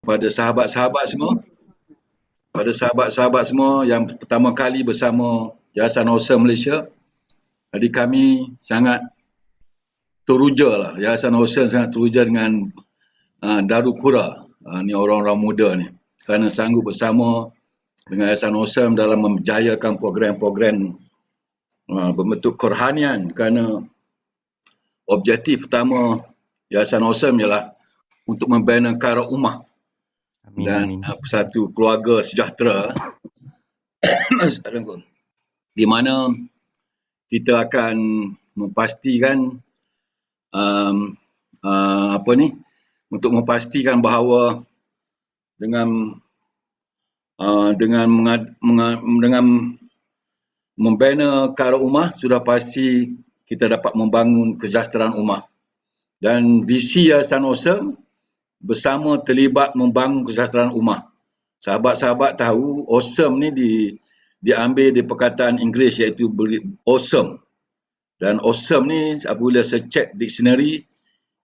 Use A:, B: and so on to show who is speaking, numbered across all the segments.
A: pada sahabat-sahabat semua, yang pertama kali bersama Yayasan Awesome Malaysia. Jadi kami sangat teruja lah, Yayasan Awesome sangat teruja dengan Darul Qura, ni orang-orang muda ni, kerana sanggup bersama dengan Yayasan Awesome dalam menjayakan program-program berbentuk kerohanian, kerana objektif utama Yayasan Awesome ialah untuk membina kara ummah dan satu keluarga sejahtera di mana kita akan memastikan untuk memastikan bahawa dengan membina kara ummah sudah pasti kita dapat membangun kesejahteraan ummah. Dan visi Yayasan Awesome bersama terlibat membangun kesejahteraan ummah. Sahabat-sahabat tahu awesome ni diambil di perkataan Inggeris iaitu awesome. Dan awesome ni apabila saya cek dictionary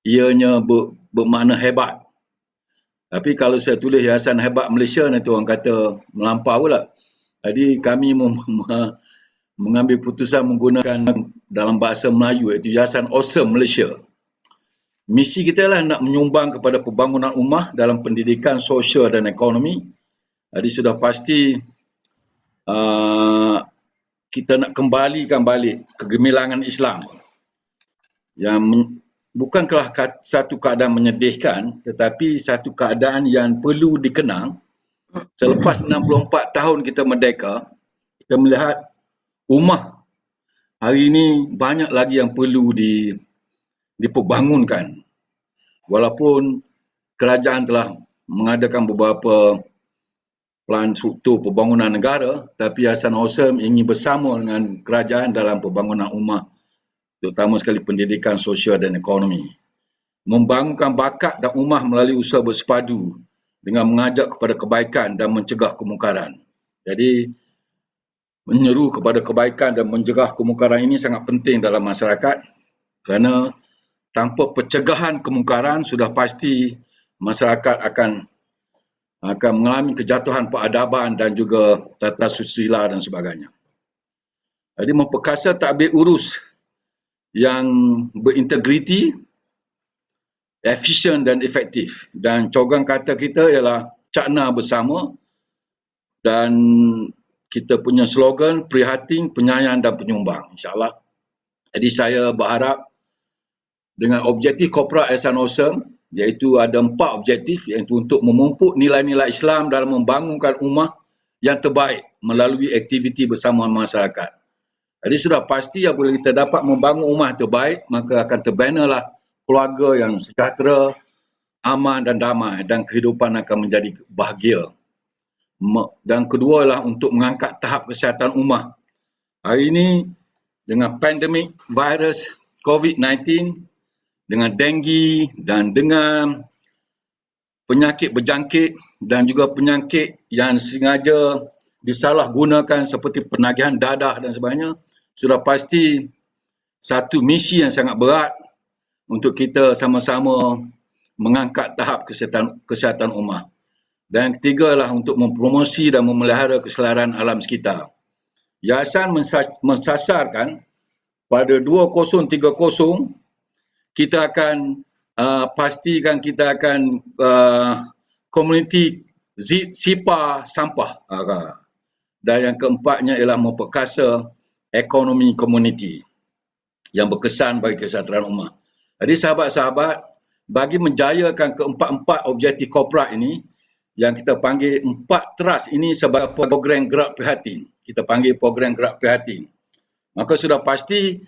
A: ianya bermakna hebat. Tapi kalau saya tulis Yayasan Hebat Malaysia nanti orang kata melampau pula. Jadi kami mengambil putusan menggunakan dalam bahasa Melayu iaitu Yayasan Awesome Malaysia. Misi kita adalah nak menyumbang kepada pembangunan ummah dalam pendidikan, sosial dan ekonomi. Jadi sudah pasti kita nak kembalikan balik kegemilangan Islam yang bukanlah satu keadaan menyedihkan, tetapi satu keadaan yang perlu dikenang. Selepas 64 tahun kita merdeka, kita melihat ummah hari ini banyak lagi yang perlu diperbangunkan. Walaupun kerajaan telah mengadakan beberapa plan struktur pembangunan negara, tapi Yayasan Awesome ingin bersama dengan kerajaan dalam pembangunan ummah, terutama sekali pendidikan, sosial dan ekonomi. Membangunkan bakat dan ummah melalui usaha bersepadu dengan mengajak kepada kebaikan dan mencegah kemungkaran. Jadi, menyeru kepada kebaikan dan mencegah kemungkaran ini sangat penting dalam masyarakat, kerana tanpa pencegahan kemungkaran sudah pasti masyarakat akan mengalami kejatuhan peradaban dan juga tata susila dan sebagainya. Jadi memperkasa tadbir urus yang berintegriti, efisien dan efektif. Dan cogan kata kita ialah cakna bersama, dan kita punya slogan prihatin, penyayang dan penyumbang, insyaAllah. Jadi saya berharap dengan objektif korporat Yayasan Awesome, iaitu ada 4 objektif, iaitu untuk memupuk nilai-nilai Islam dalam membangunkan ummah yang terbaik melalui aktiviti bersama masyarakat. Jadi sudah pasti apabila kita dapat membangun ummah terbaik, maka akan terbinalah keluarga yang sejahtera, aman dan damai, dan kehidupan akan menjadi bahagia. Dan kedua ialah untuk mengangkat tahap kesihatan ummah. Hari ini dengan pandemik virus COVID-19, dengan denggi dan dengan penyakit berjangkit dan juga penyakit yang sengaja disalahgunakan seperti penagihan dadah dan sebagainya, sudah pasti satu misi yang sangat berat untuk kita sama-sama mengangkat tahap kesihatan ummah. Dan yang ketiga adalah untuk mempromosi dan memelihara keselamatan alam sekitar. Yayasan mensasarkan pada 2030 kita akan pastikan kita akan komuniti sifar sampah. Dan yang keempatnya ialah memperkasa ekonomi komuniti yang berkesan bagi kesejahteraan ummah. Jadi sahabat-sahabat, bagi menjayakan keempat-empat objektif korporat ini, yang kita panggil 4 trust ini sebagai program gerak prihatin. Kita panggil program gerak prihatin. Maka sudah pasti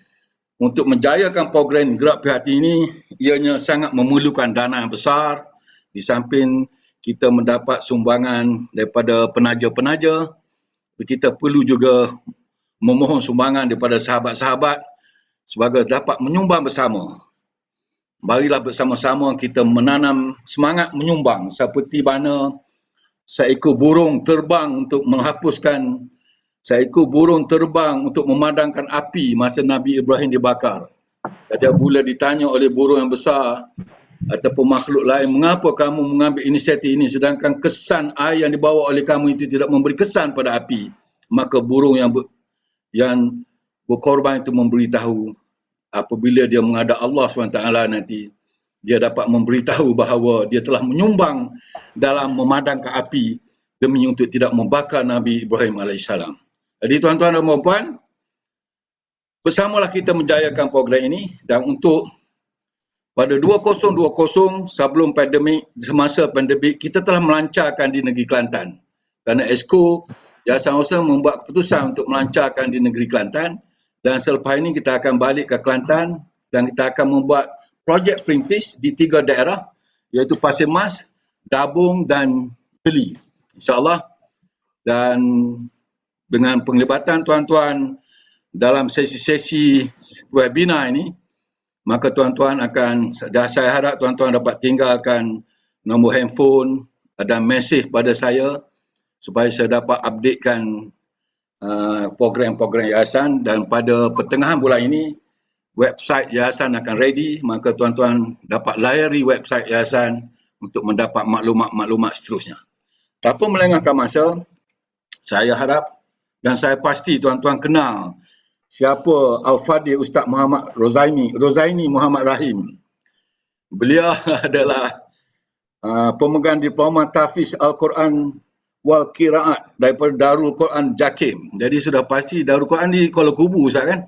A: untuk menjayakan program gerak prihatin ini, ianya sangat memerlukan dana yang besar. Di samping kita mendapat sumbangan daripada penaja-penaja, kita perlu juga memohon sumbangan daripada sahabat-sahabat sebagai dapat menyumbang bersama. Marilah bersama-sama kita menanam semangat menyumbang seperti mana seekor burung terbang untuk menghapuskan, seekor burung terbang untuk memadamkan api masa Nabi Ibrahim dibakar. Jadi bila ditanya oleh burung yang besar, ataupun makhluk lain, mengapa kamu mengambil inisiatif ini sedangkan kesan air yang dibawa oleh kamu itu tidak memberi kesan pada api? Maka burung yang berkorban itu memberitahu apabila dia menghadap Allah SWT nanti, dia dapat memberitahu bahawa dia telah menyumbang dalam memadamkan api demi untuk tidak membakar Nabi Ibrahim AS. Jadi tuan-tuan dan puan-puan, bersamalah kita menjayakan program ini, dan untuk pada 2020 sebelum pandemik, semasa pandemik, kita telah melancarkan di negeri Kelantan. Kerana Esko Yayasan Osam membuat keputusan untuk melancarkan di negeri Kelantan, dan selepas ini kita akan balik ke Kelantan dan kita akan membuat projek perintis di 3 daerah, iaitu Pasir Mas, Dabung dan Beli. InsyaAllah, dan dengan penglibatan tuan-tuan dalam sesi-sesi webinar ini, maka tuan-tuan akan, saya harap tuan-tuan dapat tinggalkan nombor handphone dan mesej pada saya supaya saya dapat updatekan program-program yayasan, dan pada pertengahan bulan ini website yayasan akan ready, maka tuan-tuan dapat layari website yayasan untuk mendapat maklumat-maklumat seterusnya. Tanpa melengahkan masa, saya harap dan saya pasti tuan-tuan kenal siapa Al-Fadhil Ustaz Muhammad Rozaini Muhammad Rahim. Beliau adalah pemegang diploma tahfiz Al-Quran wal Qiraat daripada Darul Quran Jakim. Jadi sudah pasti Darul Quran di Kuala Kubu, Ustaz kan?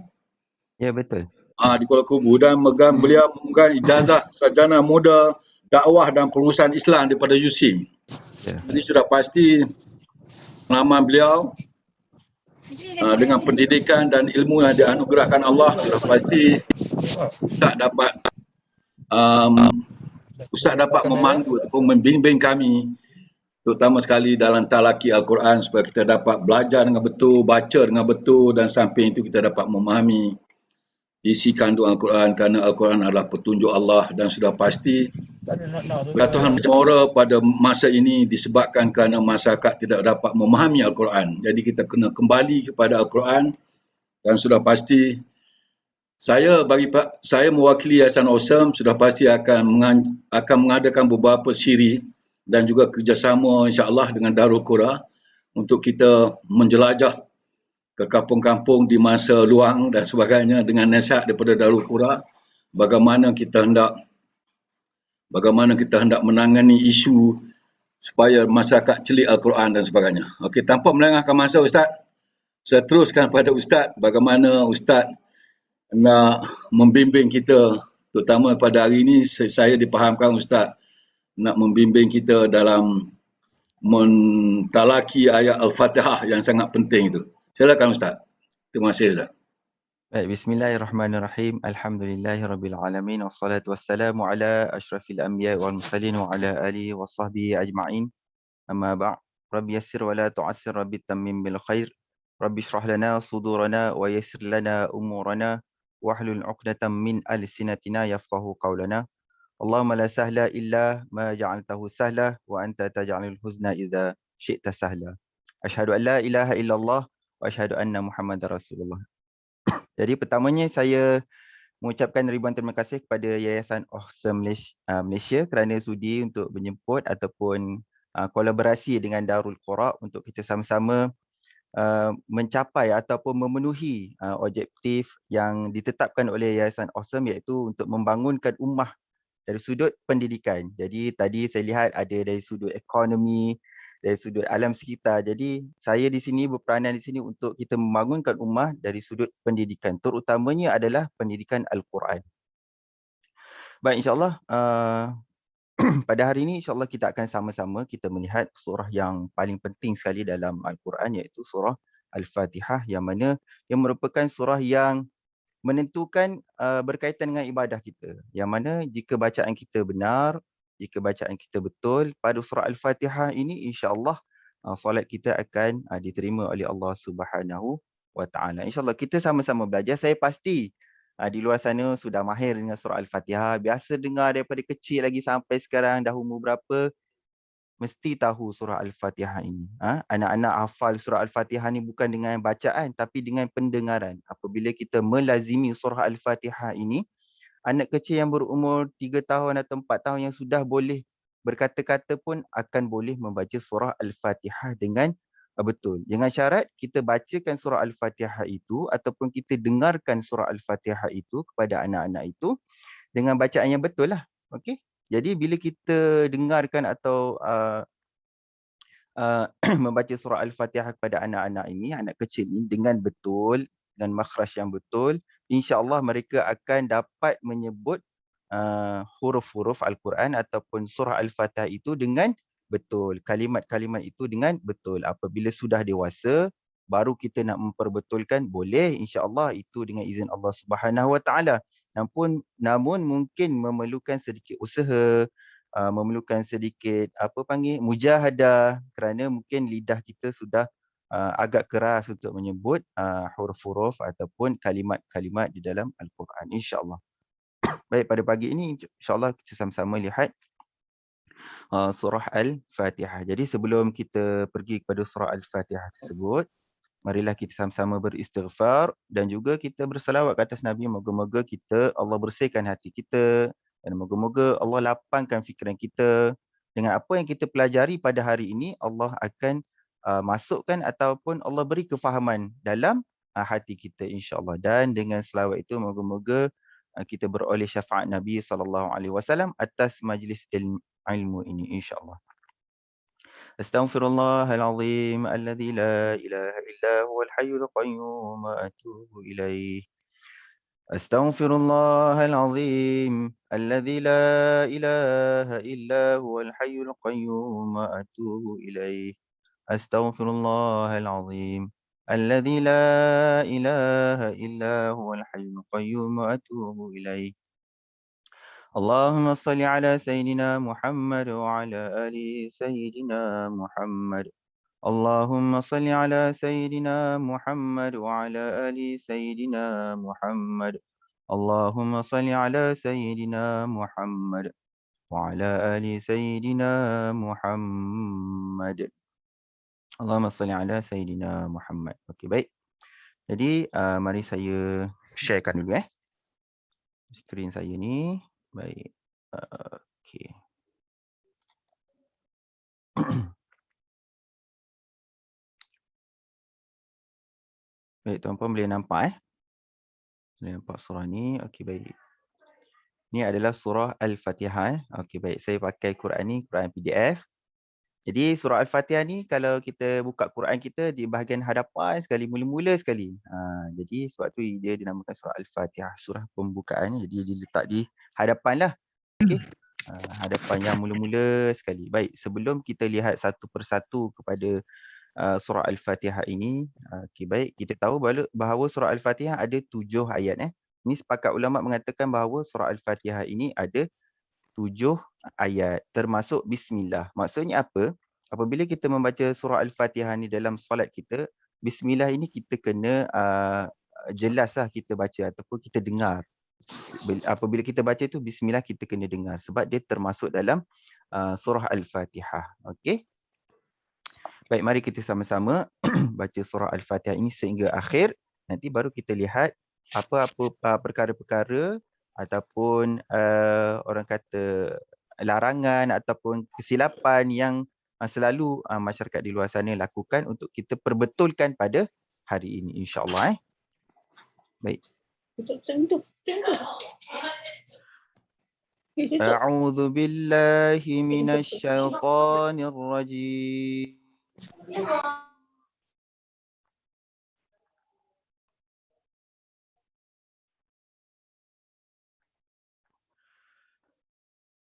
B: Ya, betul.
A: Di Kuala Kubu, dan beliau memegang ijazah sarjana muda dakwah dan pengurusan Islam daripada USIM.
B: Ya.
A: Jadi sudah pasti pengalaman beliau dengan pendidikan dan ilmu yang dianugerahkan Allah, sudah pasti Ustaz dapat memandu ataupun membimbing kami, terutama sekali dalam talaki Al-Quran, supaya kita dapat belajar dengan betul, baca dengan betul, dan samping itu kita dapat memahami isi kandung Al-Quran, kerana Al-Quran adalah petunjuk Allah, dan sudah pasti beratuhan moral pada masa ini disebabkan kerana masyarakat tidak dapat memahami Al-Quran. Jadi kita kena kembali kepada Al-Quran, dan sudah pasti saya mewakili Yayasan Osam sudah pasti akan mengadakan beberapa siri dan juga kerjasama insya-Allah dengan Darul Qura untuk kita menjelajah ke kampung-kampung di masa luang dan sebagainya, dengan nasihat daripada Darul Qura bagaimana kita hendak menangani isu supaya masyarakat celik Al-Quran dan sebagainya. Okey, tanpa melengahkan masa Ustaz, saya teruskan pada Ustaz bagaimana Ustaz nak membimbing kita, terutama pada hari ini saya dipahamkan Ustaz nak membimbing kita dalam mentalaki ayat Al-Fatihah yang sangat penting itu. Silakan Ustaz. Terima kasih Ustaz.
B: Baik, bismillahirrahmanirrahim. Alhamdulillahirrabbilalamin. Wassalatu wassalamu ala ashrafil anbiya wal mursalin wa ala alihi wa sahbihi ajma'in. Amma ba'. Rabbi yassir wa la tu'assir, Rabbi tammim bil khair. Rabbi shrah lana sudurana wa yassir lana umurana wahlul 'uqdatam min alsinatina yafqahu qawlana. Allahumma la sahla illa ma ja'altahu sahla wa anta taj'alul huzna idza syi'ta sahla. Asyhadu an la ilaha illallah wa asyhadu anna Muhammadar Rasulullah. Jadi pertamanya saya mengucapkan ribuan terima kasih kepada Yayasan Osam Malaysia kerana sudi untuk menjemput ataupun kolaborasi dengan Darul Qura untuk kita sama-sama mencapai ataupun memenuhi objektif yang ditetapkan oleh Yayasan Osam, iaitu untuk membangunkan ummah dari sudut pendidikan. Jadi tadi saya lihat ada dari sudut ekonomi, dari sudut alam sekitar. Jadi saya di sini berperanan di sini untuk kita membangunkan ummah dari sudut pendidikan. Terutamanya adalah pendidikan Al-Quran. Baik, insyaAllah pada hari ini insyaAllah kita akan sama-sama kita melihat surah yang paling penting sekali dalam Al-Quran, iaitu surah Al-Fatihah, yang mana yang merupakan surah yang menentukan berkaitan dengan ibadah kita. Yang mana jika bacaan kita benar, jika bacaan kita betul pada surah Al-Fatihah ini, insya-Allah solat kita akan diterima oleh Allah Subhanahu wa taala. Insya-Allah kita sama-sama belajar. Saya pasti di luar sana sudah mahir dengan surah Al-Fatihah, biasa dengar daripada kecil lagi sampai sekarang dah umur berapa, mesti tahu surah Al-Fatihah ini. Anak-anak hafal surah Al-Fatihah ni bukan dengan bacaan tapi dengan pendengaran. Apabila kita melazimi surah Al-Fatihah ini, anak kecil yang berumur 3 tahun atau 4 tahun yang sudah boleh berkata-kata pun akan boleh membaca surah Al-Fatihah dengan betul. Dengan syarat kita bacakan surah Al-Fatihah itu ataupun kita dengarkan surah Al-Fatihah itu kepada anak-anak itu dengan bacaan yang betul lah. Okey. Jadi bila kita dengarkan atau membaca surah Al-Fatihah kepada anak-anak ini, anak kecil ini dengan betul dan makhraj yang betul, insya-Allah mereka akan dapat menyebut huruf-huruf Al-Quran ataupun surah Al-Fatihah itu dengan betul. Kalimat-kalimat itu dengan betul. Apabila sudah dewasa, baru kita nak memperbetulkan, boleh insya-Allah itu dengan izin Allah Subhanahu Wa Taala. Namun mungkin memerlukan sedikit usaha, memerlukan sedikit mujahadah kerana mungkin lidah kita sudah agak keras untuk menyebut huruf-huruf ataupun kalimat-kalimat di dalam Al-Quran, insya-Allah. Baik, pada pagi ini insya-Allah kita sama-sama lihat surah Al-Fatihah. Jadi sebelum kita pergi kepada surah Al-Fatihah tersebut, marilah kita sama-sama beristighfar dan juga kita berselawat ke atas Nabi. Moga-moga Allah bersihkan hati kita dan moga-moga Allah lapangkan fikiran kita. Dengan apa yang kita pelajari pada hari ini, Allah akan masukkan ataupun Allah beri kefahaman dalam hati kita, insya-Allah. Dan dengan selawat itu moga-moga kita beroleh syafaat Nabi SAW atas majlis ilmu ini, insya-Allah. Astaghfirullahalazim alladzi la ilaha illa huwal hayyul qayyum wa atubu ilaih. Astaghfirullahalazim alladzi la ilaha illa huwal hayyul qayyum wa atubu ilaih. Astaghfirullahalazim alladzi la ilaha illa huwal hayyul qayyum wa atubu ilaih. اللهم صل على سيدنا محمد وعلى آل سيدنا محمد. اللهم صل على سيدنا محمد وعلى آل سيدنا محمد. اللهم صل على سيدنا محمد وعلى آل سيدنا محمد. اللهم صل على سيدنا محمد. Okey, baik. Jadi mari saya sharekan dulu skrin saya ni. Baik. Okey. Baik, tuan-puan boleh nampak boleh nampak surah ni. Okey, baik. Ni adalah surah Al-Fatihah. Okey, baik. Saya pakai Quran ni, Quran PDF. Jadi surah Al-Fatihah ni kalau kita buka Quran kita di bahagian hadapan sekali, mula-mula sekali. Jadi sebab tu dia dinamakan surah Al-Fatihah, surah pembukaan. Jadi dia letak di hadapan lah. Okey. Hadapan yang mula-mula sekali. Baik, sebelum kita lihat satu persatu kepada surah Al-Fatihah ini, okey, baik, kita tahu bahawa surah Al-Fatihah ada 7 ayat. Ini sepakat ulama mengatakan bahawa surah Al-Fatihah ini ada 7 ayat termasuk bismillah. Maksudnya apa? Apabila kita membaca surah Al-Fatihah ni dalam solat kita, bismillah ini kita kena jelaslah kita baca ataupun kita dengar. Apabila kita baca itu bismillah kita kena dengar sebab dia termasuk dalam surah Al-Fatihah. Okey. Baik, mari kita sama-sama baca surah Al-Fatihah ini sehingga akhir. Nanti baru kita lihat apa-apa perkara-perkara ataupun orang kata larangan ataupun kesilapan yang selalu masyarakat di luar sana lakukan untuk kita perbetulkan pada hari ini, insya-Allah. Baik. A'udzu billahi minasy syaithanir rajim.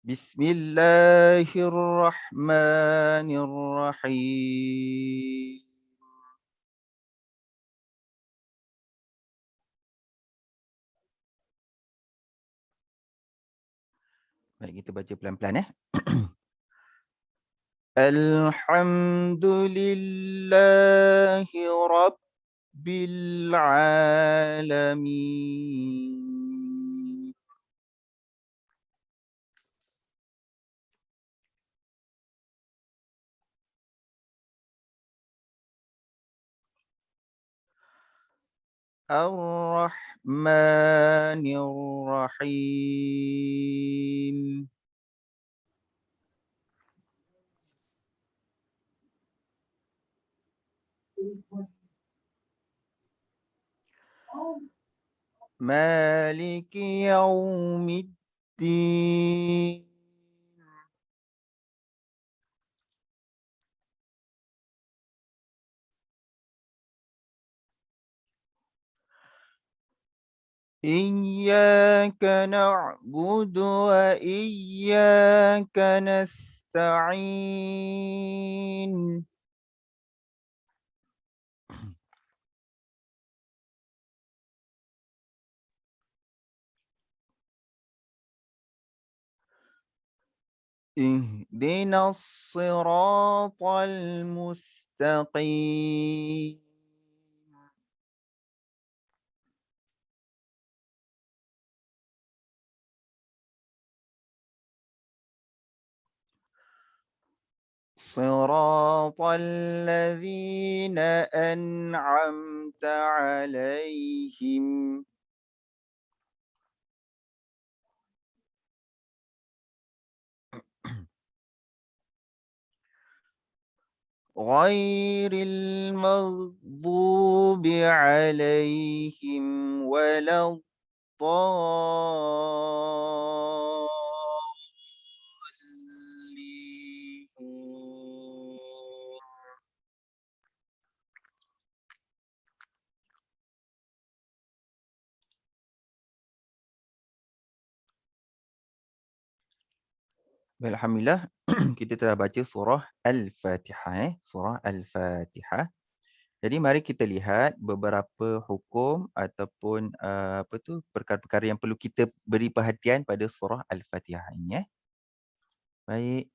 B: Bismillahirrahmanirrahim. Baik, kita baca pelan-pelan Alhamdulillahi Rabbil Alamin. الرحمن الرحيم. مالك يوم الدين. إياك نعبد وإياك نستعين. اهدنا الصراط المستقيم. صراط الذين أنعمت عليهم غير المغضوب عليهم ولا الضالين. Baik, alhamdulillah kita telah baca surah Al-Fatihah, surah Al-Fatihah. Jadi mari kita lihat beberapa hukum ataupun perkara-perkara yang perlu kita beri perhatian pada surah Al-Fatihah ini. Baik.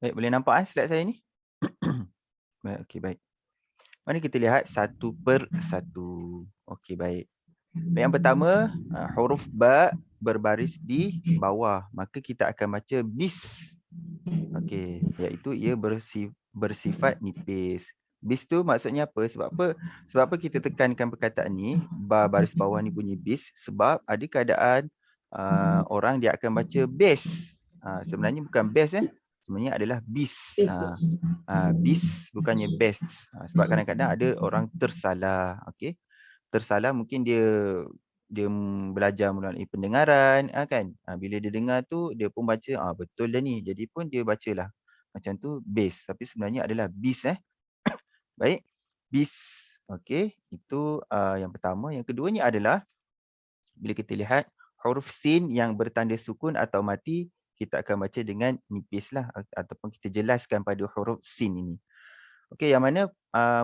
B: Baik, boleh nampak slide saya ni? Baik, okey, baik. Mari kita lihat satu per satu. Okey, baik. Yang pertama, huruf ba berbaris di bawah. Maka kita akan baca bis. Okey, iaitu ia bersifat nipis. Bis tu maksudnya apa? Sebab apa? Sebab apa kita tekankan perkataan ni, ba baris bawah ni bunyi bis? Sebab ada keadaan orang dia akan baca base. Sebenarnya bukan base sebenarnya adalah bis. Bis bukannya best. Sebab kadang-kadang ada orang tersalah. Okey. Tersalah mungkin dia belajar melalui pendengaran kan. Bila dia dengar tu dia pun baca betul dah ni. Jadi pun dia bacalah. Macam tu base tapi sebenarnya adalah bis Baik. Bis. Okey, itu yang pertama. Yang keduanya adalah bila kita lihat huruf sin yang bertanda sukun atau mati, kita akan baca dengan nipislah ataupun kita jelaskan pada huruf sin ini. Okey, yang mana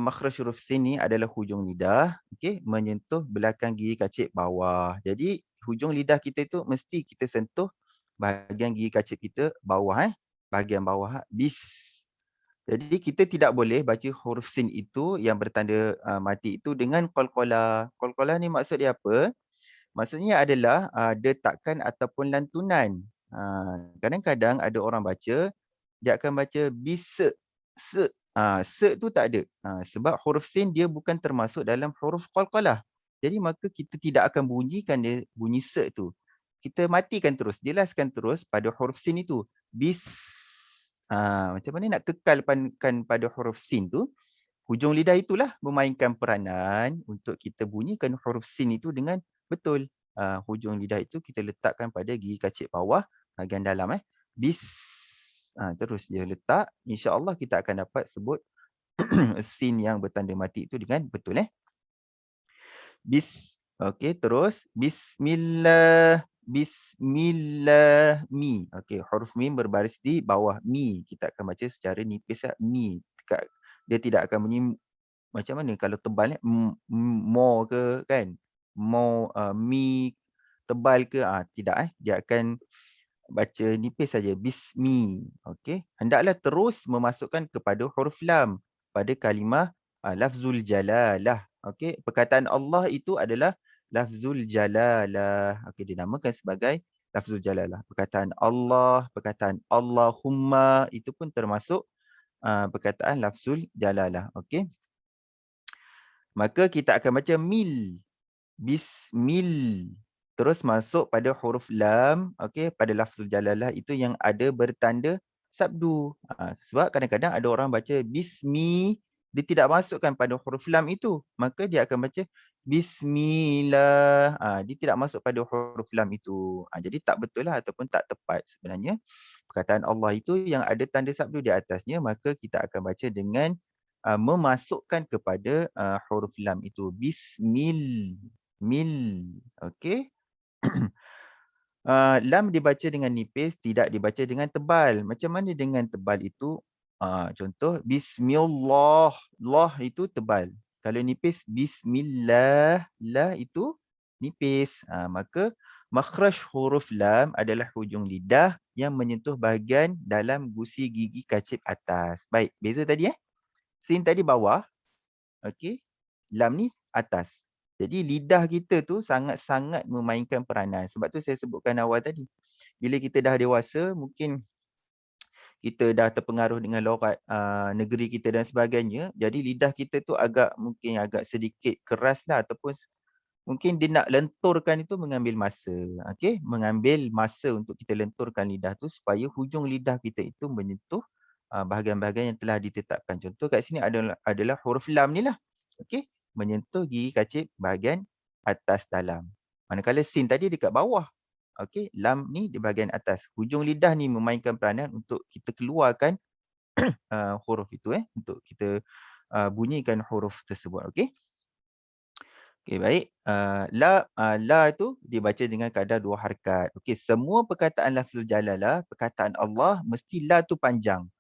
B: makhraj huruf sin ni adalah hujung lidah, okey, menyentuh belakang gigi kacip bawah. Jadi hujung lidah kita itu mesti kita sentuh bahagian gigi kacip kita bawah bahagian bawah bis. Jadi kita tidak boleh baca huruf sin itu yang bertanda mati itu dengan qalqalah. Qalqalah ni maksud dia apa? Maksudnya adalah detakan ataupun lantunan. Kadang-kadang ada orang baca, dia akan baca bisa, se. Se tu tak ada. Sebab huruf sin dia bukan termasuk dalam huruf qalqalah. Jadi maka kita tidak akan bunyikan dia bunyi se tu. Kita matikan terus, jelaskan terus pada huruf sin itu. Bis. Macam mana nak kekalkan pada huruf sin tu? Hujung lidah itulah memainkan peranan untuk kita bunyikan huruf sin itu dengan betul. Hujung lidah itu kita letakkan pada gigi kacip bawah bahagian dalam bis. Terus dia letak, insya-Allah kita akan dapat sebut sin yang bertanda mati itu dengan betul Bis. Okey, terus bismillah, bismillah mi. Okey, huruf mim berbaris di bawah mi. Kita akan baca secara nipis mi. Dia tidak akan bunyi macam mana kalau tebal mo ke kan? Mo mi tebal ke? Tidak dia akan baca nipis saja bismi. Okey. Hendaklah terus memasukkan kepada huruf lam pada kalimah lafzul jalalah. Okey, perkataan Allah itu adalah lafzul jalalah. Okey, dinamakan sebagai lafzul jalalah. Perkataan Allah, perkataan Allahumma itu pun termasuk perkataan lafzul jalalah. Okey. maka kita akan baca mil. Bismil. Terus masuk pada huruf lam, okey, pada lafzul jalalah itu yang ada bertanda sabdu. Sebab kadang-kadang ada orang baca bismi, dia tidak masukkan pada huruf lam itu. Maka dia akan baca bismillah. Dia tidak masuk pada huruf lam itu. Jadi tak betul lah ataupun tak tepat sebenarnya. Perkataan Allah itu yang ada tanda sabdu di atasnya, maka kita akan baca dengan memasukkan kepada huruf lam itu. Bismil. Mil. Okey. Lam dibaca dengan nipis, tidak dibaca dengan tebal. Macam mana dengan tebal itu? Contoh, Bismillah. Lah itu tebal. Kalau nipis, Bismillah. Lah itu nipis. Maka makhraj huruf lam adalah hujung lidah yang menyentuh bahagian dalam gusi gigi kacip atas. Baik, beza tadi Sin tadi bawah. Okey. Lam ni atas. Jadi lidah kita tu sangat-sangat memainkan peranan. Sebab tu saya sebutkan awal tadi. Bila kita dah dewasa, mungkin kita dah terpengaruh dengan lorat negeri kita dan sebagainya. Jadi lidah kita tu mungkin agak sedikit keras lah ataupun mungkin dia nak lenturkan itu mengambil masa. Okey, mengambil masa untuk kita lenturkan lidah tu supaya hujung lidah kita itu menyentuh bahagian-bahagian yang telah ditetapkan. Contoh kat sini adalah huruf lam ni lah. Okey, menyentuh gigi kacip bahagian atas dalam. Manakala sin tadi dekat bawah. Okey, lam ni di bahagian atas. Hujung lidah ni memainkan peranan untuk kita keluarkan huruf itu untuk kita bunyikan huruf tersebut. Okey. Okey, baik. La itu dibaca dengan kadar 2 harakat. Okey, semua perkataan lafzul jalalah, perkataan Allah mesti la tu panjang.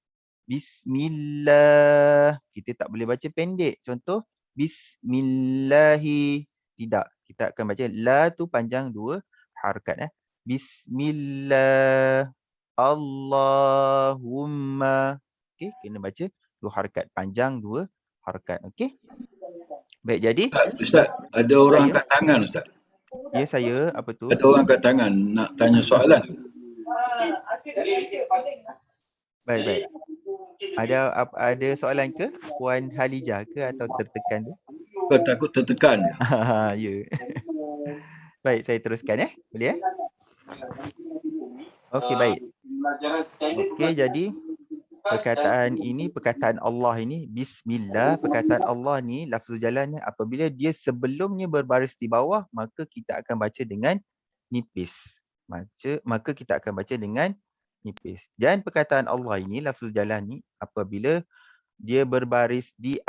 B: Bismillah. Kita tak boleh baca pendek. Contoh, Bismillahi. Tidak. Kita akan baca la tu panjang 2 harakat. Bismillah. Allahumma. Okey, kena baca 2 harakat. Panjang 2 harakat. Okey. Baik, jadi
A: Ustaz, ada orang
B: saya,
A: angkat tangan Ustaz.
B: ya saya, apa tu?
A: Ada orang angkat tangan nak tanya soalan.
B: Baik, baik. Ada soalan ke? Puan Halijah ke atau tertekan tu?
A: Kau takut tertekan?
B: Ya. Baik, saya teruskan Boleh Okey, baik. Okey, jadi perkataan Allah ini, Bismillah, perkataan Allah ni, lafzul jalan ni, apabila dia sebelumnya berbaris di bawah, maka kita akan baca dengan nipis. Maka kita akan baca dengan nipis. Dan perkataan Allah ini, lafzul jalan ni, apabila dia berbaris di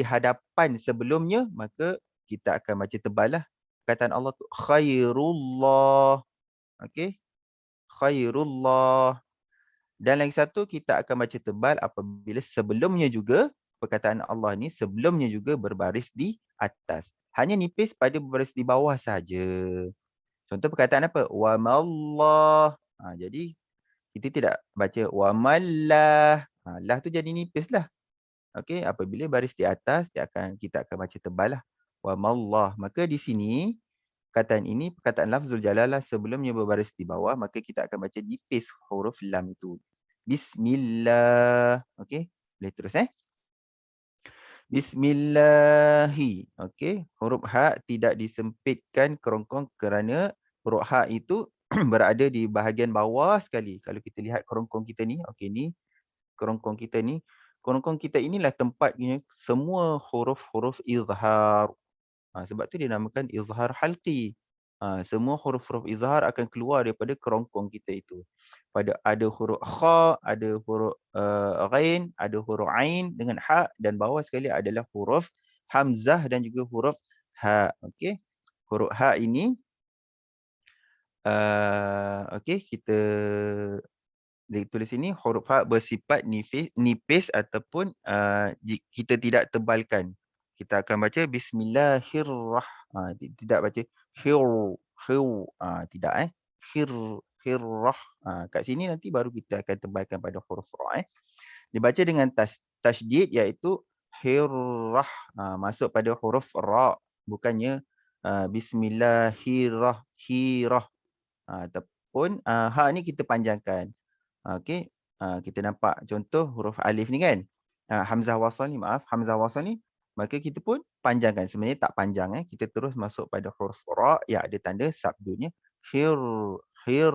B: hadapan sebelumnya, maka kita akan baca tebal lah. Perkataan Allah tu khairullah. Okey. Khairullah. Dan lagi satu, kita akan baca tebal apabila sebelumnya juga, perkataan Allah ni sebelumnya juga berbaris di atas. Hanya nipis pada berbaris di bawah saja. Contoh perkataan apa? Wa mallah. Jadi kita tidak baca wa mallah. Lah tu jadi nipis lah. Okey, apabila baris di atas, kita akan baca tebal lah. Wa mallah. Maka di sini, perkataan lafzul jalalah sebelumnya berbaris di bawah, maka kita akan baca nipis huruf lam itu. Bismillah. Okey, boleh terus Bismillahi. Okey, huruf ha tidak disempitkan kerongkong kerana huruf ha itu berada di bahagian bawah sekali. Kalau kita lihat kerongkong kita ni, okey ni kerongkong kita ni. Kerongkong kita inilah tempatnya semua huruf-huruf izhar. Sebab tu dinamakan izhar halqi. Semua huruf-huruf izhar akan keluar daripada kerongkong kita itu. Ada huruf kha, ada huruf ghain, ada huruf ain dengan ha, dan bawah sekali adalah huruf hamzah dan juga huruf ha. Okey. Huruf ha ini okey, kita ditulis sini huruf ha bersifat nipis ataupun kita tidak tebalkan. Kita akan baca bismillahirrahmanirrahim. Tidak baca tidak hirrah. Kat sini nanti baru kita akan tebalkan pada huruf ra Dibaca dengan tasydid iaitu hirrah. Masuk pada huruf ra, bukannya bismillahirrahmanirrahim. Ataupun ha ni kita panjangkan. Okey, kita nampak contoh huruf alif ni kan. Hamzah wasal ni, hamzah wasal ni maka kita pun panjangkan. Sebenarnya tak panjang, kita terus masuk pada huruf ra yang ada tanda sabdunya hir, hir.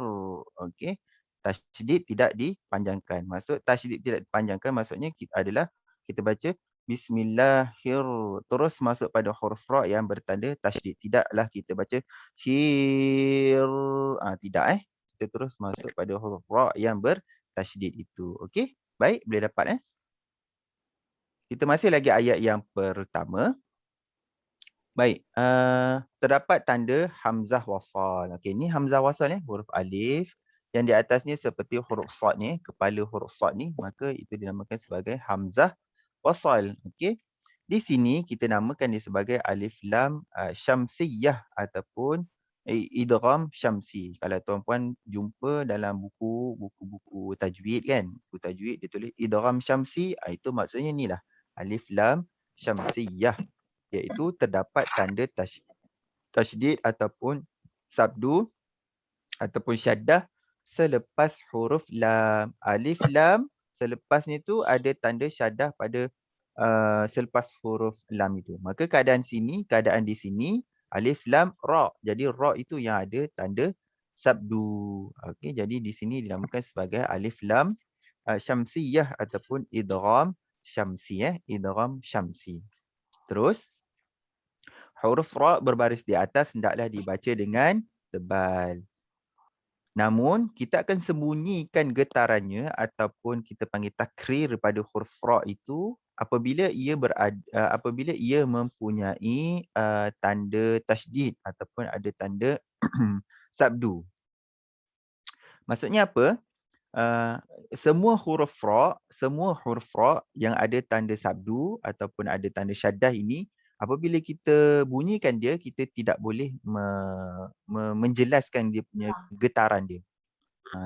B: Okey. Tasydid tidak dipanjangkan. Maksud tasydid tidak dipanjangkan maksudnya adalah kita baca bismillahir, terus masuk pada huruf ra yang bertanda tasydid. Tidaklah kita baca hir. Tidak Kita terus masuk pada huruf ra yang bertasydid itu. Okey? Baik, boleh dapat Kita masih lagi ayat yang pertama. Baik, terdapat tanda hamzah wasal. Okey, ni hamzah wasal huruf alif. Yang di atasnya seperti huruf sad ni, kepala huruf sad ni, maka itu dinamakan sebagai hamzah wasal. Okey. Di sini kita namakan dia sebagai alif lam syamsiyah ataupun idgham syamsi. Kalau tuan-puan jumpa dalam buku-buku tajwid kan, buku tajwid dia tulis idgham syamsi, itu maksudnya ni lah alif lam syamsiyah, iaitu terdapat tanda tasydid ataupun sabdu ataupun syaddah selepas huruf lam. Alif lam selepasnya tu ada tanda syaddah pada selepas huruf lam itu. Maka keadaan di sini alif lam ra. Jadi ra itu yang ada tanda sabdu. Okey, jadi di sini dinamakan sebagai alif lam syamsiyah ataupun idgham syamsi idgham syamsi. Terus huruf ra berbaris di atas hendaklah dibaca dengan tebal. Namun, kita akan sembunyikan getarannya ataupun kita panggil takrir pada huruf ra itu apabila ia mempunyai tanda tasydid ataupun ada tanda sabdu. Maksudnya apa? Semua huruf ra yang ada tanda sabdu ataupun ada tanda syaddah ini, apabila kita bunyikan dia, kita tidak boleh menjelaskan dia punya getaran dia.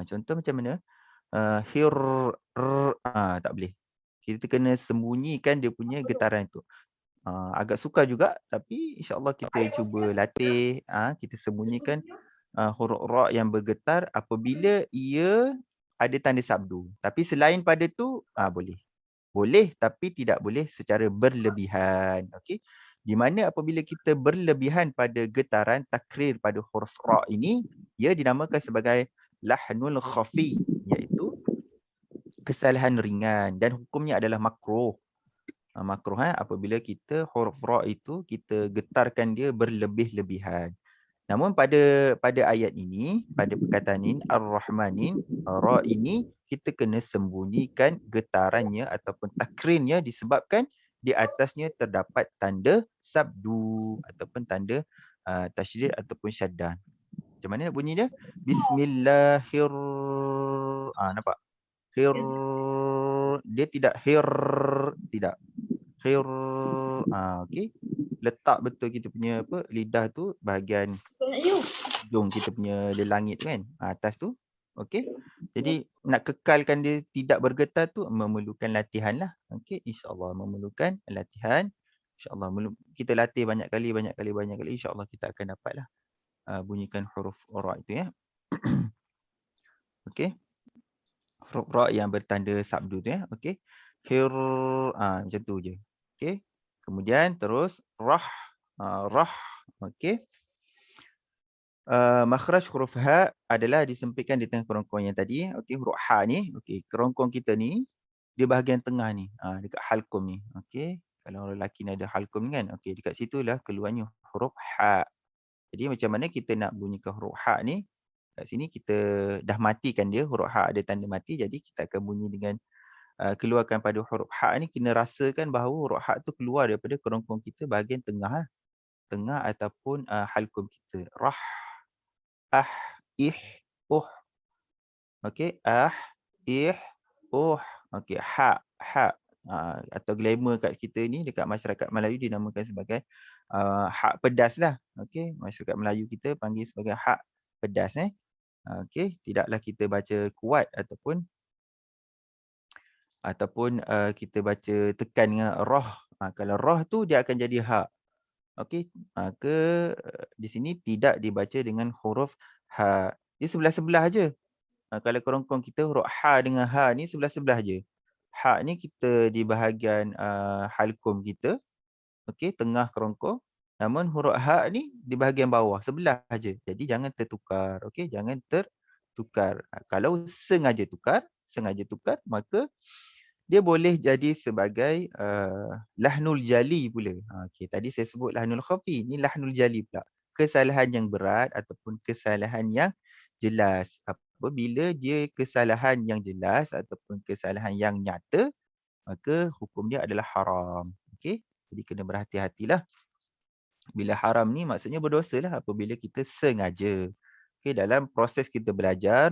B: Contoh macam mana? Hir, tak boleh. Kita kena sembunyikan dia punya getaran itu. Agak sukar juga, tapi insyaAllah kita cuba latih. Kita sembunyikan huruf ra yang bergetar apabila ia ada tanda sabdu. Tapi selain pada tu, boleh. Boleh tapi tidak boleh secara berlebihan. Okey. Di mana apabila kita berlebihan pada getaran takrir pada huruf ra ini, ia dinamakan sebagai lahnul khafi, iaitu kesalahan ringan dan hukumnya adalah makruh. Makruh apabila kita huruf ra itu kita getarkan dia berlebih-lebihan. Namun pada ayat ini, pada perkataan ini, Ar-Rahmanin, ra ini kita kena sembunyikan getarannya ataupun takrinnya disebabkan di atasnya terdapat tanda sabdu ataupun tanda tasydid ataupun syaddan. Macam mana nak bunyi dia? Bismillahir. Nampak? Hir. Dia tidak tidak. Hir. Okey. Letak betul kita punya lidah tu bahagian hidung kita punya langit tu kan, atas tu. Okey. Jadi nak kekalkan dia tidak bergetar tu memerlukan latihan lah. Okey, insya-Allah memerlukan latihan. Insya-Allah kita latih banyak kali insya-Allah kita akan dapatlah bunyikan huruf ra itu Okey. Huruf ra yang bertanda sabdu tu Okey. Hir, macam tu je. Okey. Kemudian terus rah, rah. Okey. Makhraj huruf ha adalah disempitkan di tengah kerongkong yang tadi. Okey, huruf ha ni, okey, kerongkong kita ni dia bahagian tengah ni, dekat halqum ni. Okey. Kalau orang lelaki ni ada halqum kan. Okey, dekat situlah keluarnya huruf ha. Jadi macam mana kita nak bunyikan huruf ha ni? Kat sini kita dah matikan dia, huruf ha ada tanda mati, jadi kita akan bunyi dengan keluarkan pada huruf ha ni, kena rasakan bahawa huruf ha tu keluar daripada kerongkong kita bahagian tengah tengah ataupun halqum kita. Rah, ih, okey, ih, okey, ha atau glamour kat kita ni dekat masyarakat Melayu dinamakan sebagai hak pedas lah. Okey, masyarakat Melayu kita panggil sebagai hak pedas Okey, tidaklah kita baca kuat ataupun kita baca tekan dengan rah. Kalau rah tu dia akan jadi ha. Okey, di sini tidak dibaca dengan huruf ha. Dia sebelah-sebelah aja. Kalau kerongkong kita huruf ha dengan ha ni sebelah-sebelah aje. Ha ni kita di bahagian halqum kita. okey, tengah kerongkong. Namun huruf ha ni di bahagian bawah sebelah aja. Jadi jangan tertukar, okey, jangan tertukar. Kalau sengaja tukar, maka dia boleh jadi sebagai lahnul jali pula. Okey, tadi saya sebut lahnul khafi, ni lahnul jali pula. Kesalahan yang berat ataupun kesalahan yang jelas. Apabila dia kesalahan yang jelas ataupun kesalahan yang nyata, maka hukum dia adalah haram. Okey, jadi kena berhati-hatilah. Bila haram ni maksudnya berdosa lah apabila kita sengaja. Okey, dalam proses kita belajar,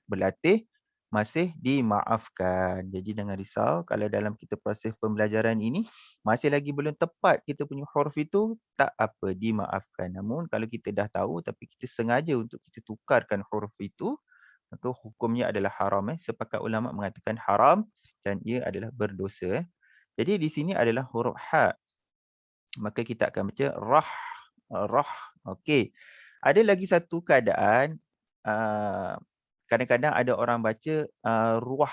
B: berlatih, masih dimaafkan. Jadi jangan risau kalau dalam kita proses pembelajaran ini masih lagi belum tepat kita punya huruf itu, tak apa, dimaafkan. Namun kalau kita dah tahu tapi kita sengaja untuk kita tukarkan huruf itu, maka hukumnya adalah haram. Sepakat ulama mengatakan haram dan ia adalah berdosa. Jadi di sini adalah huruf ha. Maka kita akan baca rah, rah. Okey. Ada lagi satu keadaan, kadang-kadang ada orang baca ruah.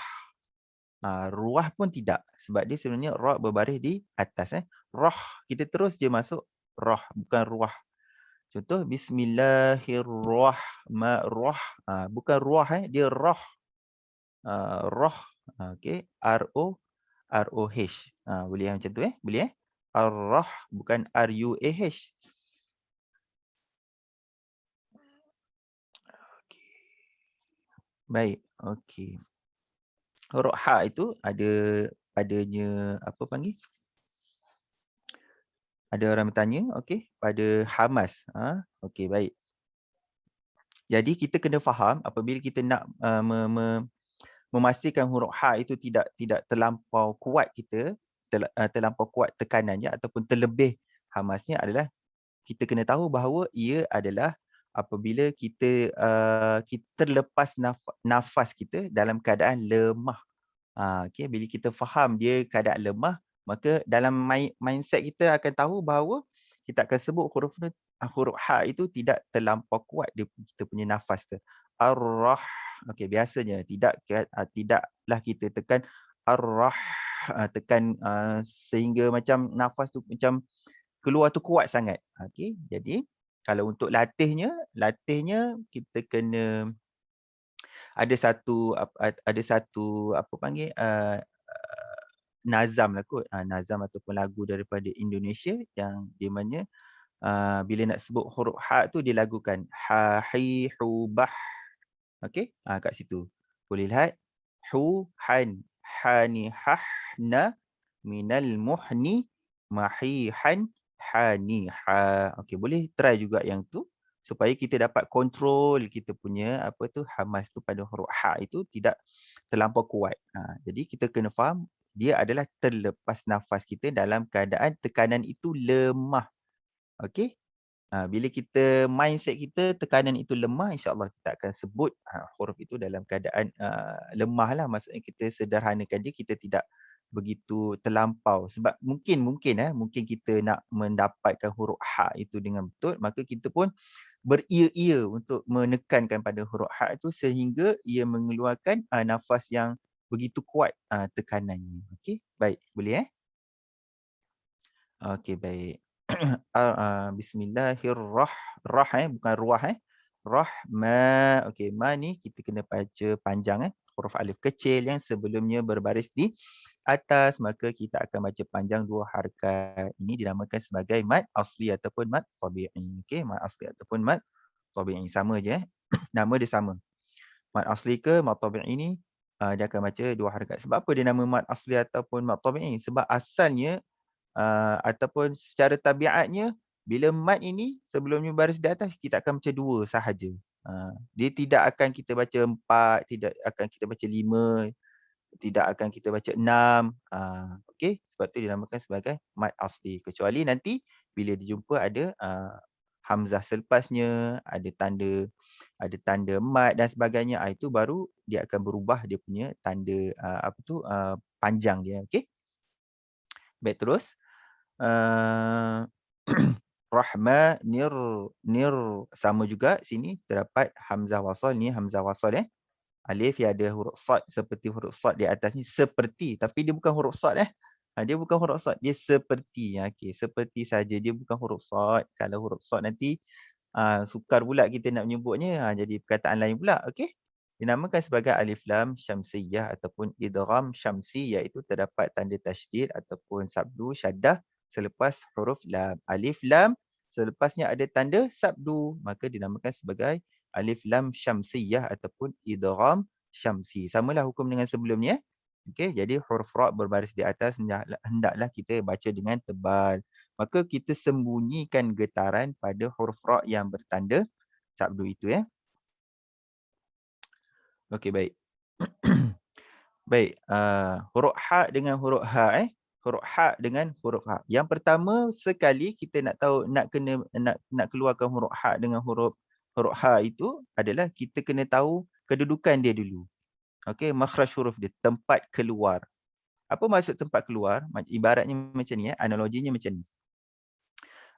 B: Ruah pun tidak. Sebab dia sebenarnya ra berbaris di atas. Rah. Kita terus je masuk rah, bukan ruah. Contoh bismillahirrahmanirrah. Bukan ruah, dia rah. Rah. Okey. R-O-H. Boleh macam tu Boleh Ar-Rah, bukan R-U-A-H. Baik, okey. Huruf ha itu ada padanya apa panggil? Ada orang bertanya, okey, pada Hamas. Okey, baik. Jadi kita kena faham apabila kita nak memastikan huruf ha itu tidak terlampau kuat terlampau kuat tekanannya ataupun terlebih hamasnya adalah kita kena tahu bahawa ia adalah apabila kita terlepas nafas kita dalam keadaan lemah. Okey, bila kita faham dia keadaan lemah, maka dalam mindset kita akan tahu bahawa kita akan sebut huruf ha itu tidak terlampau kuat kita punya nafas tu. Ar-Rah. Okey, biasanya tidaklah kita tekan ar-Rah, tekan sehingga macam nafas tu macam keluar tu kuat sangat. Okey, jadi kalau untuk latihnya kita kena ada satu apa panggil nazam lah kot. Nazam ataupun lagu daripada Indonesia yang di mana bila nak sebut huruf ha tu dilagukan ha hi hu bah. Okey, kat situ. Boleh lihat hu han hani hah na minal muhni mahihan hani ha. Okey, boleh try juga yang tu supaya kita dapat kontrol kita punya apa tu hamas tu pada huruf ha itu tidak terlampau kuat. Jadi kita kena faham dia adalah terlepas nafas kita dalam keadaan tekanan itu lemah. Okey? Bila kita mindset kita tekanan itu lemah, insya-Allah kita akan sebut huruf itu dalam keadaan lemah lah. Maksudnya kita sederhanakan dia, kita tidak begitu terlampau. Sebab mungkin kita nak mendapatkan huruf ha itu dengan betul, maka kita pun beria-ia untuk menekankan pada huruf ha itu sehingga ia mengeluarkan nafas yang begitu kuat tekanannya. Okey, baik. Boleh Okey, baik. Bukan ruah Rahma. Okey, ma ni kita kena baca panjang huruf alif kecil yang sebelumnya berbaris di atas, maka kita akan baca panjang 2 harakat. Ini dinamakan sebagai mad asli ataupun mad tabi'i. Okey, mad asli ataupun mad tabi'i sama je Nama dia sama. Mad asli ke mad tabi'i ni dia akan baca 2 harakat. Sebab apa dia nama mad asli ataupun mad tabi'i? Sebab asalnya ataupun secara tabiatnya bila mad ini sebelumnya baris di atas kita akan baca 2 sahaja. Dia tidak akan kita baca 4, tidak akan kita baca 5, tidak akan kita baca 6. Okey, sebab tu dinamakan sebagai mad asli. Kecuali nanti bila dijumpa ada hamzah selepasnya, ada tanda mad dan sebagainya, itu baru dia akan berubah dia punya tanda panjang dia. Okey. Baik, terus. Rahmanir nir sama juga sini terdapat hamzah wasal. Ni hamzah wasal Alif yang ada huruf sad seperti huruf sad di atas ni, seperti, tapi dia bukan huruf sad Dia bukan huruf shad, dia seperti. Okey, seperti saja, dia bukan huruf shad. Kalau huruf shad nanti sukar pula kita nak menyebutnya, jadi perkataan lain pula. Okey. Dinamakan sebagai alif lam syamsiyah ataupun idgham syamsi, iaitu terdapat tanda tasydid ataupun sabdu syaddah selepas huruf lam. Alif lam selepasnya ada tanda sabdu, maka dinamakan sebagai alif lam syamsiyah ataupun idgham syamsi. Samalah hukum dengan sebelumnya. Okey, jadi huruf ra berbaris di atas hendaklah kita baca dengan tebal. Maka kita sembunyikan getaran pada huruf ra yang bertanda sabdu itu, ya. Okey, baik. Baik, huruf ha dengan huruf ha, huruf ha dengan huruf ha. Yang pertama sekali kita nak tahu, nak keluarkan huruf ha dengan huruf ha itu adalah kita kena tahu kedudukan dia dulu. Okey, makhraj huruf dia, tempat keluar. Apa maksud tempat keluar? Ibaratnya macam ni, analoginya macam ni.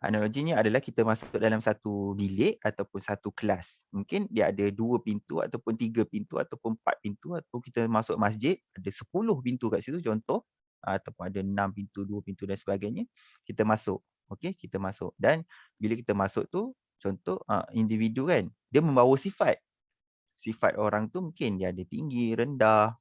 B: Analoginya adalah kita masuk dalam satu bilik ataupun satu kelas. Mungkin dia ada 2 pintu ataupun 3 pintu ataupun 4 pintu, atau kita masuk masjid ada 10 pintu kat situ contoh, ataupun ada 6 pintu, 2 pintu dan sebagainya. Kita masuk. Okey, kita masuk. Dan bila kita masuk tu, contoh individu kan, dia membawa sifat. Sifat orang tu mungkin dia ada tinggi, rendah,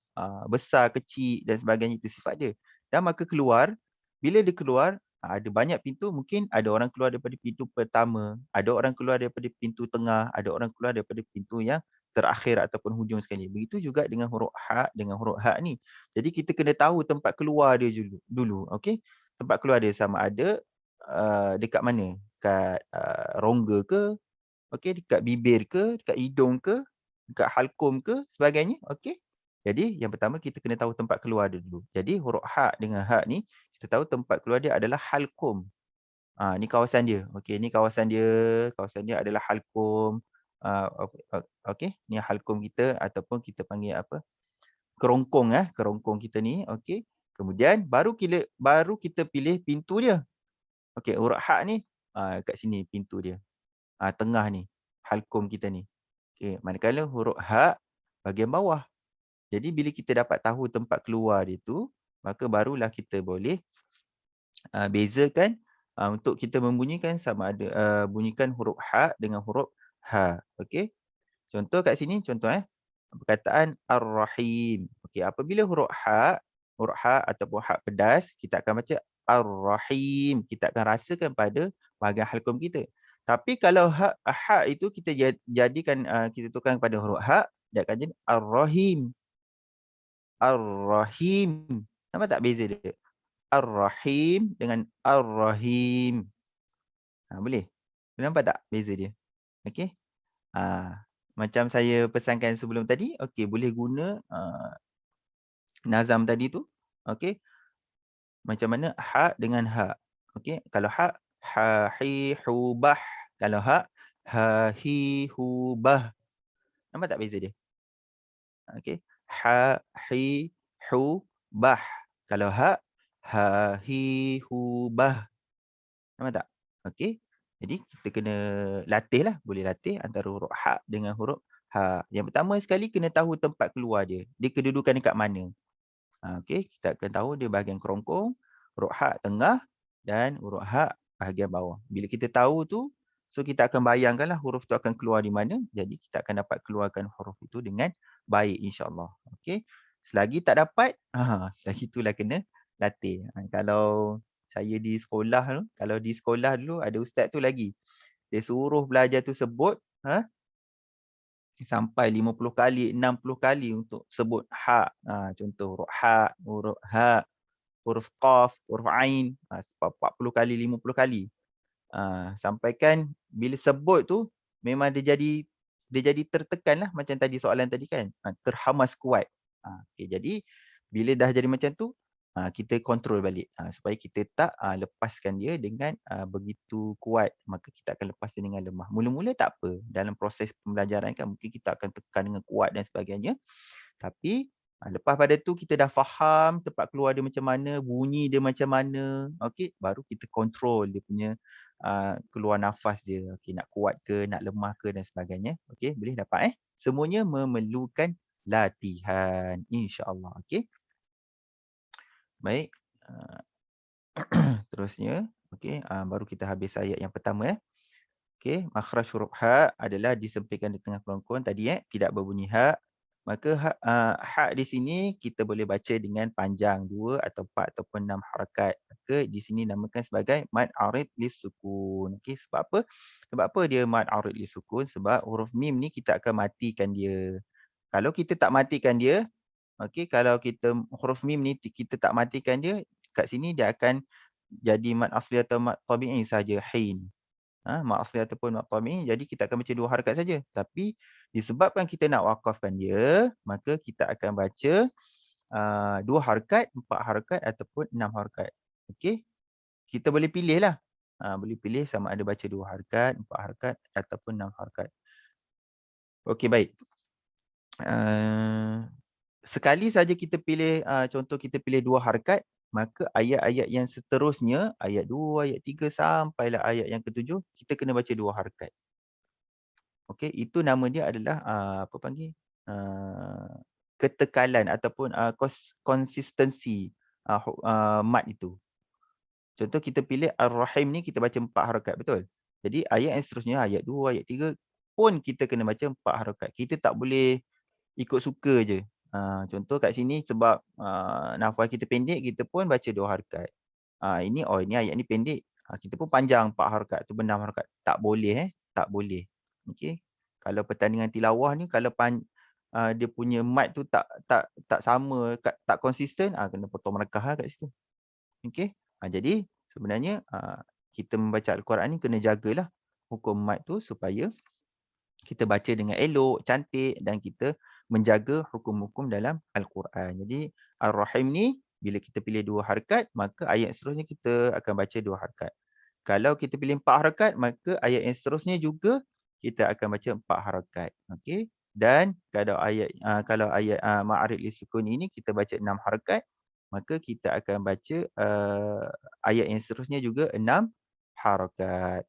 B: besar, kecil dan sebagainya, itu sifat dia. Dan maka keluar, bila dia keluar, ada banyak pintu, mungkin ada orang keluar daripada pintu pertama, ada orang keluar daripada pintu tengah, ada orang keluar daripada pintu yang terakhir ataupun hujung sekali. Begitu juga dengan huruf ha dengan huruf ha ni. Jadi kita kena tahu tempat keluar dia dulu. Okey. Tempat keluar dia sama ada dekat mana? Dekat rongga ke? Okey, dekat bibir ke? Dekat hidung ke? Dekat halkum ke? Sebagainya. Okey. Jadi yang pertama kita kena tahu tempat keluar dia dulu. Jadi huruf ha dengan ha ni kita tahu tempat keluar dia adalah halkum. Ni kawasan dia. Okey, ni kawasan dia. Kawasan dia adalah halkum. Okey, ni halkum kita ataupun kita panggil apa? Kerongkong, kerongkong kita ni. Okey. Kemudian baru kita pilih pintu dia. Okey, huruf ha ni kat sini pintu dia. Tengah ni halkum kita ni. Okey, manakala huruf ha bahagian bawah. Jadi bila kita dapat tahu tempat keluar dia tu, maka barulah kita boleh bezakan untuk kita membunyikan sama ada bunyikan huruf ha dengan huruf ha. Okey. Contoh kat sini, contoh perkataan Ar-Rahim. Okey, apabila huruf ha ataupun ha pedas, kita akan baca Ar-Rahim. Kita akan rasakan pada bahagian halkum kita. Tapi kalau ha itu kita jadikan kita tukarkan pada huruf ha, dia akan jadi Ar-Rahim. Ar-Rahim. Nampak tak beza dia? Ar-Rahim dengan Ar-Rahim. Boleh? Nampak tak beza dia? Okey. Macam saya pesankan sebelum tadi, okey, boleh guna nazam tadi tu. Okey. Macam mana ha dengan ha. Okey, kalau ha hi hu bah. Kalau ha hi hu bah. Nampak tak beza dia? Okey. Ha hi hu bah. Kalau ha hi hu bah. Nampak tak? Okey. Jadi kita kena latih lah. Boleh latih antara huruf ha dengan huruf ha. Yang pertama sekali kena tahu tempat keluar dia. Dia kedudukan dekat mana. Okey. Kita akan tahu dia bahagian kerongkong, huruf ha tengah dan huruf ha bahagian bawah. Bila kita tahu tu, so kita akan bayangkanlah huruf tu akan keluar di mana. Jadi kita akan dapat keluarkan huruf itu dengan baik, insyaAllah. Okey. Selagi tak dapat, selagi itulah kena latih. Kalau saya di sekolah tu, kalau di sekolah dulu ada ustaz tu lagi. Dia suruh belajar tu sebut sampai 50 kali, 60 kali untuk sebut ha. Contoh huruf ha, huruf qaf, huruf ain, 40 kali, 50 kali. Sampaikan bila sebut tu memang dia jadi tertekan lah, macam tadi soalan tadi kan. Terhamas kuat. Okay, jadi bila dah jadi macam tu, kita kontrol balik supaya kita tak lepaskan dia dengan begitu kuat. Maka kita akan lepas dia dengan lemah. Mula-mula tak apa. Dalam proses pembelajaran kan mungkin kita akan tekan dengan kuat dan sebagainya. Tapi lepas pada tu kita dah faham tempat keluar dia macam mana, bunyi dia macam mana. Okey, baru kita kontrol dia punya keluar nafas dia. Okey, nak kuat ke, nak lemah ke dan sebagainya. Okey, boleh dapat Semuanya memerlukan latihan, insya-Allah. Okey. Baik. Terusnya, okey, baru kita habis ayat yang pertama. Okey, makhraj huruf ha adalah disempitkan di tengah kerongkongan tadi tidak berbunyi ha. Maka ha di sini kita boleh baca dengan panjang 2 atau 4 ataupun 6 harakat. Maka di sini namakan sebagai mad arid lisukun. Okey, sebab apa? Sebab apa dia mad arid lisukun? Sebab huruf mim ni kita akan matikan dia. Kalau kita tak matikan dia, okey, kalau kita huruf mim ni kita tak matikan dia, kat sini dia akan jadi mad asli atau mad tabi'i saja, hin. Mad asli ataupun mad tabi'i, jadi kita akan baca 2 harakat saja. Tapi disebabkan kita nak wakafkan dia, maka kita akan baca 2 harakat, 4 harakat ataupun 6 harakat. Okey, kita boleh pilihlah. Boleh pilih sama ada baca 2 harakat, 4 harakat ataupun 6 harakat. Okey, baik. Uh, Sekali saja kita pilih, contoh kita pilih 2 harakat, maka ayat-ayat yang seterusnya, ayat 2, ayat 3 sampailah ayat yang ke-7, kita kena baca 2 harakat. Okey, itu nama dia adalah, apa panggil, ketekalan ataupun konsistensi mad itu. Contoh kita pilih Ar-Rahim ni kita baca 4 harakat, betul? Jadi ayat yang seterusnya, ayat 2, ayat 3 pun kita kena baca 4 harakat. Kita tak boleh ikut suka je. Contoh kat sini sebab nafas kita pendek, kita pun baca 2 harakat. Ini ayat ni pendek. Kita pun panjang 4 harakat atau 6 harakat. Tak boleh tak boleh. Okey. Kalau pertandingan tilawah ni kalau dia punya mad tu tak sama, tak konsisten, kena potong merekah lah kat situ. Okey. Jadi sebenarnya kita membaca Al-Quran ni kena jagalah hukum mad tu supaya kita baca dengan elok, cantik dan kita menjaga hukum-hukum dalam Al-Quran. Jadi Ar-Rahim ni bila kita pilih 2 harakat, maka ayat seterusnya kita akan baca 2 harakat. Kalau kita pilih 4 harakat, maka ayat yang seterusnya juga kita akan baca 4 harakat. Okey. Dan kalau ayat Ma'arid Lisukun ini kita baca 6 harakat, maka kita akan baca ayat yang seterusnya juga 6 harakat.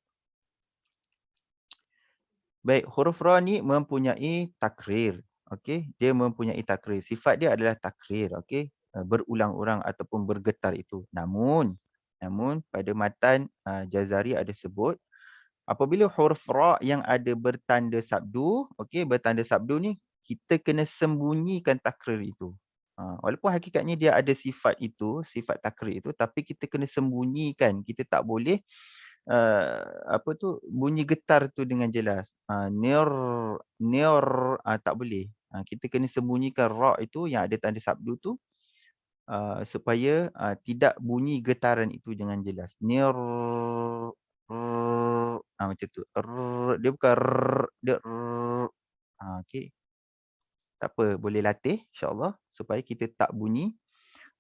B: Baik, huruf ra ni mempunyai takrir. Okey, dia mempunyai takrir. Sifat dia adalah takrir, okey. Berulang-ulang ataupun bergetar itu. Namun pada matan Jazari ada sebut apabila huruf ra yang ada bertanda sabdu, okey, bertanda sabdu ni kita kena sembunyikan takrir itu. Walaupun hakikatnya dia ada sifat itu, sifat takrir itu, tapi kita kena sembunyikan. Kita tak boleh bunyi getar tu dengan jelas. Nir nir tak boleh. Kita kena sembunyikan ra itu yang ada tanda sabdu tu supaya tidak bunyi getaran itu dengan jelas. Nir macam tu. Dia bukan dia okey. Tak apa, boleh latih insya-Allah supaya kita tak bunyi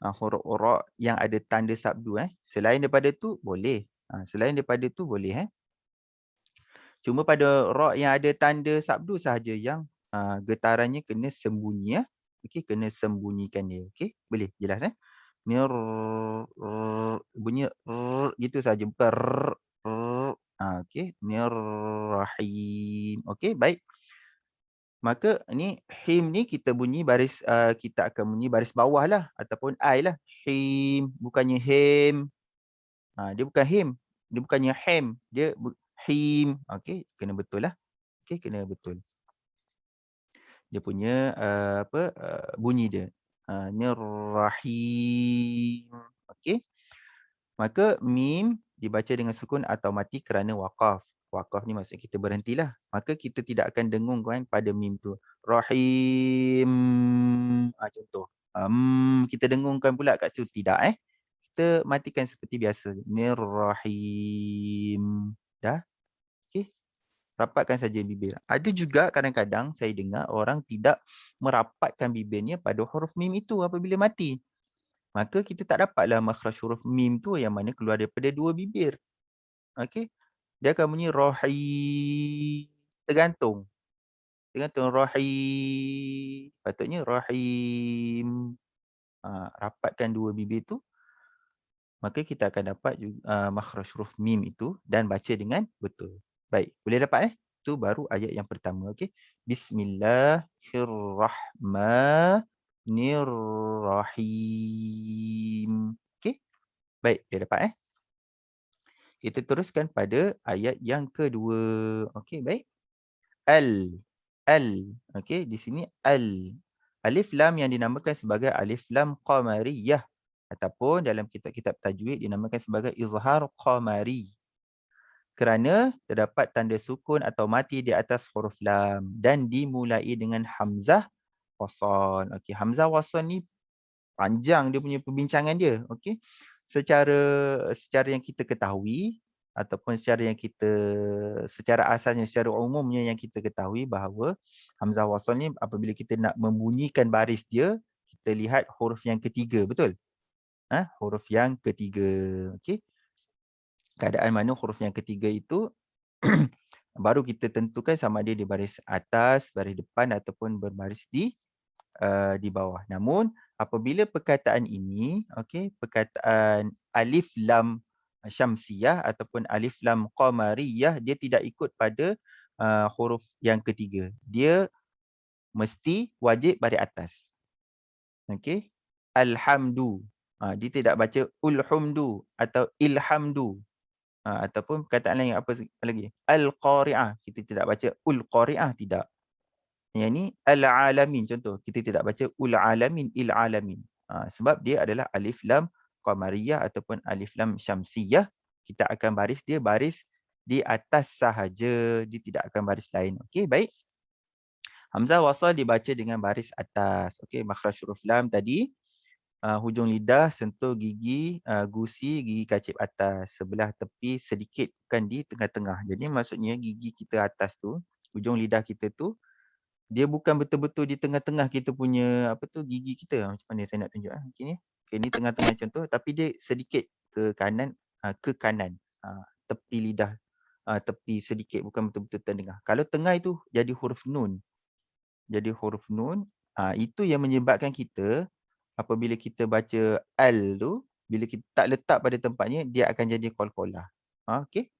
B: huruf ra yang ada tanda sabdu Selain daripada tu boleh. Selain daripada tu boleh Cuma pada ra yang ada tanda sabdu sahaja yang getarannya kena sembunyi Okey, kena sembunyikan dia. Okey, boleh jelas Ni bunyi gitu saja bukan okey, ni rahim. Okey, baik. Maka ni him ni kita bunyi baris kita akan bunyi baris bawah lah ataupun ai lah. Him bukannya hem. Dia bukan him. Dia bukannya hem. Dia him. Okey, kena betul lah. Okey, kena betul. Dia punya bunyi dia. Ni rahim. Okey. Maka mim dibaca dengan sukun atau mati kerana waqaf. Waqaf ni maksud kita berhentilah. Maka kita tidak akan dengung kan pada mim tu. Rahim. Contoh. Kita dengungkan pula kat situ. Tidak Kita matikan seperti biasa. Nirrahim. Dah? Okey. Rapatkan saja bibir. Ada juga kadang-kadang saya dengar orang tidak merapatkan bibirnya pada huruf mim itu apabila mati. Maka kita tak dapatlah makhraj huruf mim tu yang mana keluar daripada 2 bibir. Okey. Dia akan bunyi rohi. Tergantung. Rohi. Patutnya rahim. Rapatkan 2 bibir tu. Maka kita akan dapat makhraj huruf mim itu dan baca dengan betul. Baik. Boleh dapat Itu baru ayat yang pertama. Okey. Bismillahirrahmanirrahim. Okey. Baik, dia dapat Kita teruskan pada ayat yang kedua. Okey, baik. Al. Al. Okey, di sini al. Alif lam yang dinamakan sebagai alif lam qamariyah ataupun dalam kitab-kitab tajwid dinamakan sebagai izhar qamari. Kerana terdapat tanda sukun atau mati di atas huruf lam dan dimulai dengan hamzah wasal. Okey, hamzah wasal ni panjang dia punya perbincangan dia. Okey. Secara yang kita ketahui ataupun secara asalnya, secara umumnya yang kita ketahui bahawa hamzah wasal ni apabila kita nak membunyikan baris dia, kita lihat huruf yang ketiga, betul? Huruf yang ketiga. Okey. Keadaan mana huruf yang ketiga itu baru kita tentukan sama ada di baris atas, baris depan ataupun berbaris di bawah. Namun apabila perkataan ini, okey, perkataan alif lam syamsiyah ataupun alif lam qamariyah, dia tidak ikut pada huruf yang ketiga. Dia mesti wajib baris atas. Okey. Alhamdu. Dia tidak baca ulhumdu atau ilhamdu. Ataupun perkataan lain apa lagi? Al-qari'ah. Kita tidak baca ul-qari'ah, tidak. Yang ni al-alamin contoh. Kita tidak baca ul-alamin, il-alamin. Sebab dia adalah alif lam qamariyah ataupun alif lam syamsiyah. Kita akan baris dia baris di atas sahaja. Dia tidak akan baris lain. Okey, baik. Hamzah wasal dibaca dengan baris atas. Okey, makhraj huruf lam tadi. Hujung lidah sentuh gigi, gusi, gigi kacip atas. Sebelah tepi sedikit, bukan di tengah-tengah. Jadi maksudnya gigi kita atas tu, hujung lidah kita tu, dia bukan betul-betul di tengah-tengah kita punya gigi kita. Macam mana saya nak tunjuk okey ni. Okey ni tengah-tengah contoh tapi dia sedikit ke kanan, tepi lidah, tepi sedikit, bukan betul-betul tengah. Kalau tengah itu jadi huruf nun. Jadi huruf nun, itu yang menyebabkan kita apabila kita baca al tu, bila kita tak letak pada tempatnya, dia akan jadi qalqalah. Okey.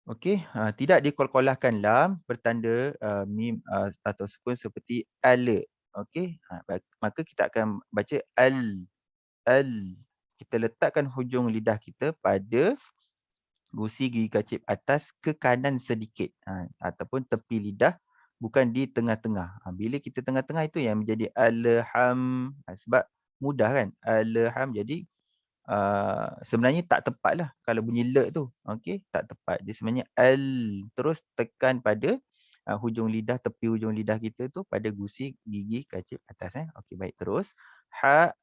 B: Okey, tidak diqalqalahkan lam bertanda mim atau sukun seperti al. Okey, maka kita akan baca al. Al. Kita letakkan hujung lidah kita pada gusi gigi kacip atas ke kanan sedikit, ataupun tepi lidah, bukan di tengah-tengah. Bila kita tengah-tengah itu yang menjadi alham, sebab mudah kan, alham. Jadi sebenarnya tak tepat lah kalau bunyi le tu. Okey, tak tepat. Dia sebenarnya al. Terus tekan pada hujung lidah, tepi hujung lidah kita tu pada gusi gigi kacip atas. Okey, baik. Terus ha,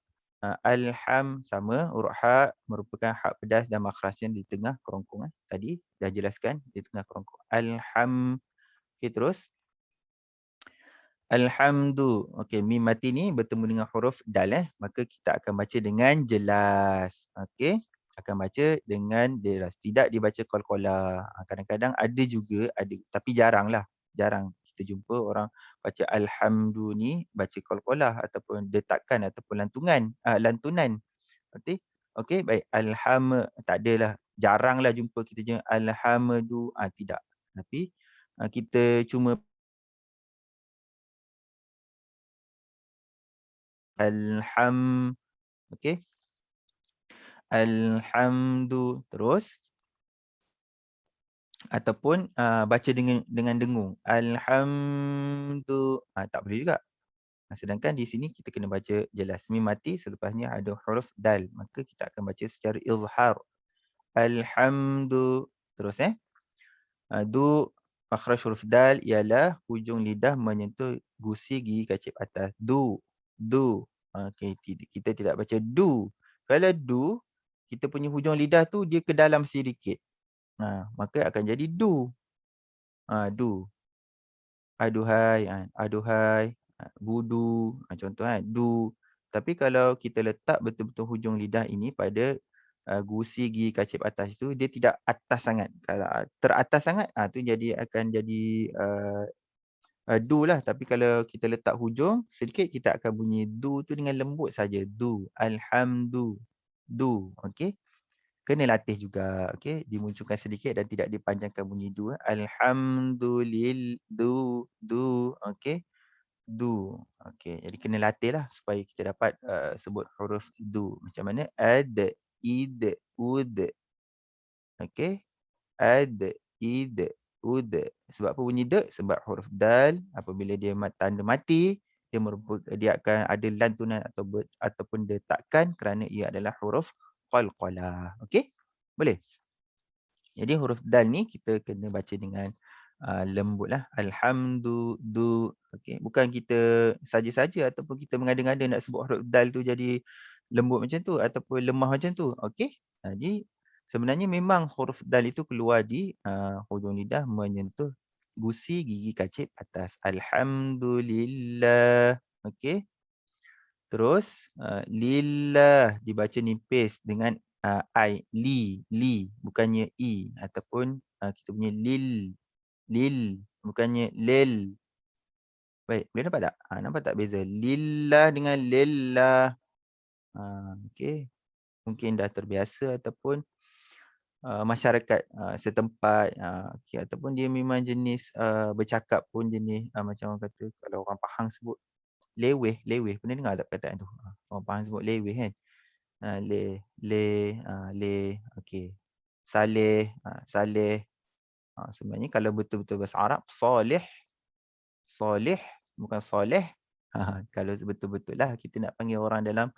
B: alham sama, huruf ha merupakan hak pedas dan makhrajnya di tengah kerongkong. Tadi dah jelaskan di tengah kerongkong. Alham. Okey, terus alhamdu. Okey, mim mati ni bertemu dengan huruf dal, maka kita akan baca dengan jelas. Okey, akan baca dengan jelas. Tidak dibaca qalqalah. Kadang-kadang ada juga, ada tapi jaranglah. Jarang kita jumpa orang baca alhamdu ni baca qalqalah ataupun detakan ataupun lantunan. Okey. Okey, baik. Tak adalah. Jaranglah jumpa kita je alhamdu, tidak. Tapi kita cuma okey. Alhamdu terus ataupun baca dengan dengung. Alhamdu, tak boleh juga. Sedangkan di sini kita kena baca jelas. Mim mati selepasnya ada huruf dal, maka kita akan baca secara izhar. Alhamdu terus du makhraj huruf dal ialah hujung lidah menyentuh gusi gigi kacip atas. Du. Okey, kita tidak baca du. Kalau du, kita punya hujung lidah tu dia ke dalam sedikit. Maka akan jadi du. Du. Aduhai, aduhai, budu, contoh du. Tapi kalau kita letak betul-betul hujung lidah ini pada gusi gigi kacip atas itu, dia tidak atas sangat. Kalau teratas sangat, tu akan jadi du lah. Tapi kalau kita letak hujung sedikit, kita akan bunyi du tu dengan lembut saja. Du, alhamdu, du. Okey. Kena latih juga. Okey, dimunculkan sedikit dan tidak dipanjangkan bunyi du. Alhamdulillah, du. Okey. Du. Okey, jadi kena latih lah supaya kita dapat sebut huruf du. Macam mana? Ad, id, ud. Okey. Ad, id, ud. Sebab apa bunyi de? Sebab huruf dal apabila dia tanda mati, dia akan ada lantunan ataupun detakan kerana ia adalah huruf qalqalah. Okey? Boleh? Jadi huruf dal ni kita kena baca dengan lembutlah. Alhamdu, du. Okey, bukan kita saja-saja ataupun kita mengada-ngada nak sebut huruf dal tu jadi lembut macam tu ataupun lemah macam tu. Okey. Jadi sebenarnya memang huruf dal itu keluar di hujung lidah menyentuh gusi gigi kacip atas. Alhamdulillah. Okey. Terus lillah dibaca nipis dengan I, li bukannya i ataupun kita punya lil bukannya lil. Baik, boleh nampak tak? Nampak tak beza? Lillah dengan lillah. Okey. Mungkin dah terbiasa ataupun masyarakat setempat okey ataupun dia memang jenis bercakap pun jenis macam orang kata kalau orang Pahang sebut leweh. Pernah dengar tak perkataan tu? Orang Pahang sebut leweh kan? Le, okey. Saleh. Sebenarnya kalau betul-betul bahasa Arab, soleh, bukan soleh. Kalau betul-betul lah kita nak panggil orang dalam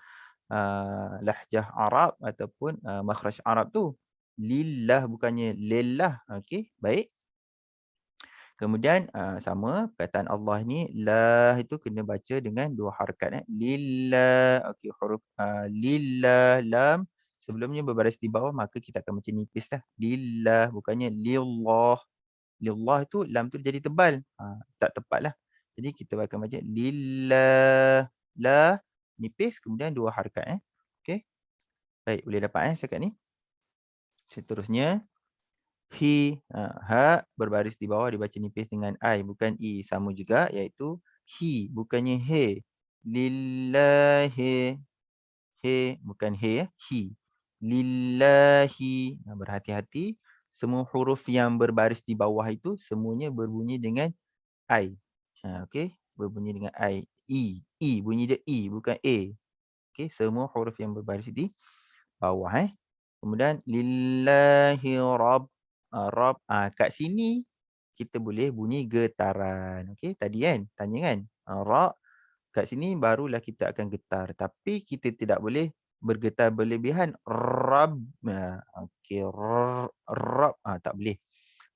B: lahjah Arab ataupun makhraj Arab tu. Lillah bukannya lillah. Okey, baik. Kemudian sama perkataan Allah ni lah itu kena baca dengan dua harakat lillah. Okey, huruf lillah lam sebelumnya berbaris di bawah maka kita akan baca nipis lah. Lillah bukannya lillah. Lillah itu lam tu jadi tebal. Tak tepat lah. Jadi kita akan baca lillah la nipis kemudian dua harakat Okey. Baik, boleh dapat setakat ni. Seterusnya ha berbaris di bawah dibaca nipis dengan I bukan I sama juga iaitu he bukannya he. Lillahi he bukan he he. Lillahi. Berhati-hati semua huruf yang berbaris di bawah itu semuanya berbunyi dengan I. Okey, berbunyi dengan I. I bunyi dia I bukan A. Okey, semua huruf yang berbaris di bawah Kemudian lillahi rabb. Kat sini kita boleh bunyi getaran. Okey, tadi kan tanya kan. Ra kat sini barulah kita akan getar. Tapi kita tidak boleh bergetar berlebihan. Rabb. Okey, rabb. Tak boleh.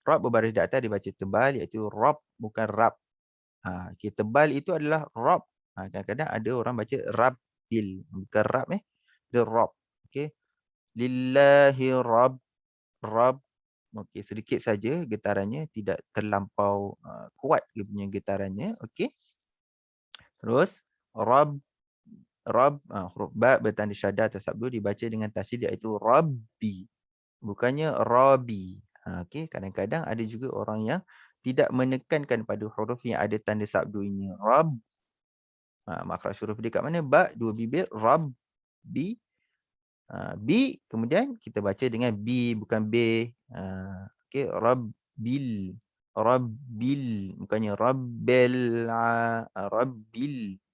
B: Rabb berbaris di atas dibaca tebal iaitu rabb bukan rab. Okey, tebal itu adalah rabb. Kadang-kadang ada orang baca rabbil. Bukan rab Dia rabb. Okey. Lillahi rabb. Okey, sedikit saja getarannya, tidak terlampau kuat dia punya getarannya. Okey. Terus rabb huruf ba bertanda syaddah atau sabdu dibaca dengan tasydid iaitu rabbi. Bukannya rabi. Okey, kadang-kadang ada juga orang yang tidak menekankan pada huruf yang ada tanda sabdu ini. Rabb. Makhraj huruf dia kat mana? Ba, dua bibir, rabbi. B kemudian kita baca dengan B bukan B. Okey, rabbil bukannya rabbil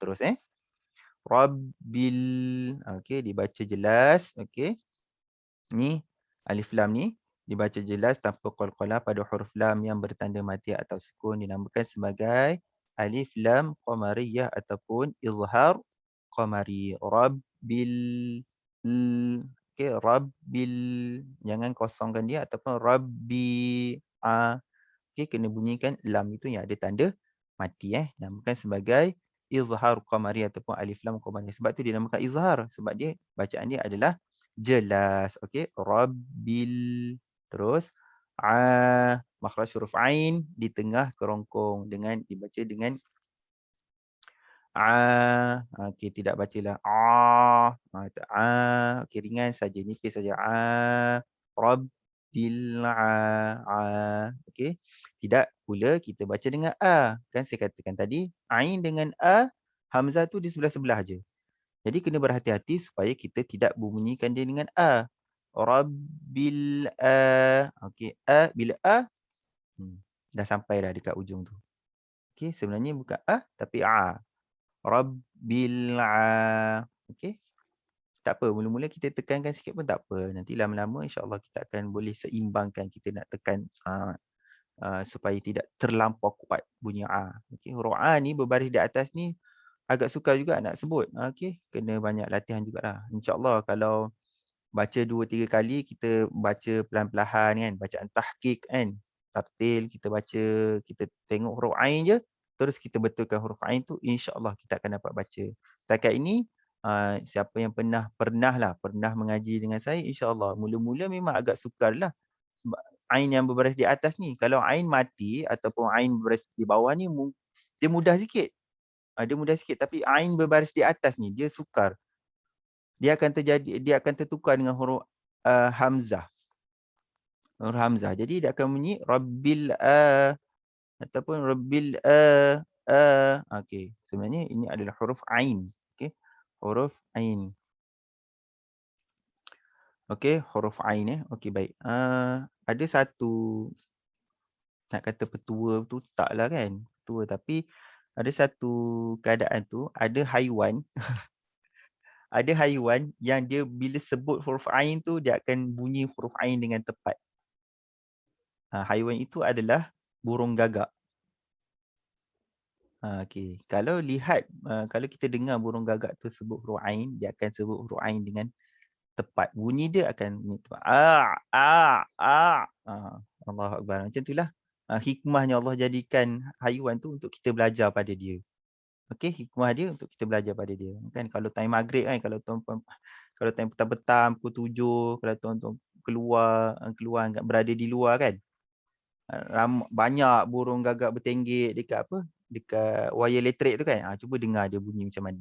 B: terus rabbil. Okey, dibaca jelas. Okey, ni alif lam ni dibaca jelas tanpa qalqalah pada huruf lam yang bertanda mati atau sukun dinamakan sebagai alif lam qamariyah ataupun izhar qamari. Rabbil okey, rabbil jangan kosongkan dia ataupun rabbi okey, kena bunyikan lam itu yang ada tanda mati namakan sebagai izhar qamari ataupun alif lam qamari. Sebab tu dinamakan izhar sebab dia bacaan dia adalah jelas. Okey, rabbil terus makhraj huruf ain di tengah kerongkong dengan dibaca dengan okey, tidak bacalah okey, ringan saja, nipis saja rabbil okey. Tidak pula kita baca dengan kan saya katakan tadi ain dengan hamzah tu di sebelah-sebelah aja. Jadi kena berhati-hati supaya kita tidak membunyikan dia dengan rabbil okey, bila dah sampai dah dekat ujung tu. Okey, sebenarnya bukan a tapi a. Rabbil a. Okey. Tak apa, mula-mula kita tekankan sikit pun tak apa. Nanti lama-lama insya-Allah kita akan boleh seimbangkan kita nak tekan supaya tidak terlampau kuat bunyi a. Okey, huruf a ni berbaris di atas ni agak sukar juga nak sebut. Okey, kena banyak latihan jugalah. InsyaAllah kalau baca 2-3 kali, kita baca perlahan-lahan kan, bacaan tahqiq kan, tartil kita baca, kita tengok huruf ain je, terus kita betulkan huruf ain tu, insya-Allah kita akan dapat baca. Setakat ini, siapa yang pernah mengaji dengan saya, insya-Allah mula-mula memang agak sukar lah. Sebab ain yang berbaris di atas ni, kalau ain mati ataupun ain berbaris di bawah ni, dia mudah sikit. Dia mudah sikit, tapi ain berbaris di atas ni, dia sukar. Dia akan tertukar dengan huruf hamzah. Huruf hamzah. Jadi dia akan bunyi rabbil ataupun rabbil okey. Sebenarnya ini adalah huruf ain. Okey. Huruf ain. Okey, huruf ain Okey, baik. Ada satu, nak kata petua tu taklah kan. Petua, tapi ada satu keadaan tu, ada haiwan ada haiwan yang dia bila sebut huruf ain tu, dia akan bunyi huruf ain dengan tepat. Haiwan itu adalah burung gagak. Okey. Kalau lihat, kalau kita dengar burung gagak tu sebut huruf ain, dia akan sebut huruf ain dengan tepat. Bunyi dia akan bunyi tepat. Allahu Akbar. Macam itulah hikmahnya Allah jadikan haiwan tu untuk kita belajar pada dia. Okey, hikmah dia untuk kita belajar pada dia. Kan kalau time maghrib kan, kalau tuan-tuan, kalau time petang-petang pukul 7, kalau tuan-tuan keluar berada di luar kan, banyak burung gagak bertenggek dekat apa? Dekat wayar elektrik tu kan. Cuba dengar dia bunyi macam mana.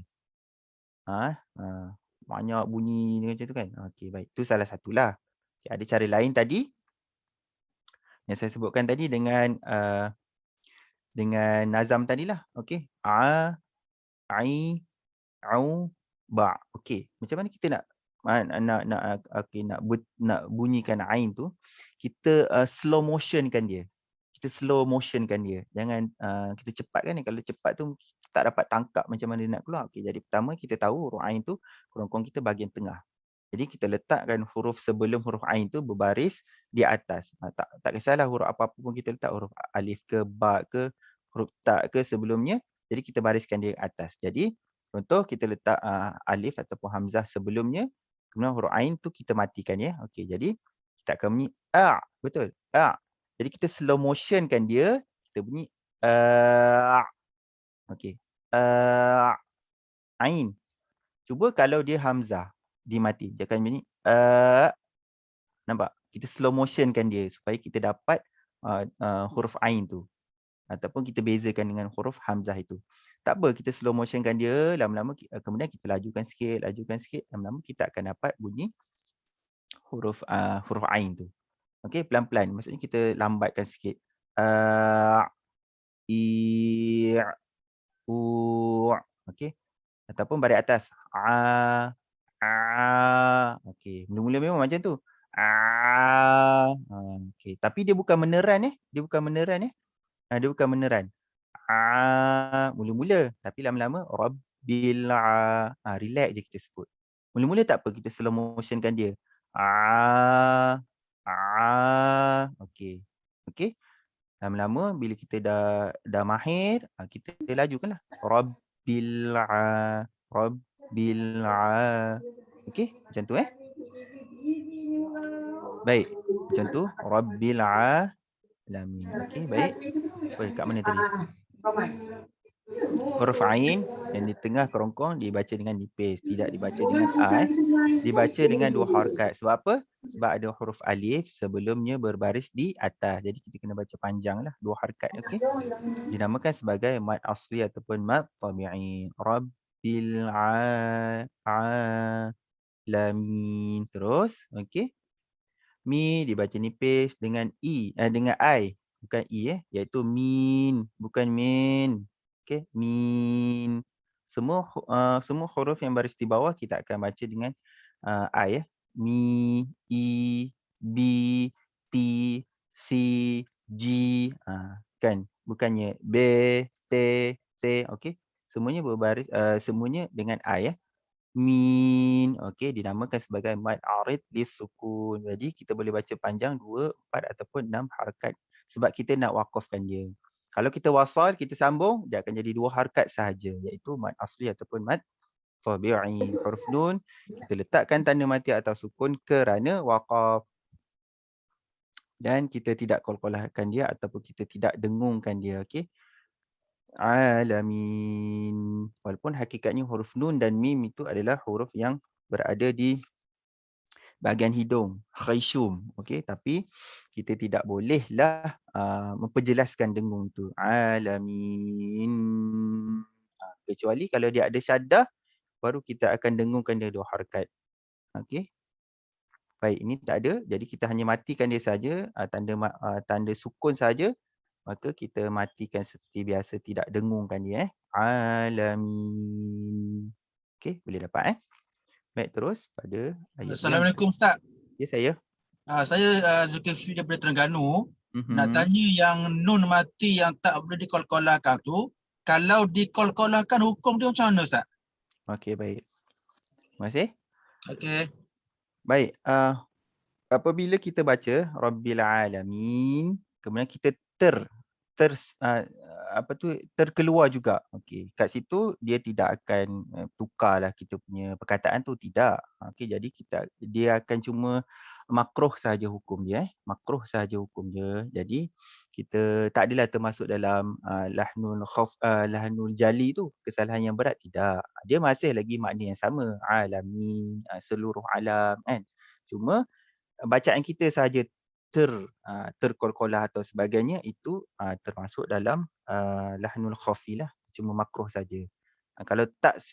B: Banyak bunyi macam tu kan. Okey, baik. Tu salah satulah. Okay, ada cara lain tadi yang saya sebutkan tadi dengan nazam tadilah. Okey. Ai, au, ba. Okey. Macam mana kita nak nak bunyikan ain tu? Kita slow motionkan dia. Jangan kita cepatkan ni. Kalau cepat tu tak dapat tangkap macam mana dia nak keluar. Okey, jadi pertama kita tahu huruf ain tu kurang-kurang kita bahagian tengah. Jadi kita letakkan huruf sebelum huruf ain tu berbaris di atas. Tak kisahlah huruf apa-apa pun kita letak, huruf alif ke, ba ke, huruf ta ke sebelumnya. Jadi kita bariskan dia atas. Jadi contoh kita letak alif ataupun hamzah sebelumnya, kemudian huruf ain tu kita matikan ya. Okey, jadi kita akan bunyi a. Betul? A. Jadi kita slow motionkan dia, kita bunyi a. Okey. Ain. Cuba kalau dia hamzah, dia mati. Dia akan bunyi nampak? Kita slow motionkan dia supaya kita dapat huruf ain tu. Ataupun kita bezakan dengan huruf hamzah itu. Tak apa, kita slow motionkan dia, lama-lama kemudian kita lajukan sikit, lama-lama kita akan dapat bunyi huruf ain tu. Okey, pelan-pelan. Maksudnya kita lambatkan sikit. I, u. Okey. Ataupun baris atas. Okey, mula-mula memang macam tu. Okey, tapi dia bukan meneran Dia bukan meneran Dia bukan meneran. Mula-mula, tapi lama-lama rabbil relax je kita sebut. Mula-mula tak apa, kita slow motionkan dia. Okey. Okey. Lama-lama bila kita dah mahir, kita lajukanlah. Rabbil okey, macam tu Baik. Macam tu, rabbil alamin. Okey, baik. Kat mana tadi? Huruf ain yang di tengah kerongkong dibaca dengan nipis, tidak dibaca dengan a. Dibaca dengan 2 harakat. Sebab apa? Sebab ada huruf alif sebelumnya berbaris di atas. Jadi kita kena baca panjanglah 2 harakat, okey. Dinamakan sebagai mad asli ataupun mad tabi'i. Rabbil alamin. Terus, okey. Mi dibaca nipis dengan dengan i, bukan i iaitu min, bukan min. Okey, min. Semua huruf yang baris di bawah kita akan baca dengan i Mi, i, bi, ti, si, ji, kan, bukannya be, okey. Semuanya berbaris, semuanya dengan I, min, okey, dinamakan sebagai mad arid lis-sukun. Jadi kita boleh baca panjang 2, 4 ataupun 6 harakat sebab kita nak waqafkan dia. Kalau kita wasal, kita sambung, dia akan jadi 2 harakat sahaja, iaitu mad asli ataupun mad tabi'i. Huruf nun kita letakkan tanda mati atau sukun kerana waqaf dan kita tidak qalqalahkan dia ataupun kita tidak dengungkan dia, okey. Alamin. Walaupun hakikatnya huruf nun dan mim itu adalah huruf yang berada di bahagian hidung, khayshum, okey, tapi kita tidak bolehlah memperjelaskan dengung tu. Alamin. Kecuali kalau dia ada syaddah, baru kita akan dengungkan dia 2 harakat. Okey. Baik, ini tak ada, jadi kita hanya matikan dia saja, tanda sukun saja, maka kita matikan seperti biasa, tidak dengungkan dia. Alamin. Okey, boleh dapat Baik, terus pada ayat yang
C: Assalamualaikum Ustaz.
B: ya saya.
C: Saya Zulkifli daripada Terengganu. Nak
B: Mhm.
C: tanya yang nun mati yang tak boleh dikolkolahkan tu, kalau dikolkolahkan hukum dia macam mana Ustaz?
B: Okey, baik. Terima kasih.
C: Okey.
B: Baik, apabila kita baca Rabbil Alamin, kemudian kita terkeluar juga. Okey, kat situ dia tidak akan tukarlah kita punya perkataan tu, tidak. Okey, jadi dia akan cuma makruh saja hukum dia, makruh saja hukum dia. Jadi kita tak adalah termasuk dalam lahnul jali tu, kesalahan yang berat, tidak. Dia masih lagi makna yang sama, alamin, seluruh alam kan. Cuma bacaan kita sahaja terkolkolah atau sebagainya, itu termasuk dalam lahnul khafi lah, cuma makruh saja.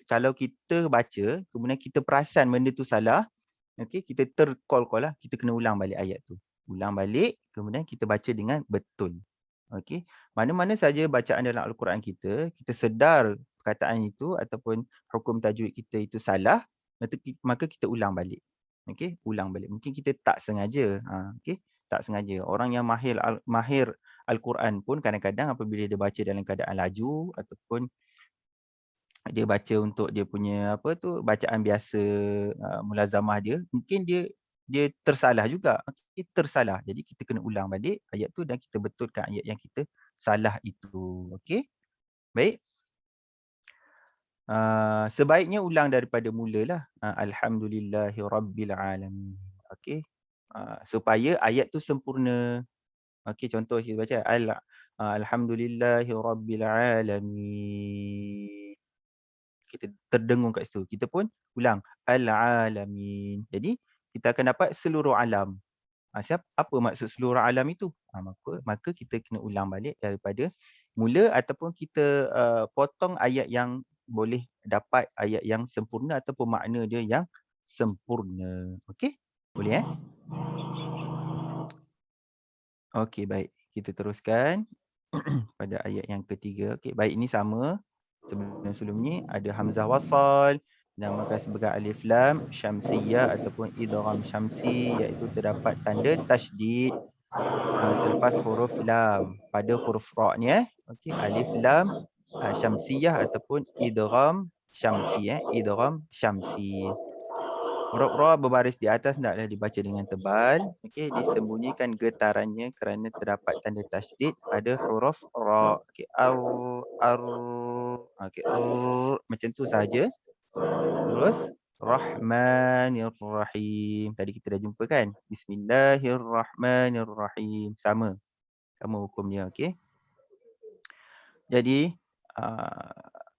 B: Kalau kita baca kemudian kita perasan benda tu salah, okey, kita terkolkolah, kita kena ulang balik ayat tu. Ulang balik kemudian kita baca dengan betul. Okey. Mana-mana saja bacaan dalam al-Quran kita sedar perkataan itu ataupun hukum tajwid kita itu salah, maka kita ulang balik. Okey, ulang balik. Mungkin kita tak sengaja, okey, tak sengaja. Orang yang mahir Al-Quran pun kadang-kadang apabila dia baca dalam keadaan laju ataupun dia baca untuk dia punya bacaan biasa, mulazamah dia, mungkin dia tersalah juga. Okey, tersalah. Jadi kita kena ulang balik ayat tu dan kita betulkan ayat yang kita salah itu. Okey. Baik. Sebaiknya ulang daripada mulalah. Alhamdulillahirabbilalamin. Okey. Supaya ayat tu sempurna. Okey, contoh kita baca alhamdulillahirabbilalamin. Kita terdengung kat situ. Kita pun ulang al-alamin. Jadi kita akan dapat seluruh alam. Apa maksud seluruh alam itu? Maka kita kena ulang balik daripada mula ataupun kita potong ayat yang boleh dapat ayat yang sempurna ataupun makna dia yang sempurna. Okey? Boleh Okey, baik. Kita teruskan pada ayat yang ketiga. Okey, baik, ini sama. Sebelum ni ada hamzah wasal, dinamakan sebagai alif lam syamsiyah ataupun idgham syamsi, iaitu terdapat tanda tasydid selepas huruf lam pada huruf ra ni okey, alif lam syamsiyah ataupun idgham syamsi idgham syamsi. Huruf ra berbaris di atas hendaklah dibaca dengan tebal, okey, disembunyikan getarannya kerana terdapat tanda tasydid pada huruf ra. Okey, ar okey, macam tu saja. Terus Rahmanir-Rahim. Tadi kita dah jumpa kan? Bismillahirrahmanirrahim. Sama hukum dia, okey. Jadi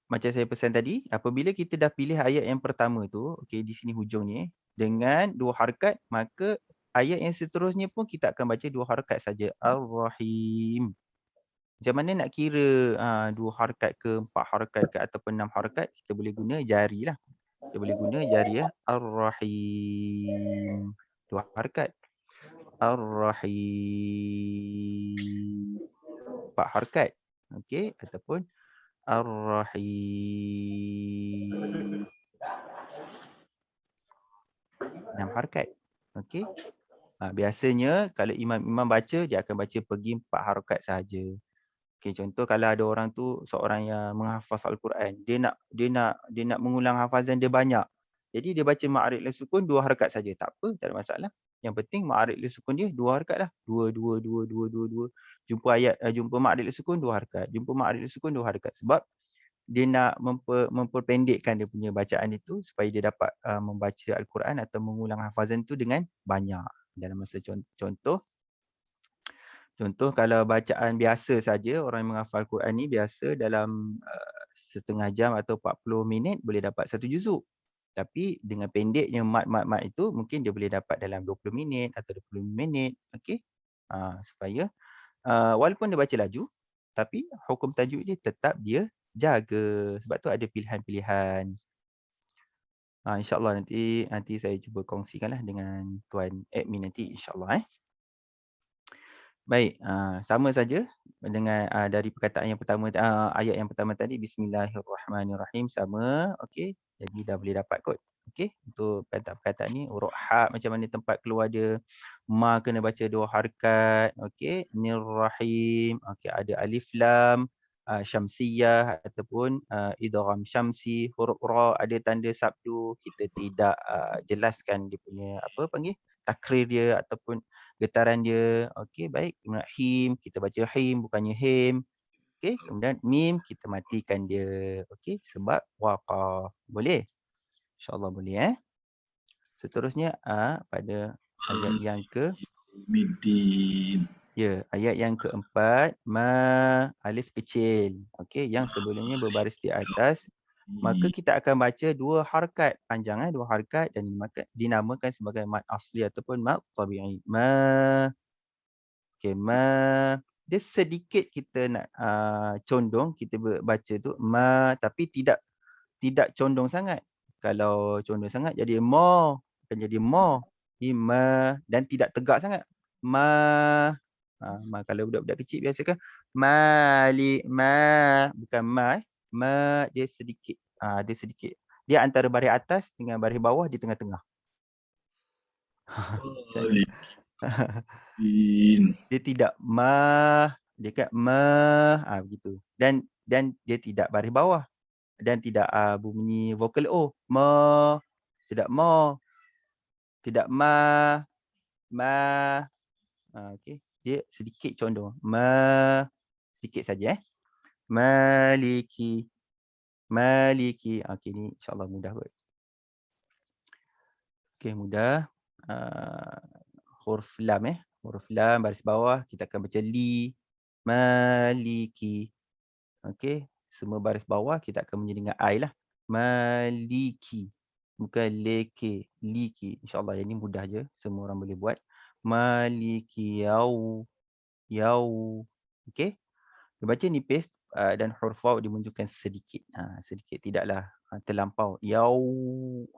B: macam saya pesan tadi, apabila kita dah pilih ayat yang pertama tu, okey, di sini hujung ni dengan 2 harakat, maka ayat yang seterusnya pun kita akan baca 2 harakat saja. Ar-Rahim. Macam mana nak kira 2 harakat ke 4 harakat ke ataupun 6 harakat, kita boleh guna jari lah. Kita boleh guna jari Ar-Rahim. 2 harakat. Ar-Rahim. 4 harakat. Okey, ataupun Ar-Rahim. 6 harakat. Okey. Biasanya kalau imam baca, dia akan baca pergi 4 harakat sahaja. Okey, contoh kalau ada orang tu seorang yang menghafaz Al-Quran, dia nak mengulang hafazan dia banyak. Jadi dia baca ma'arij lis sukun 2 harakat saja. Tak apa, tak ada masalah. Yang penting ma'arij lis sukun dia 2 harakat lah. 2 2 2 2 2 2. Jumpa ma'arij lis sukun 2 harakat. Jumpa ma'arij lis sukun 2 harakat. Sebab dia nak memperpendekkan dia punya bacaan itu supaya dia dapat membaca Al-Quran atau mengulang hafazan tu dengan banyak. Dalam masa Contoh kalau bacaan biasa saja, orang yang menghafal Quran ni biasa dalam setengah jam atau 40 minit boleh dapat 1 juzuk. Tapi dengan pendeknya mat itu mungkin dia boleh dapat dalam 20 minit atau 25 minit. Okey. Supaya walaupun dia baca laju, tapi hukum tajuk dia tetap dia jaga. Sebab tu ada pilihan-pilihan. InsyaAllah nanti saya cuba kongsikanlah dengan tuan admin nanti insyaAllah. Baik, sama saja dengan dari perkataan yang pertama, ayat yang pertama tadi, Bismillahirrahmanirrahim, sama. Okey, jadi dah boleh dapat kot. Okey, untuk perkataan ni, huruf ha macam mana tempat keluar dia. Ma kena baca 2 harakat. Okey, Nirrahim. Okey, ada alif lam, syamsiyah ataupun idgham syamsi. Huruf ra ada tanda sabdu. Kita tidak jelaskan dia punya takrir dia ataupun getaran dia. Okey, baik. Kemudian him, kita baca him bukannya him. Okey, kemudian mim kita matikan dia. Okey, sebab waqaf. Boleh? InsyaAllah boleh Seterusnya pada ayat yang
A: Midin.
B: ayat yang keempat, ma alif kecil. Okey, yang sebelumnya berbaris di atas. Maka kita akan baca 2 harakat panjang 2 harakat dan dinamakan sebagai mad asli ataupun mad tabi'i. Okey, dia sedikit kita nak condong, kita baca tu tapi tidak condong sangat. Kalau condong sangat jadi akan jadi Ni dan tidak tegak sangat. Kalau budak-budak kecil biasa kan bukan dia sedikit. Dia sedikit. Dia antara baris atas dengan baris bawah di tengah-tengah. Dia tidak dia kat begitu. Dan dia tidak baris bawah dan tidak bunyi vokal o. Tidak tidak okey. Dia sedikit condong. Sedikit saja Maliki. Okey, ni insya-Allah mudah kot. Okey, mudah. Huruf lam Huruf lam baris bawah kita akan baca li. Maliki. Okey, semua baris bawah kita akan bunyi dengan ai lah. Maliki. Bukan leki, liki. InsyaAllah yang ni mudah je. Semua orang boleh buat. Maliki yau. Okey. Dia baca nipis dan huruf waw dimunculkan sedikit. Sedikit, tidaklah terlampau. Yau.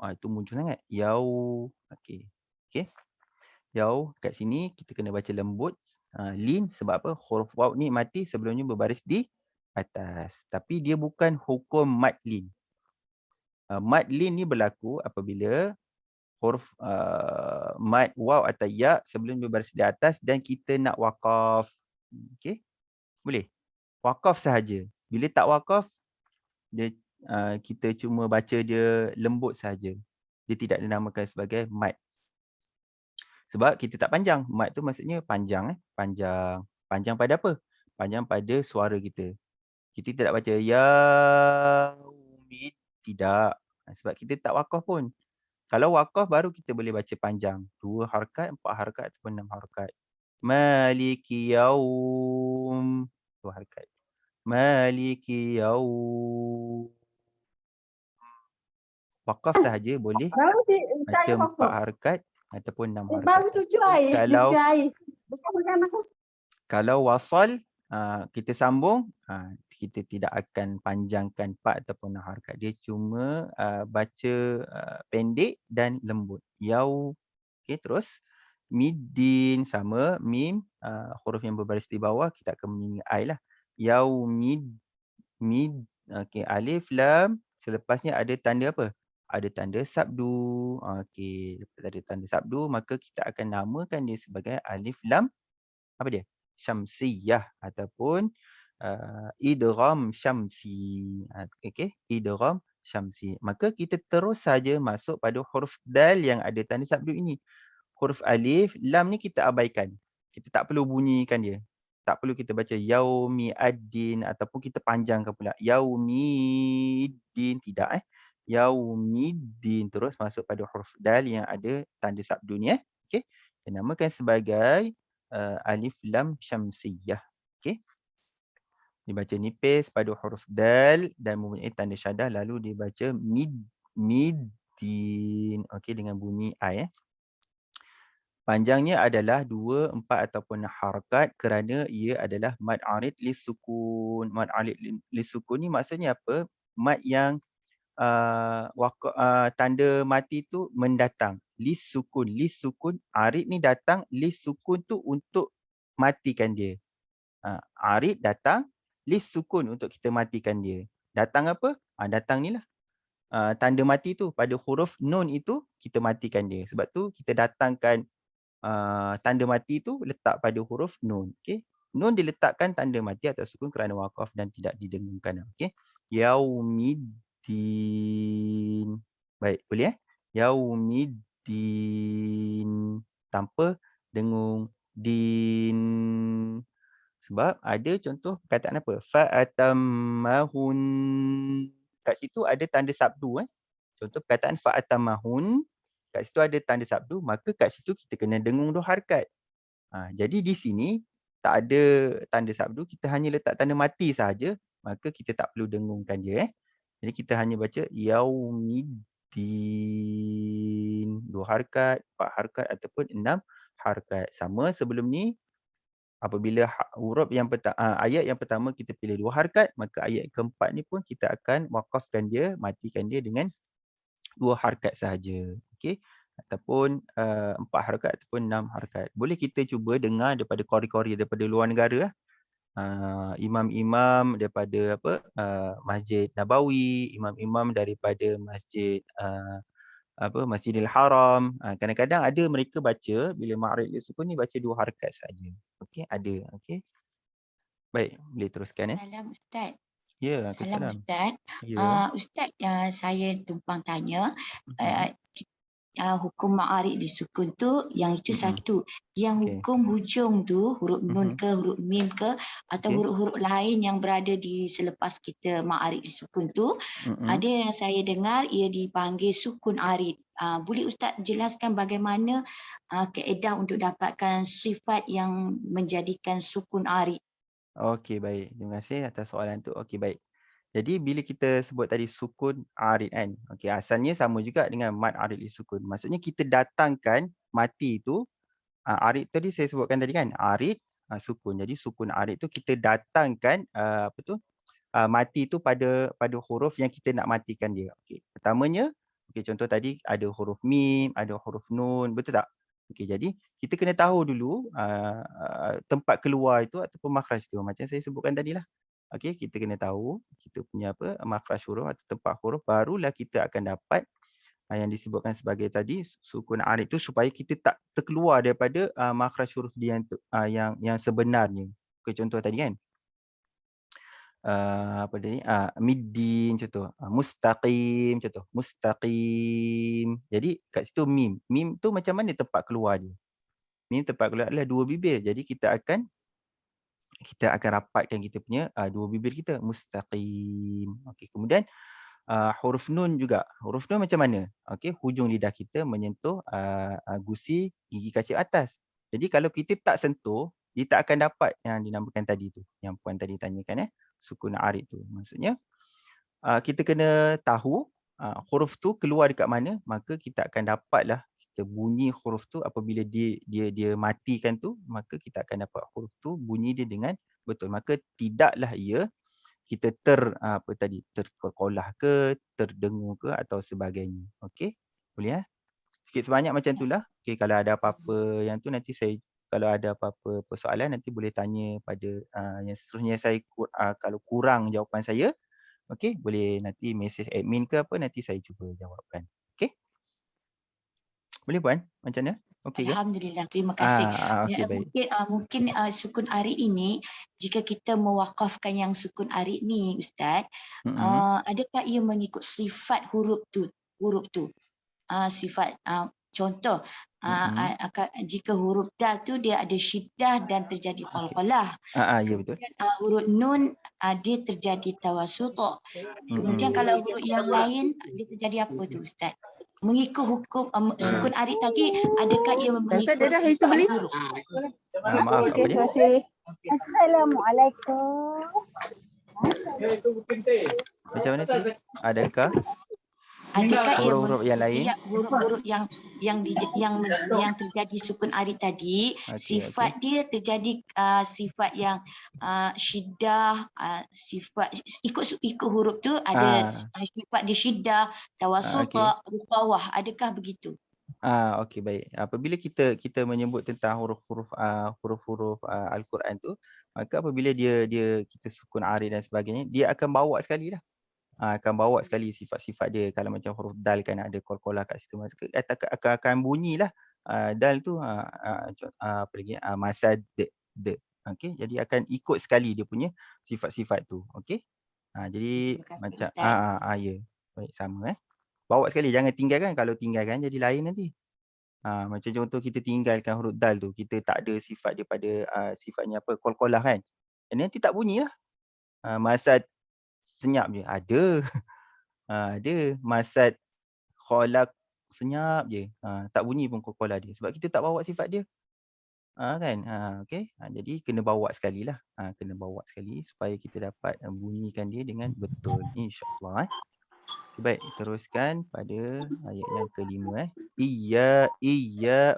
B: Itu muncul sangat. Yau. Okey. Okey. Yau. Kat sini kita kena baca lembut. Lin sebab apa? Huruf waw ni mati sebelumnya berbaris di atas. Tapi dia bukan hukum mad lin. Mad lin ni berlaku apabila huruf mad waw atau ya sebelum berbaris di atas dan kita nak waqaf. Okey? Boleh? Waqaf sahaja. Bila tak waqaf, dia kita cuma baca dia lembut sahaja. Dia tidak dinamakan sebagai mad. Sebab kita tak panjang. Mad tu maksudnya panjang. Panjang. Panjang pada apa? Panjang pada suara kita. Kita tidak baca yaumid. Tidak. Sebab kita tak waqaf pun. Kalau waqaf baru kita boleh baca panjang. 2 harakat, 4 harakat ataupun 6 harakat. Maliki yaum. 2 harakat. Maliki yaum. Waqaf sahaja boleh baca 4 harakat ataupun 6 harakat. Kalau wasal kita sambung, kita tidak akan panjangkan 4 ataupun 6 harakat. Dia cuma baca pendek dan lembut. Yau. Okey, terus middin sama mim, huruf yang berbaris di bawah kita akan bunyi ai lah. Yaumid. Okey, alif lam selepasnya ada tanda apa? Ada tanda sabdu. Okey, lepas ada tanda sabdu maka kita akan namakan dia sebagai alif lam apa dia? Syamsiyah ataupun idgham syamsi. Okey, idgham syamsi. Maka kita terus saja masuk pada huruf dal yang ada tanda sabdu ini. Huruf alif, lam ni kita abaikan. Kita tak perlu bunyikan dia. Tak perlu kita baca yaumi ad-din ataupun kita panjangkan pula. Yaumiddin, tidak Yaumiddin, terus masuk pada huruf dal yang ada tanda sabdu ni Okey. Dinamakan sebagai alif lam syamsiyah. Okey. Dibaca nipis pada huruf dal dan mempunyai tanda syadah lalu dibaca middin. Okey, dengan bunyi I Panjangnya adalah 2, 4 ataupun harakat kerana ia adalah mad arid lisukun. Mad arid lisukun ni maksudnya apa? Mad yang tanda mati tu mendatang. Lisukun. Lisukun arid ni datang, lisukun tu untuk matikan dia. Arid datang, lisukun untuk kita matikan dia. Datang apa? Datang ni lah. Tanda mati tu pada huruf nun itu kita matikan dia. Sebab tu kita datangkan tanda mati tu letak pada huruf nun. Okey. Nun diletakkan tanda mati atau sukun kerana waqaf dan tidak didengungkan. Okey. Yaumiddin. Baik, boleh Yaumiddin tanpa dengung din. Sebab ada contoh perkataan apa? Fa'atammahun. Kat situ ada tanda sabdu Contoh perkataan fa'atammahun. Kat situ ada tanda sabdu, maka kat situ kita kena dengung 2 harakat. Jadi di sini tak ada tanda sabdu, kita hanya letak tanda mati sahaja, maka kita tak perlu dengungkan dia. Jadi kita hanya baca yaumiddin. 2 harakat, 4 harakat ataupun 6 harakat. Sama sebelum ni, apabila huruf yang ayat yang pertama kita pilih 2 harakat, maka ayat keempat ni pun kita akan waqafkan dia, matikan dia dengan 2 harakat sahaja. Okey. Ataupun 4 harakat ataupun 6 harakat. Boleh kita cuba dengar daripada qori-qori daripada luar negara imam-imam daripada Masjid Nabawi, imam-imam daripada Masjid Masjidil Haram. Kadang-kadang ada mereka baca bila ma'rif lisukun ni baca 2 harakat saja. Okey, ada. Okey. Baik, boleh teruskan
D: Salam Ustaz.
B: Ya,
D: Salam
B: Waalaikumsalam.
D: Ustaz.
B: Ya.
D: Ustaz, saya tumpang tanya, hukum ma'arif disukun tu yang itu satu. Yang hukum hujung tu huruf nun ke, huruf mim ke atau huruf-huruf lain yang berada di selepas kita ma'arif disukun tu, ada yang saya dengar ia dipanggil sukun arid. Boleh Ustaz jelaskan bagaimana kaedah untuk dapatkan sifat yang menjadikan sukun arid?
B: Okey, baik. Terima kasih atas soalan tu. Okey, baik. Jadi bila kita sebut tadi sukun arid kan. Okey, asalnya sama juga dengan mad arid li sukun. Maksudnya kita datangkan mati tu arid tadi saya sebutkan tadi kan. Arid sukun. Jadi sukun arid tu kita datangkan mati tu pada huruf yang kita nak matikan dia. Okey. Pertamanya, contoh tadi ada huruf mim, ada huruf nun, betul tak? Okey, jadi kita kena tahu dulu tempat keluar itu ataupun makhraj tu. Macam saya sebutkan tadilah. Okey, kita kena tahu kita punya makhraj huruf atau tempat huruf, barulah kita akan dapat yang disebutkan sebagai tadi sukun arid tu supaya kita tak terkeluar daripada makhraj huruf dia yang sebenarnya. Okey, contoh tadi kan. Middin contoh, mustaqim contoh, mustaqim. Jadi kat situ mim. Mim tu macam mana tempat keluar dia? Mim tempat keluar adalah 2 bibir. Jadi kita akan rapatkan kita punya 2 bibir kita, mustaqim. Okey, kemudian huruf nun juga. Huruf nun macam mana? Okey, hujung lidah kita menyentuh gusi gigi kaca atas. Jadi kalau kita tak sentuh, dia tak akan dapat yang dinamakan tadi tu, yang puan tadi tanyakan sukun arid tu. Maksudnya kita kena tahu huruf tu keluar dekat mana, maka kita akan dapatlah kita bunyi huruf tu apabila dia matikan tu, maka kita akan dapat huruf tu bunyi dia dengan betul. Maka tidaklah ia kita terkolah ke, terdengung ke atau sebagainya. Okey? Boleh sikit sebanyak macam itulah. Okey, kalau ada apa-apa yang tu nanti saya, kalau ada apa-apa persoalan nanti boleh tanya pada yang seterusnya. Saya kalau kurang jawapan saya, okey, boleh nanti mesej admin ke apa, nanti saya cuba jawabkan. Okey? Boleh puan? Macam mana? Okey ke?
D: Alhamdulillah, terima kasih.
B: Okey, baik.
D: Mungkin sukun arid ini, jika kita mewakafkan yang sukun arid ni Ustaz, adakah ia mengikut sifat huruf tu? Sifat contoh, jika huruf dal tu dia ada syiddah dan terjadi qalqalah.
B: Ya, betul.
D: Kemudian huruf nun dia terjadi tawasut. Kemudian kalau huruf yang lain dia terjadi apa tu Ustaz? Mengikut hukum sukun arid tadi, adakah ia mengikut sifat huruf?
B: Maaf, apa dia?
E: Terima kasih. Assalamualaikum.
B: Macam mana tu? Adakah
D: Adakah ia
B: huruf-huruf yang lain?
D: huruf-huruf yang terjadi sukun arid tadi, sifat dia terjadi sifat yang syiddah, sifat ikut huruf tu ada sifat dia syiddah, tawasut, rufawah. Adakah begitu?
B: Okey, baik. Apabila kita menyebut tentang huruf-huruf Al-Quran tu, maka apabila dia kita sukun arid dan sebagainya, dia akan bawa sekali lah. Akan bawa sekali sifat-sifat dia. Kalau macam huruf dal kan ada qalqalah kat situ, maka akan bunyilah dal tu apa lagi, masad de. Okey, jadi akan ikut sekali dia punya sifat-sifat tu. Okey. Jadi macam ya. Baik, sama bawa sekali, jangan tinggalkan. Kalau tinggalkan jadi lain nanti. Macam contoh kita tinggalkan huruf dal tu, kita tak ada sifat dia pada sifatnya apa, qalqalah kan. Nanti tak bunyilah. Masad senyap je. Ada. Ada. Masad kholak senyap je. Tak bunyi pun qalqalah dia. Sebab kita tak bawa sifat dia. Kan. Okey. Jadi kena bawa sekali lah. Kena bawa sekali supaya kita dapat bunyikan dia dengan betul. InsyaAllah. Baik, teruskan pada ayat yang kelima. Iya.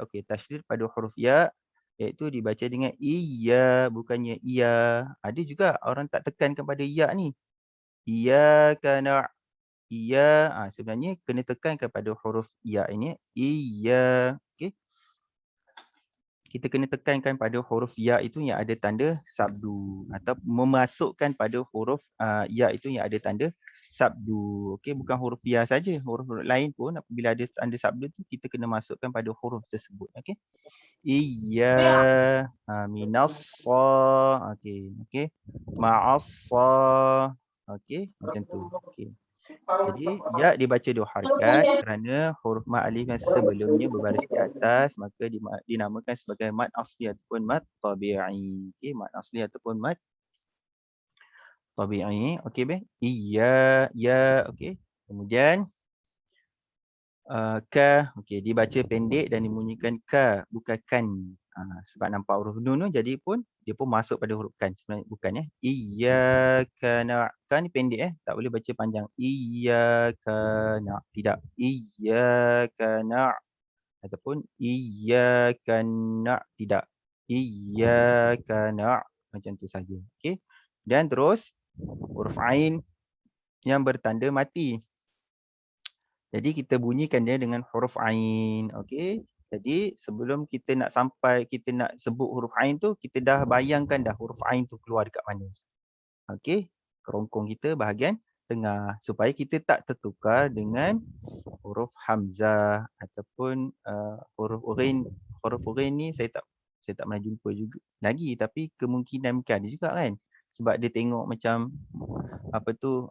B: Okey, tasydid pada huruf ya, iaitu dibaca dengan iya, bukannya iya. Ada juga orang tak tekankan pada ya ni. Iyyaka iya, sebenarnya kena tekankan pada huruf ya ini. Iya. Okey. Kita kena tekankan pada huruf ya itu yang ada tanda sabdu, atau memasukkan pada huruf ya itu yang ada tanda sabdu. Okey, bukan huruf ya saja, huruf-huruf lain pun apabila ada tanda sabdu tu kita kena masukkan pada huruf tersebut. Okey. Iya, minas sa. Okey. Ma'as sa. Okey, macam tu. Okey. Jadi ya dibaca 2 harakat kerana huruf mad alif yang sebelumnya berbaris di atas, maka dinamakan sebagai mad asli ataupun mad tabi'i. Okey, mad asli ataupun mad tabi'i. Okey, baik. Iya, ya, okey. Kemudian ka, okey, dibaca pendek dan dibunyikan ka, bukan kan. Sebab nampak huruf nun tu, jadi pun dia pun masuk pada huruf kan, sebenarnya bukan ya. Iyyaka ka ni pendek tak boleh baca panjang. Iyyaka tidak. Iyyaka ataupun iyyaka tidak. Iyyaka macam tu saja. Okey. Dan terus huruf ain yang bertanda mati. Jadi kita bunyikan dia dengan huruf ain. Okey. Jadi sebelum kita nak sebut huruf ain tu, kita dah bayangkan dah huruf ain tu keluar dekat mana. Okey. Kerongkong kita bahagian tengah, supaya kita tak tertukar dengan huruf hamzah ataupun huruf ghain. Huruf ghain ni saya tak pernah jumpa juga lagi, tapi kemungkinan ada juga kan. Sebab dia tengok macam apa tu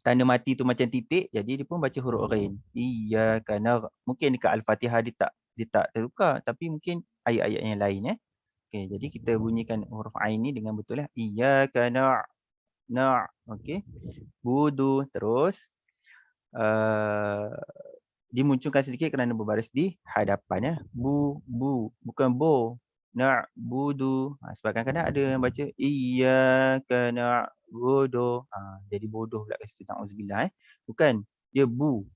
B: tanda mati tu macam titik, jadi dia pun baca huruf ghain. Iyyaka mungkin dekat Al-Fatihah dia tak tertukar, tapi mungkin ayat-ayat yang lain Okey, jadi kita bunyikan huruf ain ni dengan betul lah. Iyyaka okey. Budu, terus dimunculkan sedikit kerana berbaris di hadapan bukan bo. Na'budu. Sebab kadang-kadang ada yang baca iyyaka na'budu. Jadi bodoh pula kat situ, na'udzubillah Bukan, dia budu.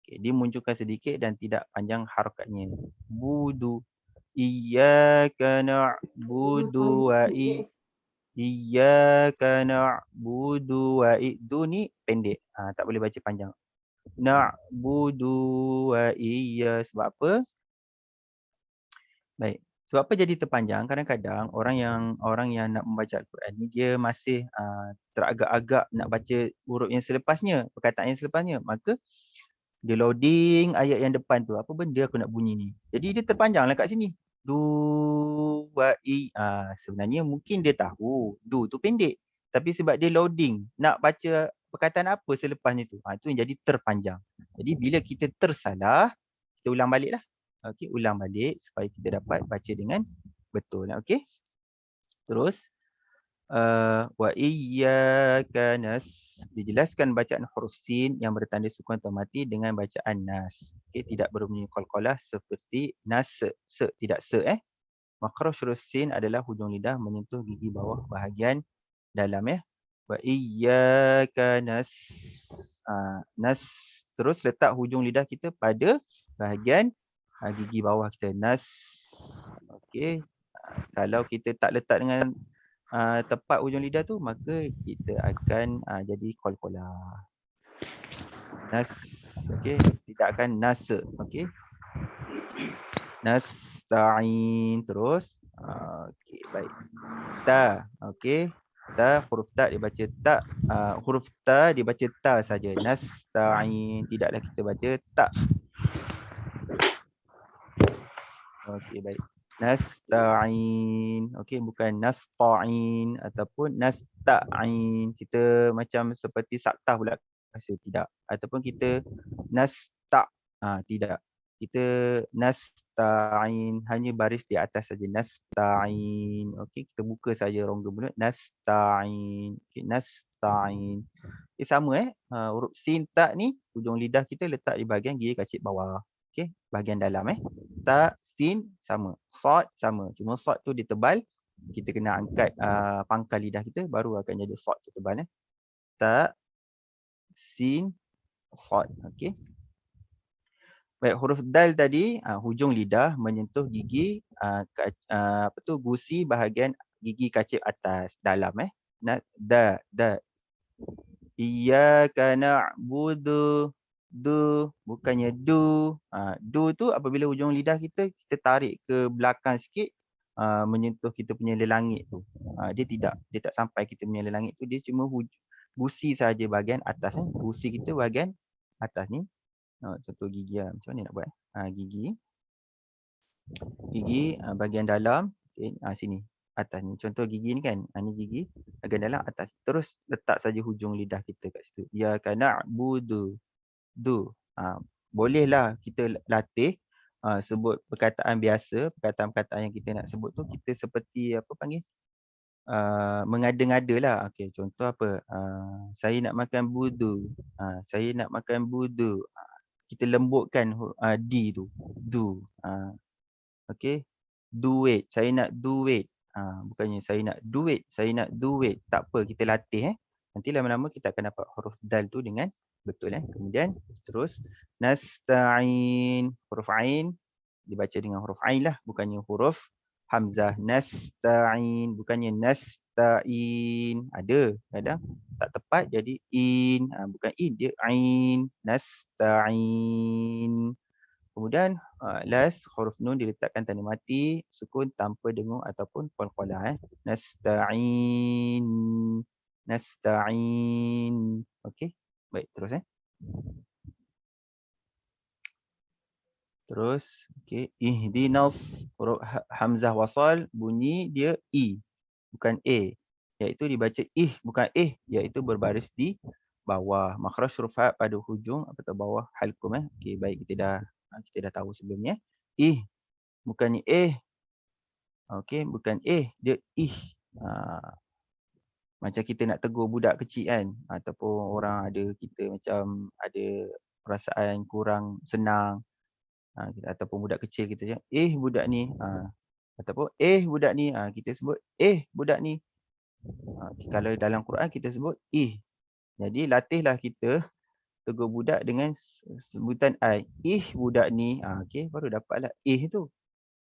B: Okey, dia munculkan sedikit dan tidak panjang harakatnya. Budu. Iyyaka na'budu wa iyyaka na'budu wa du ni pendek. Tak boleh baca panjang. Na'budu wa sebab apa? Baik. Sebab apa jadi terpanjang? Kadang-kadang orang yang nak membaca Al-Quran ni dia masih teragak-agak nak baca huruf yang selepasnya, perkataan yang selepasnya. Maka Dia loading ayat yang depan tu. Apa benda aku nak bunyi ni? Jadi dia terpanjanglah kat sini. Du wa i. Sebenarnya mungkin dia tahu. Du tu pendek. Tapi sebab dia loading. Nak baca perkataan apa selepasnya tu. Itu yang jadi terpanjang. Jadi bila kita tersalah, kita ulang balik lah. Okey, ulang balik supaya kita dapat baca dengan betul. Okey. Terus. Wa iyyaka dijelaskan bacaan huruf sin yang bertanda sukun atau mati dengan bacaan nas. Okey, tidak berbunyi qalqalah seperti nas, tidak Makhraj huruf sin adalah hujung lidah menyentuh gigi bawah bahagian dalam Wa iyyaka nas. Terus letak hujung lidah kita pada bahagian gigi bawah kita. Nas. Okey. Kalau kita tak letak dengan tepat hujung lidah tu, maka kita akan jadi qalqalah. Nas. Okey, tidak akan nas. Okey. Nasta'in. Terus. Okey, baik. Ta. Okey. Ta, huruf ta dibaca ta. Huruf ta dibaca ta saja. Nasta'in. Tidaklah kita baca ta. Okey, baik. Nasta'in. Okey, bukan nasta'in ataupun nasta'in. Kita macam seperti saktah pula rasa tidak. Ataupun kita nasta'. Tidak. Kita nasta'in. Hanya baris di atas saja. Nasta'in. Okey, kita buka saja rongga mulut. Nasta'in. Okey, nasta'in. Okay, sama huruf sin ta ni hujung lidah kita letak di bahagian gigi kacip bawah. Okey, bahagian dalam Ta, sin sama. Sad sama. Cuma sad tu dia tebal. Kita kena angkat pangkal lidah kita baru akan jadi sad tu tebal Ta, sin, sad. Okey. Baik, huruf dal tadi hujung lidah menyentuh gigi gusi bahagian gigi kacip atas dalam Da. Iyyaka na'budu. Du, bukannya du. Du tu apabila hujung lidah kita tarik ke belakang sikit menyentuh kita punya lelangit tu. Dia tak sampai kita punya lelangit tu, dia cuma gusi saja bahagian atas Gusi kita bahagian atas ni. Contoh gigi macam mana nak buat? Gigi bahagian dalam, okay, sini atas ni. Contoh gigi ni kan. Ni gigi bahagian dalam atas. Terus letak saja hujung lidah kita kat situ. Iyyaka na'budu. Du. Bolehlah kita latih sebut perkataan biasa, perkataan-perkataan yang kita nak sebut tu kita seperti apa panggil? Mengada-ngada lah. Okey, contoh apa? Saya nak makan budu. Saya nak makan budu. Kita lembutkan D tu. Du. Okey. Duit. Saya nak duit. Bukannya saya nak duit. Saya nak duit. Tak apa, kita latih Nanti lama-lama kita akan dapat huruf dal tu dengan betul Kemudian terus nasta'in. Huruf ain dibaca dengan huruf ain lah, bukannya huruf hamzah. Nasta'in, bukannya nasta'in. Ada kadang tak tepat jadi in. Bukan in, dia ain. Nasta'in. Kemudian last huruf nun diletakkan tanda mati, sukun tanpa dengung ataupun qalqalah Nasta'in. Nasta'in. Okey. Baik, terus Terus okey, ihdinas. Huruf hamzah wasal bunyi dia i, bukan a. Iaitu dibaca bukan iaitu berbaris di bawah. Makhraj huruf ha pada hujung atau bawah halqum Okey, baik, kita dah tahu sebelumnya. Bukannya Okey, bukan dia macam kita nak tegur budak kecil kan, ataupun orang kita macam ada perasaan kurang senang, ataupun budak kecil kita cakap budak ni, ataupun budak ni, kita sebut budak ni. Kalau dalam Quran kita sebut jadi latihlah kita tegur budak dengan sebutan budak ni, okey, baru dapatlah tu.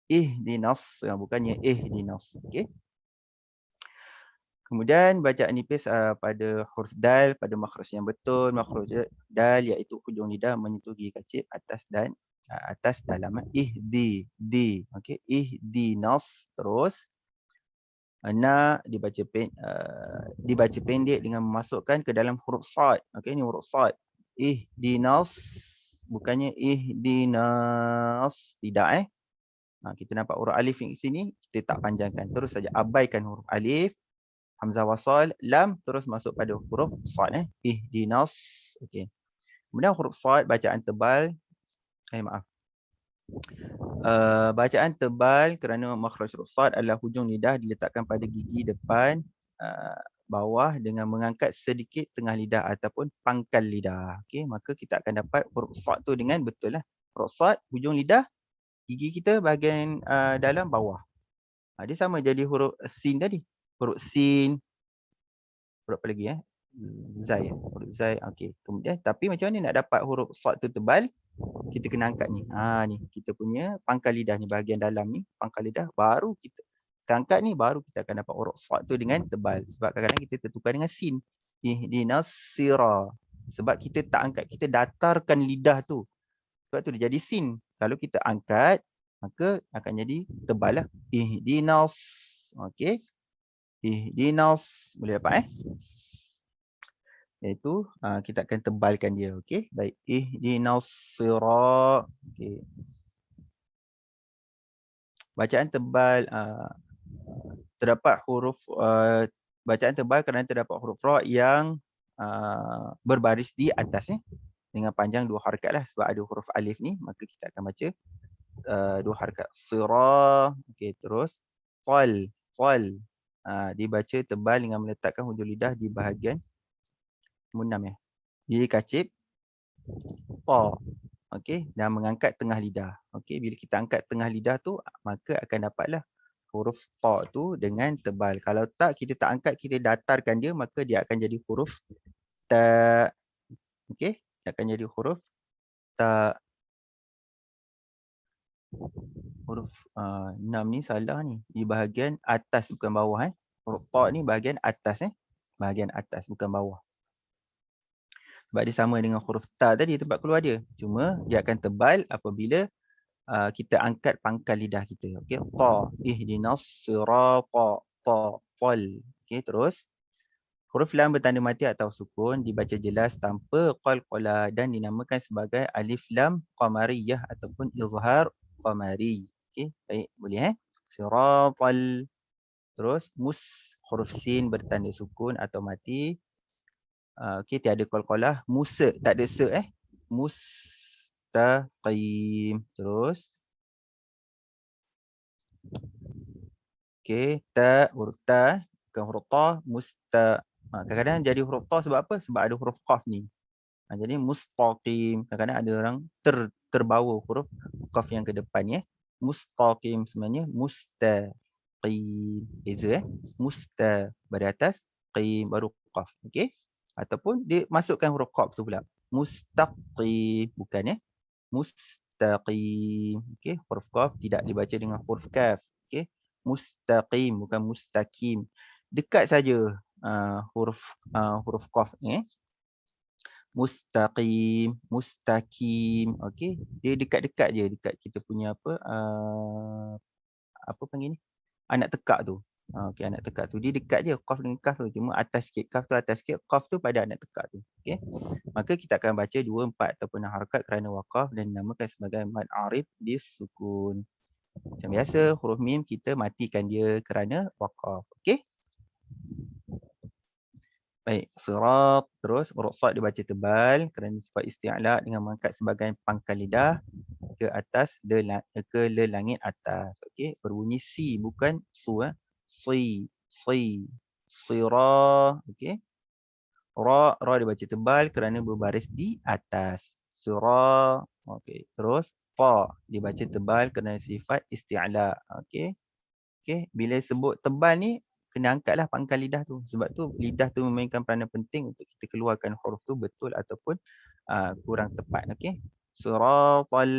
B: Ihdinas, bukannya ihdinas. Okey. Kemudian bacaan nipis pada huruf dal pada makhraj yang betul. Makhraj dal iaitu hujung lidah menyentuh gigi kacip atas dan atas dalam di. Okey, ihdinas. Terus na dibaca pendek dengan memasukkan ke dalam huruf sad. Okey, ni huruf sad. Ihdinas. bukannya ihdinas. Tidak kita nampak huruf alif yang di sini, kita tak panjangkan. Terus saja abaikan huruf alif, hamzah wasal, lam, terus masuk pada huruf sad ihdinas. Okey. Kemudian huruf sad bacaan tebal. Maaf. Bacaan tebal kerana makhraj huruf sad adalah hujung lidah diletakkan pada gigi depan bawah dengan mengangkat sedikit tengah lidah ataupun pangkal lidah. Okey, maka kita akan dapat huruf sad tu dengan betul lah. Huruf sad hujung lidah, gigi kita bahagian dalam bawah. Dia sama jadi huruf sin tadi. Huruf sin. Huruf apa lagi Zai. Huruf zai. Okey. Kemudian tapi macam mana nak dapat huruf sad tu tebal? Kita kena angkat ni. Ni kita punya pangkal lidah ni, bahagian dalam ni, pangkal lidah, baru kita angkat ni, baru kita akan dapat huruf sad tu dengan tebal. Sebab kadang-kadang kita tertukar dengan sin. Ihdinas sira. Sebab kita tak angkat, kita datarkan lidah tu. Sebab tu dia jadi sin. Kalau kita angkat, maka akan jadi tebal lah. Ihdinas. Okey. Ihdinas. Boleh dapat Iaitu kita akan tebalkan dia. Okey. Baik. Ihdinas sira. Okey. Bacaan tebal terdapat huruf bacaan tebal kerana terdapat huruf ra yang berbaris di atas dengan panjang 2 harakat lah, sebab ada huruf alif ni, maka kita akan baca 2 harakat. Sira. Okey, terus fal. Dibaca tebal dengan meletakkan hujung lidah di bahagian munam di kacip ta. Okey, dan mengangkat tengah lidah. Okey, bila kita angkat tengah lidah tu, maka akan dapatlah huruf ta tu dengan tebal. Kalau tak, kita tak angkat, kita datarkan dia, maka dia akan jadi huruf ta. Okey, akan jadi huruf ta. Huruf 6 ni salah ni. Di bahagian atas bukan bawah Huruf ta ni bahagian atas Bahagian atas bukan bawah. Sebab dia sama dengan huruf ta tadi, tempat keluar dia. Cuma dia akan tebal apabila kita angkat pangkal lidah kita. Okey, ta. Ihdinas sirata. Ta. Fal. Okey, terus. Huruf lam bertanda mati atau sukun dibaca jelas tanpa qalqalah dan dinamakan sebagai alif lam qamariyah ataupun izhar qamari. Okey, baik, boleh Siratal. Terus huruf sin bertanda sukun atau mati. Okey, tiada qalqalah. Musa, tak ada se mustaqim. Terus okey, huruf ta, bukan huruf ta, kadang-kadang jadi huruf ta sebab apa? Sebab ada huruf qaf ni. Jadi mustaqim. Kadang-kadang ada orang terbawa huruf qaf yang ke depan Mustaqim sebenarnya mustaqim. Beza musta pada atas, qim baru qaf. Okey? Ataupun dia masukkan huruf qaf tu pula. Mustaqim, bukan mustaqim. Okey, huruf qaf tidak dibaca dengan huruf kaf. Okey? Mustaqim bukan mustaqim. Dekat saja huruf qaf ni. Mustaqim, mustaqim. Okey, dia dekat-dekat je dekat kita punya apa panggil ni? Anak tekak tu. Okey, anak tekak tu dia dekat je qaf dengan kaf tu, cuma atas sikit, kaf tu atas sikit, qaf tu pada anak tekak tu. Okey. Maka kita akan baca 2, 4 ataupun 6 harakat kerana waqaf dan dinamakan sebagai mad arid disukun. Macam biasa huruf mim kita matikan dia kerana waqaf. Okey. Baik, sirat. Terus huruf sad dibaca tebal kerana sifat isti'la dengan mengangkat sebahagian pangkal lidah ke atas, ke langit atas. Okey, berbunyi si bukan su. Si, sira. Okey. Ra dibaca tebal kerana berbaris di atas. Sira. Okey, terus fa dibaca tebal kerana sifat isti'la. Okey. Okey, bila sebut tebal ni kena angkatlah pangkal lidah tu. Sebab tu lidah tu memainkan peranan penting untuk kita keluarkan huruf tu betul ataupun kurang tepat. Okey. Siratal.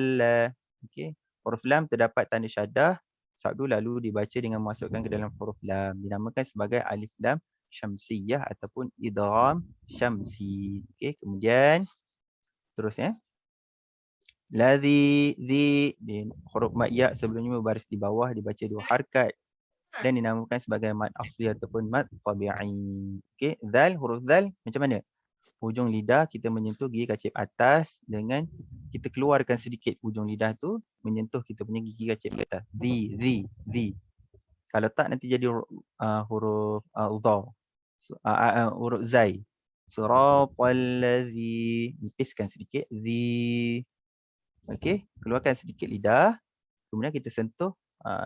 B: Okey. Huruf lam terdapat tanda syaddah sabdu lalu dibaca dengan memasukkan ke dalam huruf lam. Dinamakan sebagai alif lam syamsiyah ataupun idgham syamsi. Okey, kemudian terus Ladzi, huruf mad ya sebelumnya berbaris di bawah dibaca 2 harakat dan dinamakan sebagai mad asli ataupun mad tabi'i. Okey, huruf zal macam mana? Hujung lidah kita menyentuh gigi kacip atas dengan kita keluarkan sedikit ujung lidah tu menyentuh kita punya gigi kacip di atas. Z. Kalau tak nanti jadi huruf dha. Huruf zai. Siratal ladzi, nipiskan sedikit. Zi. Okey, keluarkan sedikit lidah. Kemudian kita sentuh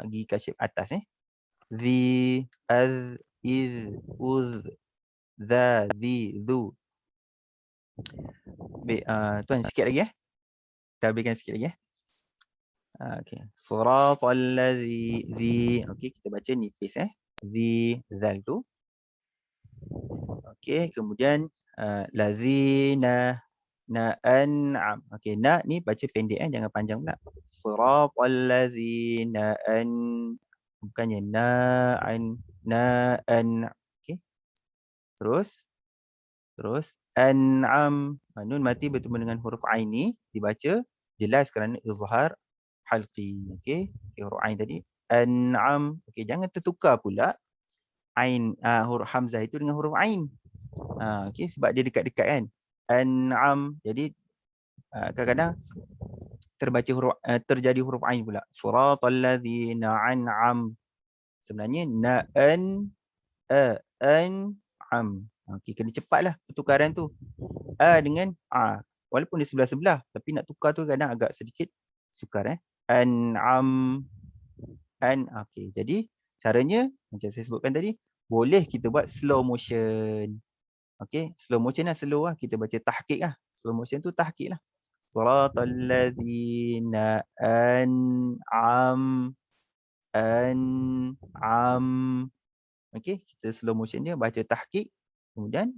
B: gigi kacip atas Zi, az, iz, uz, za, zi, zu. Baik, tuan sikit lagi Kita habiskan sikit lagi Okey. Siratal ladzi, zi. Okey, kita baca nipis Zi, zal tu. Okey, kemudian lazina, na, an'am. Okey, na ni baca pendek jangan panjang pula. Siratal ladzina bukannya na'an, okey. Terus an'am. Nun mati bertemu dengan huruf ain ni dibaca jelas kerana izhar halqi. Okey, huruf ain tadi an'am. Okey, jangan tertukar pula ain huruf hamzah itu dengan huruf ain. Okey, sebab dia dekat-dekat kan. An'am. Jadi kadang-kadang terjadi huruf ain pula. Siratal ladzina an'am. Sebenarnya na'an an'am. Okey, kena cepatlah pertukaran tu. Dengan walaupun dia sebelah-sebelah tapi nak tukar tu kadang agak sedikit sukar An'am. Okey, jadi caranya macam saya sebutkan tadi, boleh kita buat slow motion. Okey, slow motion slow kita baca tahqiq Slow motion tu tahqiq Siratal ladzina an'am. Okey, kita slow motion dia baca tahqiq. Kemudian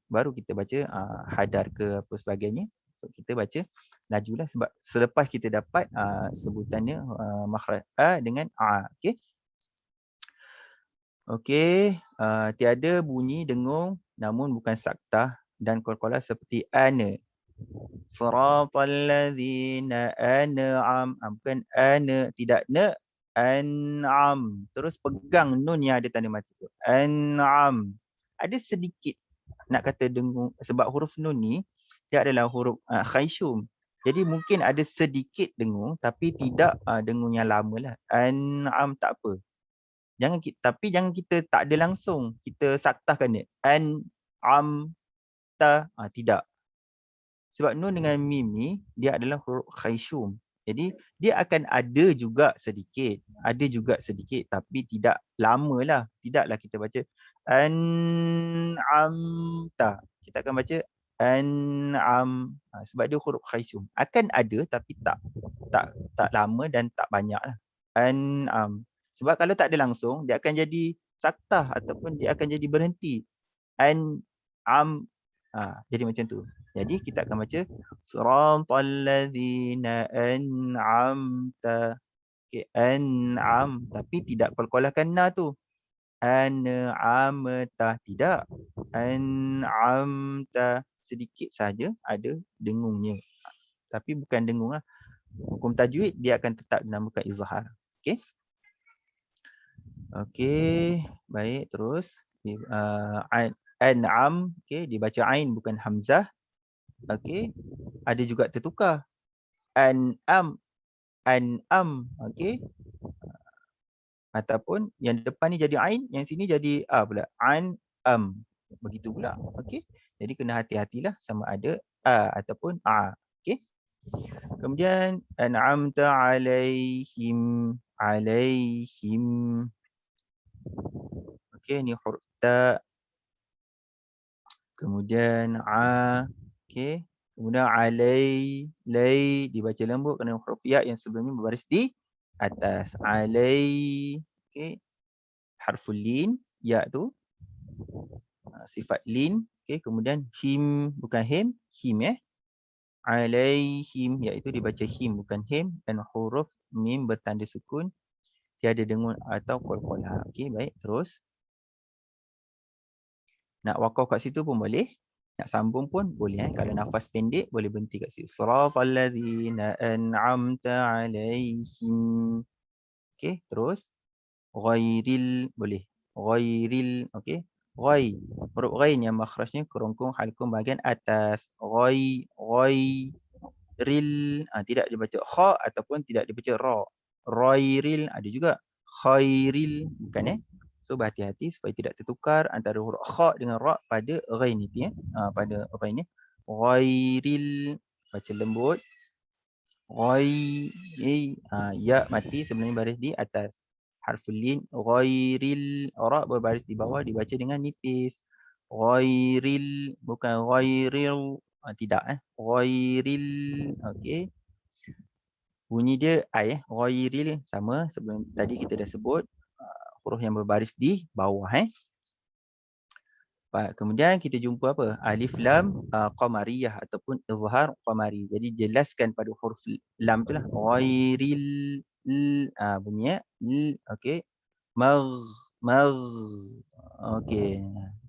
B: baru kita baca hadar ke apa sebagainya. So, kita baca lajulah sebab selepas kita dapat sebutannya makhraj dengan okey. Okey, tiada bunyi dengung namun bukan saktah dan qalqalah seperti ana. Siratal ladzina an'am. Bukan ana, tidak na, an'am. Terus pegang nun yang ada tanda mati tu. An'am. Ada sedikit nak kata dengung sebab huruf nun ni dia adalah huruf khayshum. Jadi mungkin ada sedikit dengung tapi tidak dengung yang lama lah. An'am tak apa. Tapi jangan kita tak ada langsung. Kita saktahkan dia. An'am ta tidak. Sebab nun dengan mim ni dia adalah huruf khayshum. Jadi dia akan ada juga sedikit tapi tidak lamalah. Tidaklah kita baca an'amta. Kita akan baca an'am sebab dia huruf khayshum. Akan ada tapi tak lama dan tak banyaklah. An'am. Sebab kalau tak ada langsung dia akan jadi saktah ataupun dia akan jadi berhenti. An'am. Jadi macam tu. Jadi kita akan baca siratal ladzina an'amta. Okey, an'am tapi tidak qalqalahkan na tu. An'amta tidak. An'amta sedikit saja ada dengungnya. Tapi bukan dengung lah. Hukum tajwid dia akan tetap dinamakan izhar. Okey. Okey, baik terus an'am, okey, dibaca ain bukan hamzah. Okey, ada juga tertukar. An'am, okey. Ataupun yang depan ni jadi ain, yang sini jadi pula. An'am. Begitu pula. Okey. Jadi kena hati-hatilah sama ada ataupun okey. Kemudian an'amta alaihim. Okey, ni huruf ta. Kemudian okey. Kemudian lay dibaca lembut kerana huruf ya yang sebelumnya berbaris di atas. Alai. Okey. Harful lin, ya tu. Sifat lin. Okey, kemudian him bukan him alaihim iaitu dibaca him bukan him dan huruf mim bertanda sukun tiada dengung atau qalqalah. Okey, baik terus. Nak wakaf kat situ pun boleh. Nak sambung pun boleh. Kalau nafas pendek boleh berhenti kat situ. Siratal ladzina an'amta alaihim. Okey, terus. Ghairil boleh. Ghairil, okey. Ghai. Huruf ghain yang makhrajnya kerongkong halqum bahagian atas. Ghai. Ghairil, tidak dibaca kha ataupun tidak dibaca ra. Ghairil ada juga. Khairil, bukan So berhati-hati supaya tidak tertukar antara huruf kha dengan ra pada ghain itu pada ghain ni. Ghairil, baca lembut. Ya mati sebenarnya baris di atas. Harful lin. Ghairil, ra berbaris di bawah dibaca dengan nipis. Ghairil, bukan ghairil. Tidak Ghairil. Okey. Bunyi dia ai ghairil sama sebelum tadi kita dah sebut huruf yang berbaris di bawah Kemudian kita jumpa apa? Alif lam qamariyah ataupun izhar qamari. Jadi jelaskan pada huruf lam tu lah. Ghairil bunyi okey. Mag. Okey.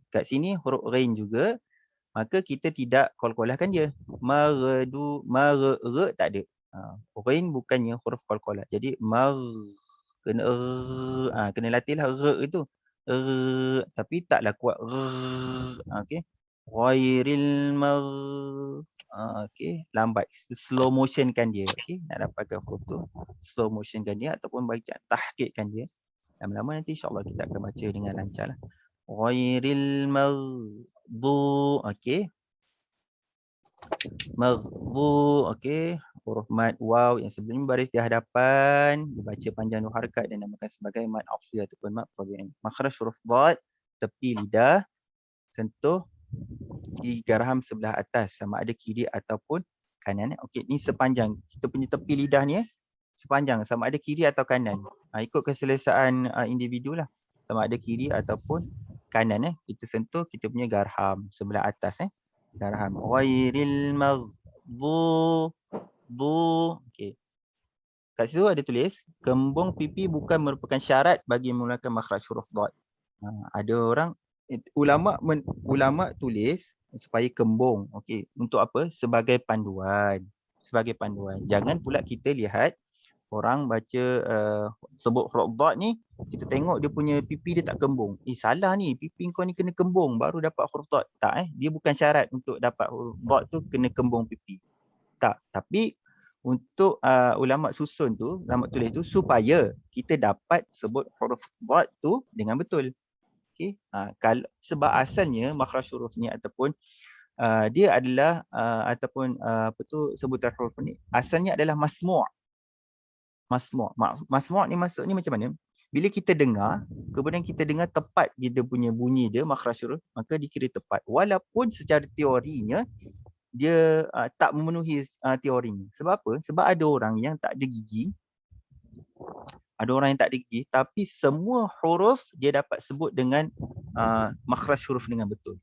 B: Kat sini huruf ghain juga. Maka kita tidak qalqalahkan dia. Maghdu tak ada. Ghain bukannya huruf qalqalah. Jadi kena kena latihlah itu. Tapi taklah kuat. Okey. Ghairil okey, lambat. Slow motionkan dia. Okey, nak dapatkan huruf tu. Slow motionkan dia ataupun baca tahqiqkan dia. Lama-lama nanti insya-Allah kita akan baca dengan lancarlah. Ghairil okey. Okey. Huruf mad waw yang sebelum baris di hadapan dibaca panjang dua harakat dan dinamakan sebagai mad asli ataupun mad tabi'i. Makhraj huruf dad tepi lidah sentuh gigi geraham sebelah atas sama ada kiri ataupun kanan. Okey, ni sepanjang kita punya tepi lidah ni sepanjang sama ada kiri atau kanan. Ikut keselesaan individu lah. Sama ada kiri ataupun kanan kita sentuh kita punya geraham sebelah atas Garham. Ghairil okey. Kat situ ada tulis kembung pipi bukan merupakan syarat bagi menggunakan makhraj huruf dad. Ada orang ulama tulis supaya kembung. Okey, untuk apa? Sebagai panduan. Jangan pula kita lihat orang baca sebut huruf dad ni, kita tengok dia punya pipi dia tak kembung. Salah ni, pipi kau ni kena kembung baru dapat huruf dad. Tak dia bukan syarat untuk dapat huruf dad tu kena kembung pipi. Tak, tapi untuk ulama susun tu, ulama tulis tu supaya kita dapat sebut huruf dad tu dengan betul. Okey. Kalau sebab asalnya makhraj huruf ni ataupun dia adalah ataupun sebutan huruf ni asalnya adalah masmu'. Masmu' ni maksud ni macam mana? Bila kita dengar, kemudian kita dengar tepat dia punya bunyi dia, makhraj huruf, maka dikira tepat. Walaupun secara teorinya, dia tak memenuhi teorinya. Sebab apa? Sebab ada orang yang tak ada gigi. Tapi semua huruf dia dapat sebut dengan makhraj huruf dengan betul.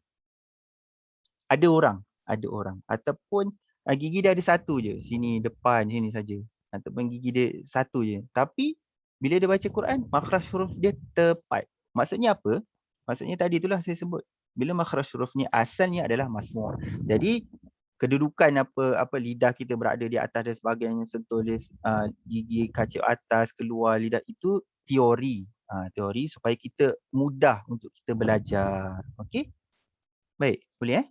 B: Ada orang. Ataupun gigi dia ada satu je. Sini depan, sini saja. Ataupun gigi dia satu je. Tapi bila dia baca Quran, makhraj huruf dia tepat. Maksudnya apa? Maksudnya tadi itulah saya sebut. Bila makhraj huruf ni asalnya adalah masmu'. Jadi kedudukan apa lidah kita berada di atas dan sebagainya, sentuh gigi kacip atas, keluar lidah itu teori. Teori supaya kita mudah untuk kita belajar. Okey? Baik, boleh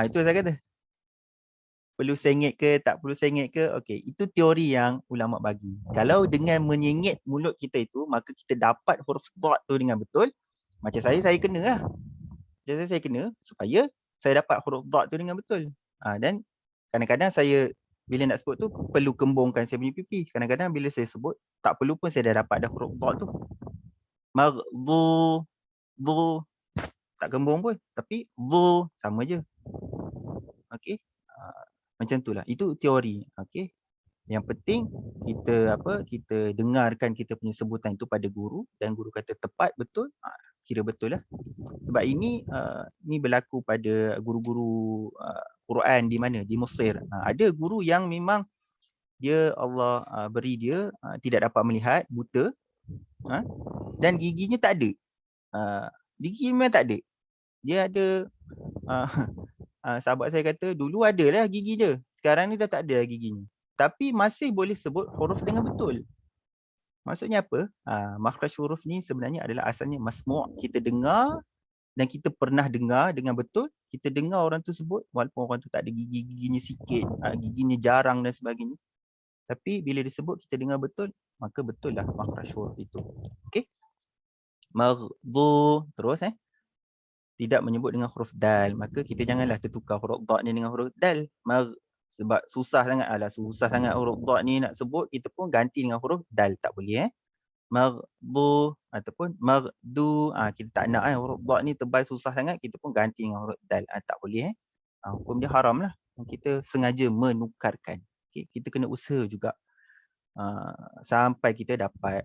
B: itu saya kata. Perlu sengit ke, tak perlu sengit ke, okey. Itu teori yang ulama bagi. Kalau dengan menyengit mulut kita itu, maka kita dapat huruf dad tu dengan betul. Macam saya kena lah. Saya kena supaya saya dapat huruf dad tu dengan betul. Dan kadang-kadang saya bila nak sebut tu perlu kembungkan saya punya pipi. Kadang-kadang bila saya sebut tak perlu pun saya dah dapat dah huruf dad tu. Maghdu tak kembung pun tapi dhu sama je. Okey. Macam itulah. Itu teori. Okey. Yang penting kita dengarkan kita punya sebutan itu pada guru dan guru kata tepat betul, kira betul lah. Sebab ini berlaku pada guru-guru Quran di mana? Di Mesir. Ada guru yang memang dia Allah beri dia tidak dapat melihat, buta, dan giginya tak ada. Gigi memang tak ada. Dia ada sahabat saya kata dulu ada lah gigi dia. Sekarang ni dah tak ada giginya. Tapi masih boleh sebut huruf dengan betul. Maksudnya apa? Makhraj huruf ni sebenarnya adalah asalnya masmu'. Kita dengar dan kita pernah dengar dengan betul. Kita dengar orang tu sebut walaupun orang tu tak ada gigi-giginya sikit, giginya jarang dan sebagainya. Tapi bila disebut kita dengar betul, maka betul lah makhraj huruf itu. Okey. Maghdu, terus tidak menyebut dengan huruf dal, maka kita janganlah tertukar huruf dha ni dengan huruf dal. Sebab susah sangat huruf dha ni nak sebut, kita pun ganti dengan huruf dal, tak boleh Maghdu ataupun maghdu, kita tak nak huruf dha ni tebal susah sangat, kita pun ganti dengan huruf dal, tak boleh hukum dia haram lah. Kita sengaja menukarkan. Okay? Kita kena usaha juga sampai kita dapat.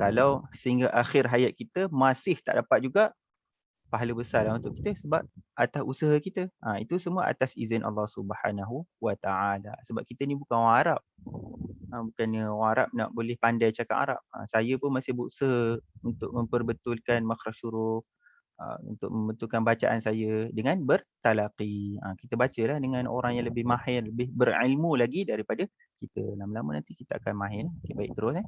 B: Kalau sehingga akhir hayat kita masih tak dapat juga, pahala besar lah untuk kita sebab atas usaha kita. Itu semua atas izin Allah Subhanahu wa Ta'ala. Sebab kita ni bukan orang Arab. Bukannya orang Arab nak boleh pandai cakap Arab. Saya pun masih berusaha untuk memperbetulkan makhraj huruf, untuk membetulkan bacaan saya dengan bertalaqi. Kita bacalah dengan orang yang lebih mahir, lebih berilmu lagi daripada kita. Lama-lama nanti kita akan mahir. Okay, baik, terus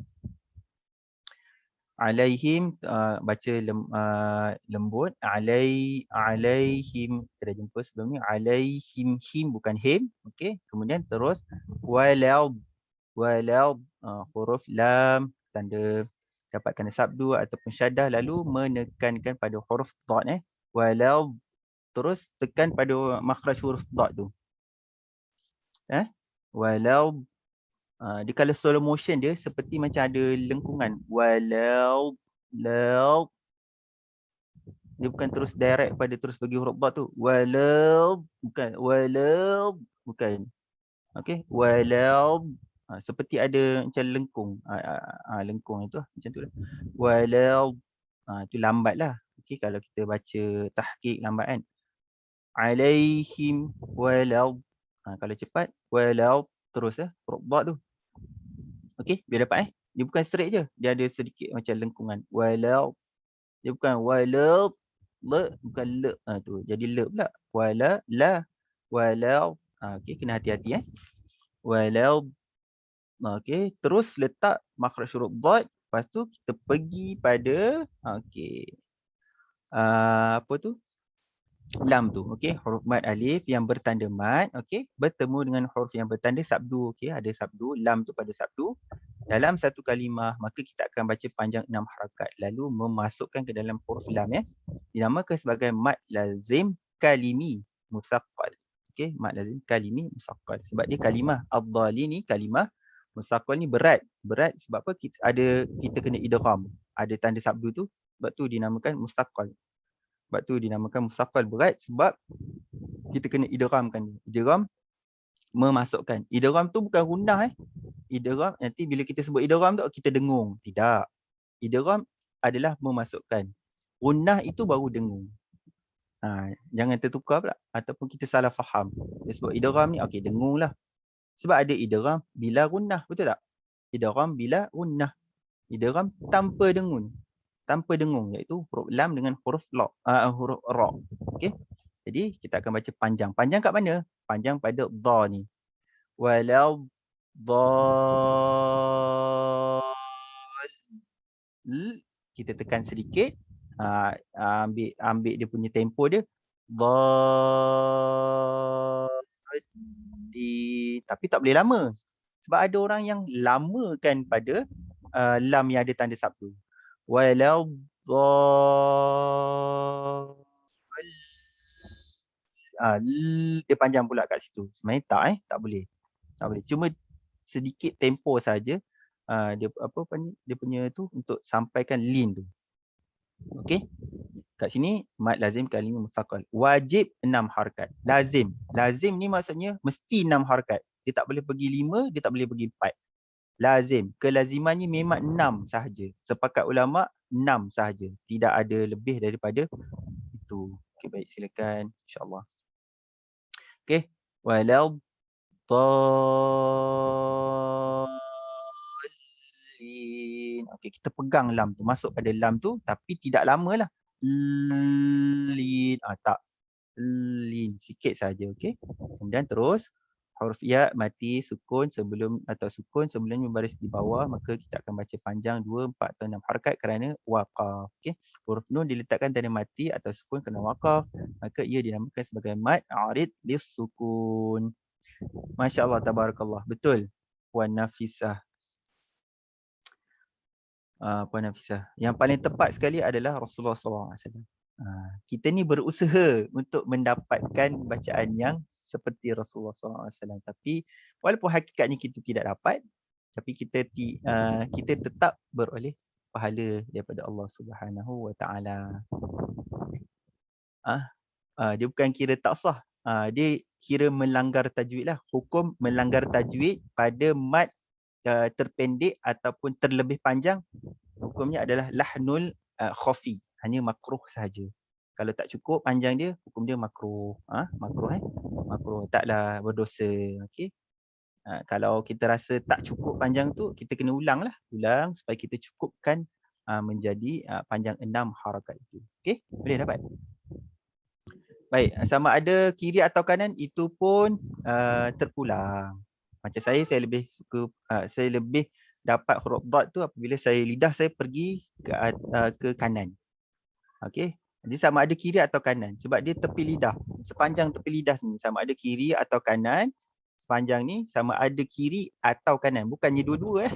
B: Alaihim, baca lembut. Alaihim, kita dah jumpa sebelum ni. Alaihim, him bukan him. Okey, kemudian terus walau, huruf lam tanda dapat tanda sabdu ataupun syaddah, lalu menekankan pada huruf dha walau, terus tekan pada makhraj huruf dha tu. Walau, dia kalau slow motion dia seperti macam ada lengkungan. Walau, dia bukan terus direct pada terus bagi huruf dha tu. Walau, bukan. Okey, walau, seperti ada macam lengkung. Lengkung itu macam tu lah. Walau, itu lambat lah. Okey, kalau kita baca tahqiq lambat kan. Alaihim walau, kalau cepat walau, terus huruf dha tu. Okey, biar dapat dia bukan straight je, dia ada sedikit macam lengkungan. Walau, dia bukan walau, bukan le, tu jadi le pula. Walau, okey, kena hati-hati walau. Okey, terus letak makhraj huruf dha, lepas tu kita pergi pada apa tu? Lam tu. Okey, huruf mad alif yang bertanda mad, okey, bertemu dengan huruf yang bertanda sabdu. Okey, ada sabdu, lam tu pada sabdu. Dalam satu kalimah, maka kita akan baca panjang 6 harakat lalu memasukkan ke dalam huruf lam dinamakan sebagai mad lazim kalimi musaqqal. Okey, mad lazim kalimi musaqqal. Sebab dia kalimah ad-dhali ni, kalimah musaqqal ni berat. Berat sebab apa? Kita kena idgham. Ada tanda sabdu tu, sebab tu dinamakan musaqqal. Sebab tu dinamakan musaqqal, berat sebab kita kena idghamkan. Idgham, memasukkan. Idgham tu bukan gunnah Idgham, nanti bila kita sebut idgham tu kita dengung. Tidak. Idgham adalah memasukkan. Gunnah itu baru dengung. Jangan tertukar pula ataupun kita salah faham. Dia sebut idgham ni, okey, dengunglah. Sebab ada idgham bila gunnah, betul tak? Idgham bila gunnah. Idgham tanpa dengung. Tanpa dengung, iaitu huruf lam dengan huruf huruf ra. Okey. Jadi kita akan baca panjang. Panjang kat mana? Panjang pada dha ni. Walau dhal, kita tekan sedikit. Ambil dia punya tempo dia. Dhal, tapi tak boleh lama. Sebab ada orang yang lamakan pada lam yang ada tanda sabdu. Walau dia panjang pula kat situ. Sebenarnya tak boleh. Tak boleh. Cuma sedikit tempo saja. Dia dia punya tu untuk sampaikan lin tu. Okey. Kat sini mad lazim kalimah musaqqal. Wajib 6 harakat. Lazim. Lazim ni maksudnya mesti 6 harakat. Dia tak boleh pergi 5, dia tak boleh pergi 4. Lazim. Kelazimannya memang 6 sahaja. Sepakat ulama 6 sahaja. Tidak ada lebih daripada itu. Okey, baik, silakan, insya-Allah. Okey. Walau dhalin. Okey, kita pegang lam tu, masuk pada lam tu tapi tidak lamalah. Lin, tak. Lin sikit saja, okey. Kemudian terus huruf ya mati sukun sebelum atau sukun sebelum berbaris di bawah, maka kita akan baca panjang 2, 4 atau 6 harakat kerana waqaf. Okey. Huruf nun diletakkan tanda mati atau sukun kerana waqaf, maka ia dinamakan sebagai mad arid lis sukun. Masya-Allah tabarakallah. Betul. Puan Nafisah. Puan Nafisah. Yang paling tepat sekali adalah Rasulullah SAW. Kita ni berusaha untuk mendapatkan bacaan yang seperti Rasulullah SAW. Tapi walaupun hakikatnya kita tidak dapat, tapi kita tetap beroleh pahala daripada Allah Subhanahu Wa Taala. Dia bukan kira tak sah. Dia kira melanggar tajwid lah. Hukum melanggar tajwid pada mad terpendek ataupun terlebih panjang, hukumnya adalah lahnul khafi. Hanya makruh sahaja. Kalau tak cukup panjang dia, hukum dia makruh. Makruh makruh. Taklah berdosa. Okey. Kalau kita rasa tak cukup panjang tu, kita kena ulang supaya kita cukupkan menjadi panjang 6 harakat itu. Okey, boleh dapat? Baik, sama ada kiri atau kanan itu pun terpulang. Macam saya lebih suka, saya lebih dapat huruf dad tu apabila lidah saya pergi ke kanan. Okey. Jadi sama ada kiri atau kanan sebab dia tepi lidah. Sepanjang tepi lidah ni sama ada kiri atau kanan. Sepanjang ni sama ada kiri atau kanan. Bukannya dua-dua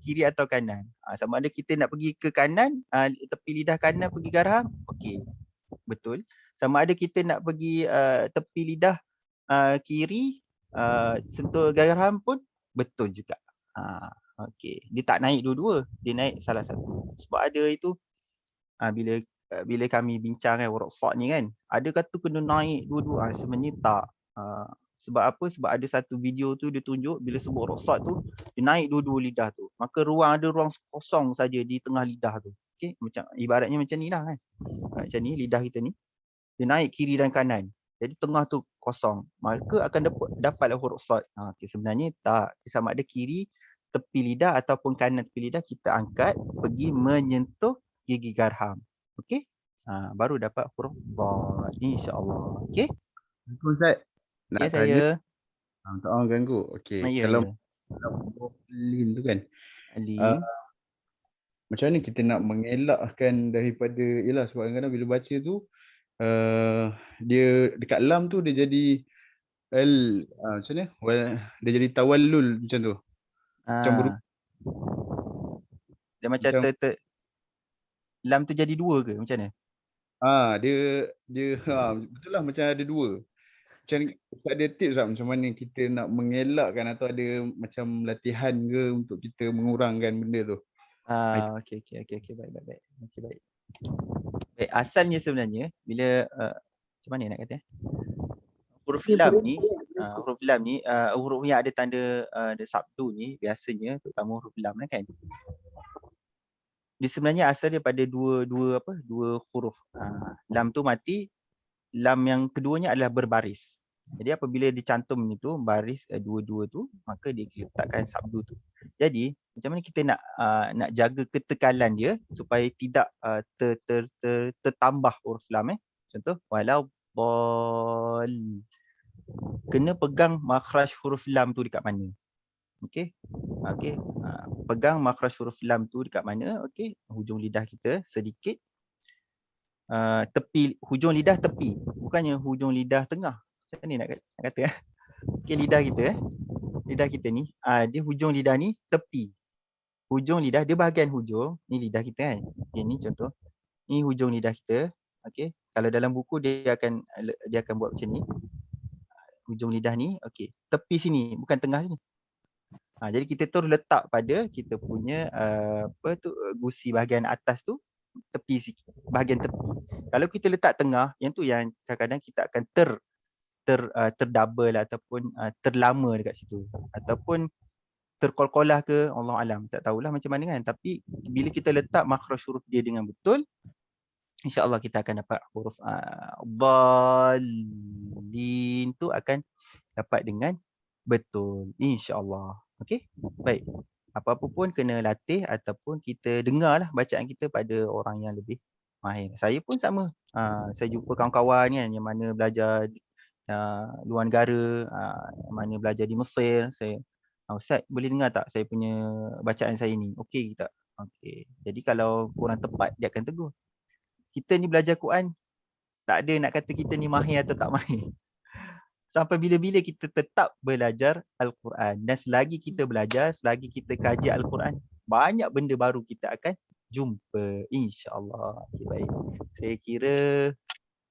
B: kiri atau kanan. Sama ada kita nak pergi ke kanan, tepi lidah kanan pergi garham. Okey. Betul. Sama ada kita nak pergi tepi lidah kiri sentuh garham pun betul juga. Okey. Dia tak naik dua-dua. Dia naik salah satu. Sebab ada itu bila kami bincang huruf sad ni kan, ada kata kena naik dua-dua. Sebenarnya tak. Sebab apa? Sebab ada satu video tu dia tunjuk bila sebut huruf sad tu dia naik dua-dua lidah tu. Maka ada ruang kosong saja di tengah lidah tu. Okey, macam ibaratnya macam ni lah kan. Macam ni lidah kita ni. Dia naik kiri dan kanan. Jadi tengah tu kosong. Maka akan dapatlah huruf sad. Okay, sebenarnya tak. Sama ada kiri tepi lidah ataupun kanan tepi lidah kita angkat pergi menyentuh gigi garham. Okey? Baru dapat huruf dad, insya-Allah. Okey?
E: Ustaz, nak
B: Ya
E: tanya.
B: saya.
E: Tak orang ganggu. Okey. Kalau lin tu kan.
B: Lin.
E: Macam mana kita nak mengelakkan daripada, yalah sebab kadang-kadang bila baca tu dia dekat lam tu dia jadi macam mana? Dia jadi tawallul macam tu. Macam
B: dia macam lam tu jadi dua ke macam mana?
E: Dia betul lah macam ada dua. Macam Ustaz ada tips tak macam mana kita nak mengelakkan atau ada macam latihan ke untuk kita mengurangkan benda tu?
B: Okey baik. Okey baik. Baik, asalnya sebenarnya bila macam mana nak kata huruf lam ni huruf yang ada tanda sabdu ni biasanya terutama huruf lam kan. Dia sebenarnya asal daripada dua huruf. Lam tu mati, lam yang keduanya adalah berbaris. Jadi apabila dicantum itu baris dua-dua tu, maka dia letakkan sabdu tu. Jadi macam mana kita nak jaga ketekalan dia supaya tidak tertambah huruf lam Contoh walau bol. Kena pegang makhraj huruf lam tu dekat mana. Okey. Pegang makhraj huruf lam tu dekat mana? Okey, hujung lidah kita sedikit. Tepi hujung lidah tepi, bukannya hujung lidah tengah. Macam ni nak kata. Okey, lidah kita ni, dia hujung lidah ni tepi. Hujung lidah dia bahagian hujung, ni lidah kita kan. Okey, ni contoh. Ni hujung lidah kita. Okey, kalau dalam buku dia akan buat macam ni. Hujung lidah ni, okey. Tepi sini, bukan tengah sini. Jadi kita terus letak pada kita punya gusi bahagian atas tu tepi sikit, bahagian tepi. Kalau kita letak tengah, yang tu yang kadang-kadang kita akan terdouble ataupun terlama dekat situ ataupun terkolkolah ke, Allah alam, tak tahulah macam mana kan. Tapi bila kita letak makhraj huruf dia dengan betul, insya-Allah kita akan dapat huruf dhalin tu akan dapat dengan betul, insya-Allah. Okey, baik. Apa-apa pun kena latih ataupun kita dengarlah bacaan kita pada orang yang lebih mahir. Saya pun sama. Saya jumpa kawan-kawan kan yang mana belajar luar negara, mana belajar di Mesir, saya Ustaz boleh dengar tak saya punya bacaan saya ni? Okey tak? Okey. Jadi kalau kurang tepat dia akan tegur. Kita ni belajar Quran tak ada nak kata kita ni mahir atau tak mahir. Sampai bila-bila kita tetap belajar Al-Quran, dan selagi kita belajar, selagi kita kaji Al-Quran, banyak benda baru kita akan jumpa, insya-Allah. Okay, baik. Saya kira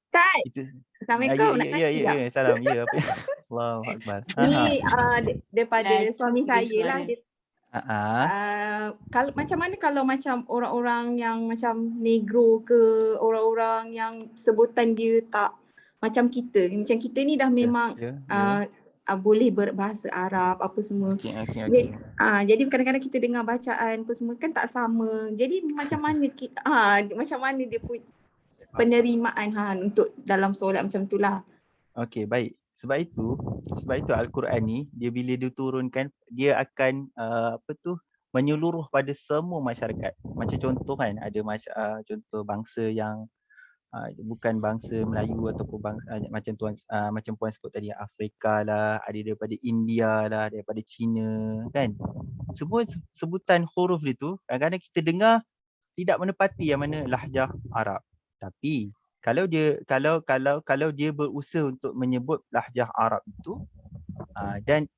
F: Ustaz,
B: itu.
F: Assalamualaikum. Nak tanya sekejap?
B: Salam. Ya, apa? Allahu akbar.
F: Ni daripada suami saya lah. Dia, kalau macam mana kalau macam orang-orang yang macam negro ke, orang-orang yang sebutan dia tak macam kita. Macam kita ni dah memang boleh berbahasa Arab apa semua. Jadi kadang-kadang kita dengar bacaan apa semua kan tak sama. Jadi macam mana macam mana dia punya penerimaan untuk dalam solat macam itulah. Okey, baik.
B: Sebab itu Al-Quran ni dia bila diturunkan dia akan menyeluruh pada semua masyarakat. Macam contoh kan ada contoh bangsa yang bukan bangsa Melayu ataupun bangsa macam puan sebut tadi Afrika lah, ada daripada India lah, daripada China kan. Semua sebutan huruf itu kadang-kadang kita dengar tidak menepati yang mana lahjah Arab. Tapi kalau dia berusaha untuk menyebut lahjah Arab itu dan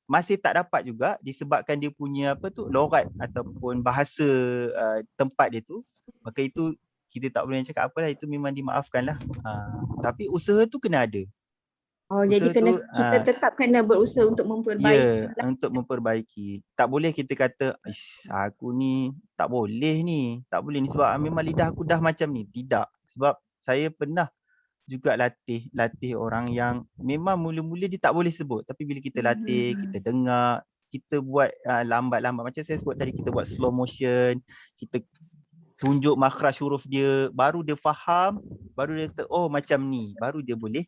B: masih tak dapat juga disebabkan dia punya loghat ataupun bahasa tempat dia tu, maka itu kita tak boleh cakap apalah, itu memang dimaafkanlah. Tapi usaha tu kena ada.
F: Jadi kita tetap kena berusaha untuk memperbaiki.
B: Ya, untuk memperbaiki. Tak boleh kita kata, aku ni tak boleh ni sebab memang lidah aku dah macam ni. Tidak. Sebab saya pernah juga latih orang yang memang mula-mula dia tak boleh sebut. Tapi bila kita latih, kita dengar, kita buat lambat-lambat. Macam saya sebut tadi, kita buat slow motion, kita tunjuk makhraj huruf dia, baru dia faham, baru dia kata, oh macam ni, baru dia boleh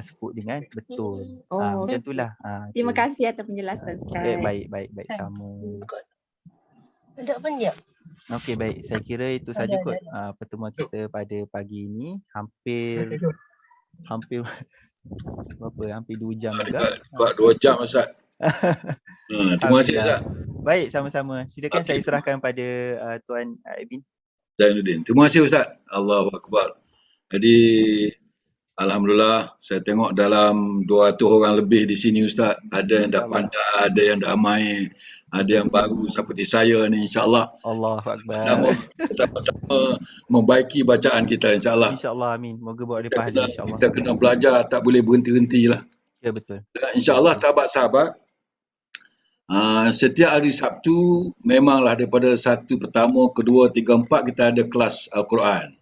B: sebut dengan betul. Macam itulah.
F: Terima kasih atas penjelasan Ustaz.
B: Baik. Sama.
G: Ada panjang.
B: Okey, baik. Saya kira itu saja kot pertemuan kita pada pagi ini. Hampir hampir 2 jam juga.
A: 2 jam Ustaz. Terima kasih Ustaz.
B: Baik, sama-sama. Silakan saya serahkan pada Tuan Ibin
A: Zainuddin. Terima kasih Ustaz. Allahu Akbar. Jadi alhamdulillah saya tengok dalam 200 orang lebih di sini Ustaz. Ada yang dah pandai, ada yang dah mai, ada yang baru seperti saya ni, insya-Allah.
B: Allahu Akbar.
A: Sama-sama membaiki bacaan kita, insya-Allah.
B: Insya-Allah, amin. Moga buat dia pahala, insya-Allah.
A: Kita kena belajar, tak boleh berhenti-henti lah.
B: Ya, betul.
A: Insya-Allah sahabat-sahabat, setiap hari Sabtu memanglah daripada 1 pertama, kedua, 3, 4 kita ada kelas Al-Quran.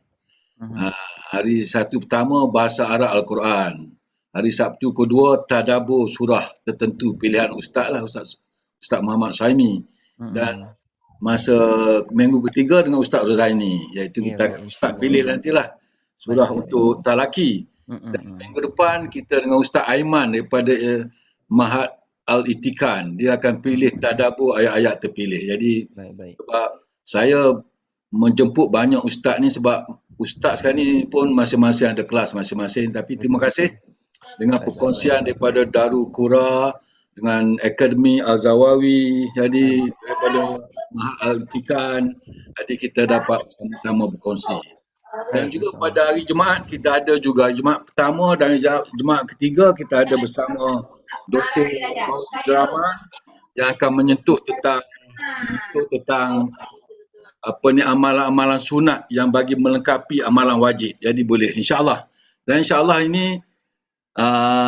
A: Hari Sabtu pertama bahasa Arab Al-Quran. Hari Sabtu kedua tadabbur surah tertentu pilihan ustaz lah, Ustaz Muhammad Saimi. Dan masa minggu ketiga dengan Ustaz Rozaini, iaitu kita ustaz pilih nantilah surah untuk talaki. Dan minggu depan kita dengan Ustaz Aiman daripada Mahat Al-Itikan, dia akan pilih tadabbur ayat-ayat terpilih. Jadi sebab saya menjemput banyak ustaz ni sebab ustaz sekarang ni pun masing-masing ada kelas masing-masing, tapi terima kasih dengan perkongsian daripada Darul Qura dengan Akademi Al-Zawawi, jadi daripada Mahat Al-Itikan, jadi kita dapat sama-sama berkongsi. Dan juga pada hari Jumaat kita ada juga Jumaat pertama dan Jumaat ketiga kita ada bersama Dr. Fauzi Rahman yang akan menyentuh tentang amalan-amalan sunat yang bagi melengkapi amalan wajib. Jadi boleh, insya-Allah. Dan insya-Allah ini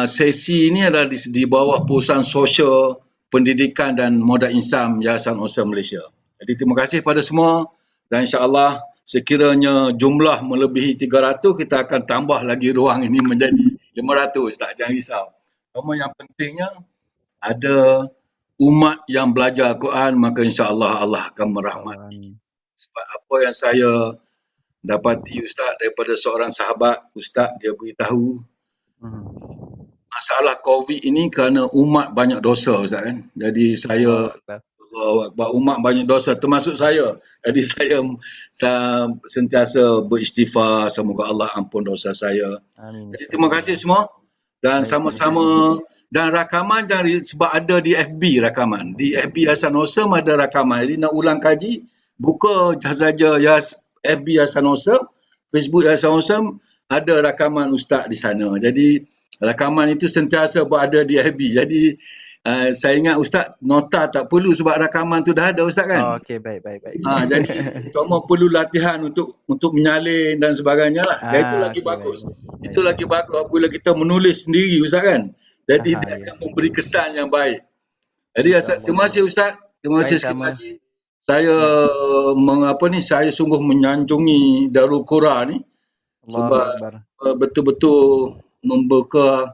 A: sesi ini adalah di bawah Perusahaan Sosial Pendidikan dan Modal Insan Yayasan Usaha Malaysia. Jadi terima kasih pada semua dan insya-Allah sekiranya jumlah melebihi 300 kita akan tambah lagi ruang ini menjadi 500 Ustaz, jangan risau. Cuma yang pentingnya ada umat yang belajar Al-Quran, maka insya-Allah Allah akan merahmati. Sebab apa yang saya dapati Ustaz daripada seorang sahabat Ustaz, dia beritahu masalah COVID ini kerana umat banyak dosa Ustaz kan. Jadi saya umat banyak dosa termasuk saya. Jadi saya sentiasa beristighfar semoga Allah ampun dosa saya. Amin. Jadi terima kasih semua. dan sama-sama, dan rakaman sebab ada di FB rakaman. Di FB Hasan Awesome ada rakaman. Jadi nak ulang kaji, buka saja FB Hasan Awesome, Facebook Hasan Awesome, ada rakaman ustaz di sana. Jadi rakaman itu sentiasa berada di FB. Jadi saya ingat ustaz nota tak perlu sebab rakaman tu dah ada ustaz kan.
B: Oh, okey, baik.
A: Jadi cuma perlu latihan untuk menyalin dan sebagainya lah. Itu lagi bagus. Itu lagi bagus apabila kita menulis sendiri ustaz kan. Jadi dia akan memberi kesan yang baik. Jadi terima kasih ustaz. Terima kasih sekali lagi. Saya saya sungguh menyanjungi Darul Qura ni sebab betul-betul membuka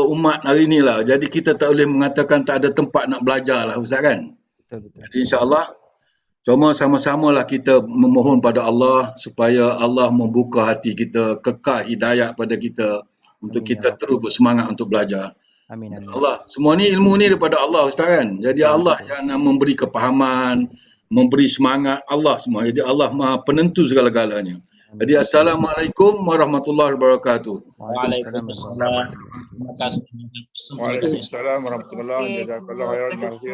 A: umat hari ni lah. Jadi kita tak boleh mengatakan tak ada tempat nak belajar lah ustaz kan.
B: Betul.
A: Jadi insya-Allah cuma sama-samalah kita memohon pada Allah supaya Allah membuka hati kita, kekal hidayah pada kita untuk kita terus bersemangat untuk belajar.
B: Amin.
A: Allah, semua ni ilmu ni daripada Allah ustaz kan. Jadi Allah yang memberi kepahaman, memberi semangat, Allah semua. Jadi Allah Maha penentu segala-galanya. Jadi assalamualaikum warahmatullahi wabarakatuh.
C: Waalaikumsalam. Terima kasih.
H: Waalaikumsalam warahmatullahi wabarakatuh.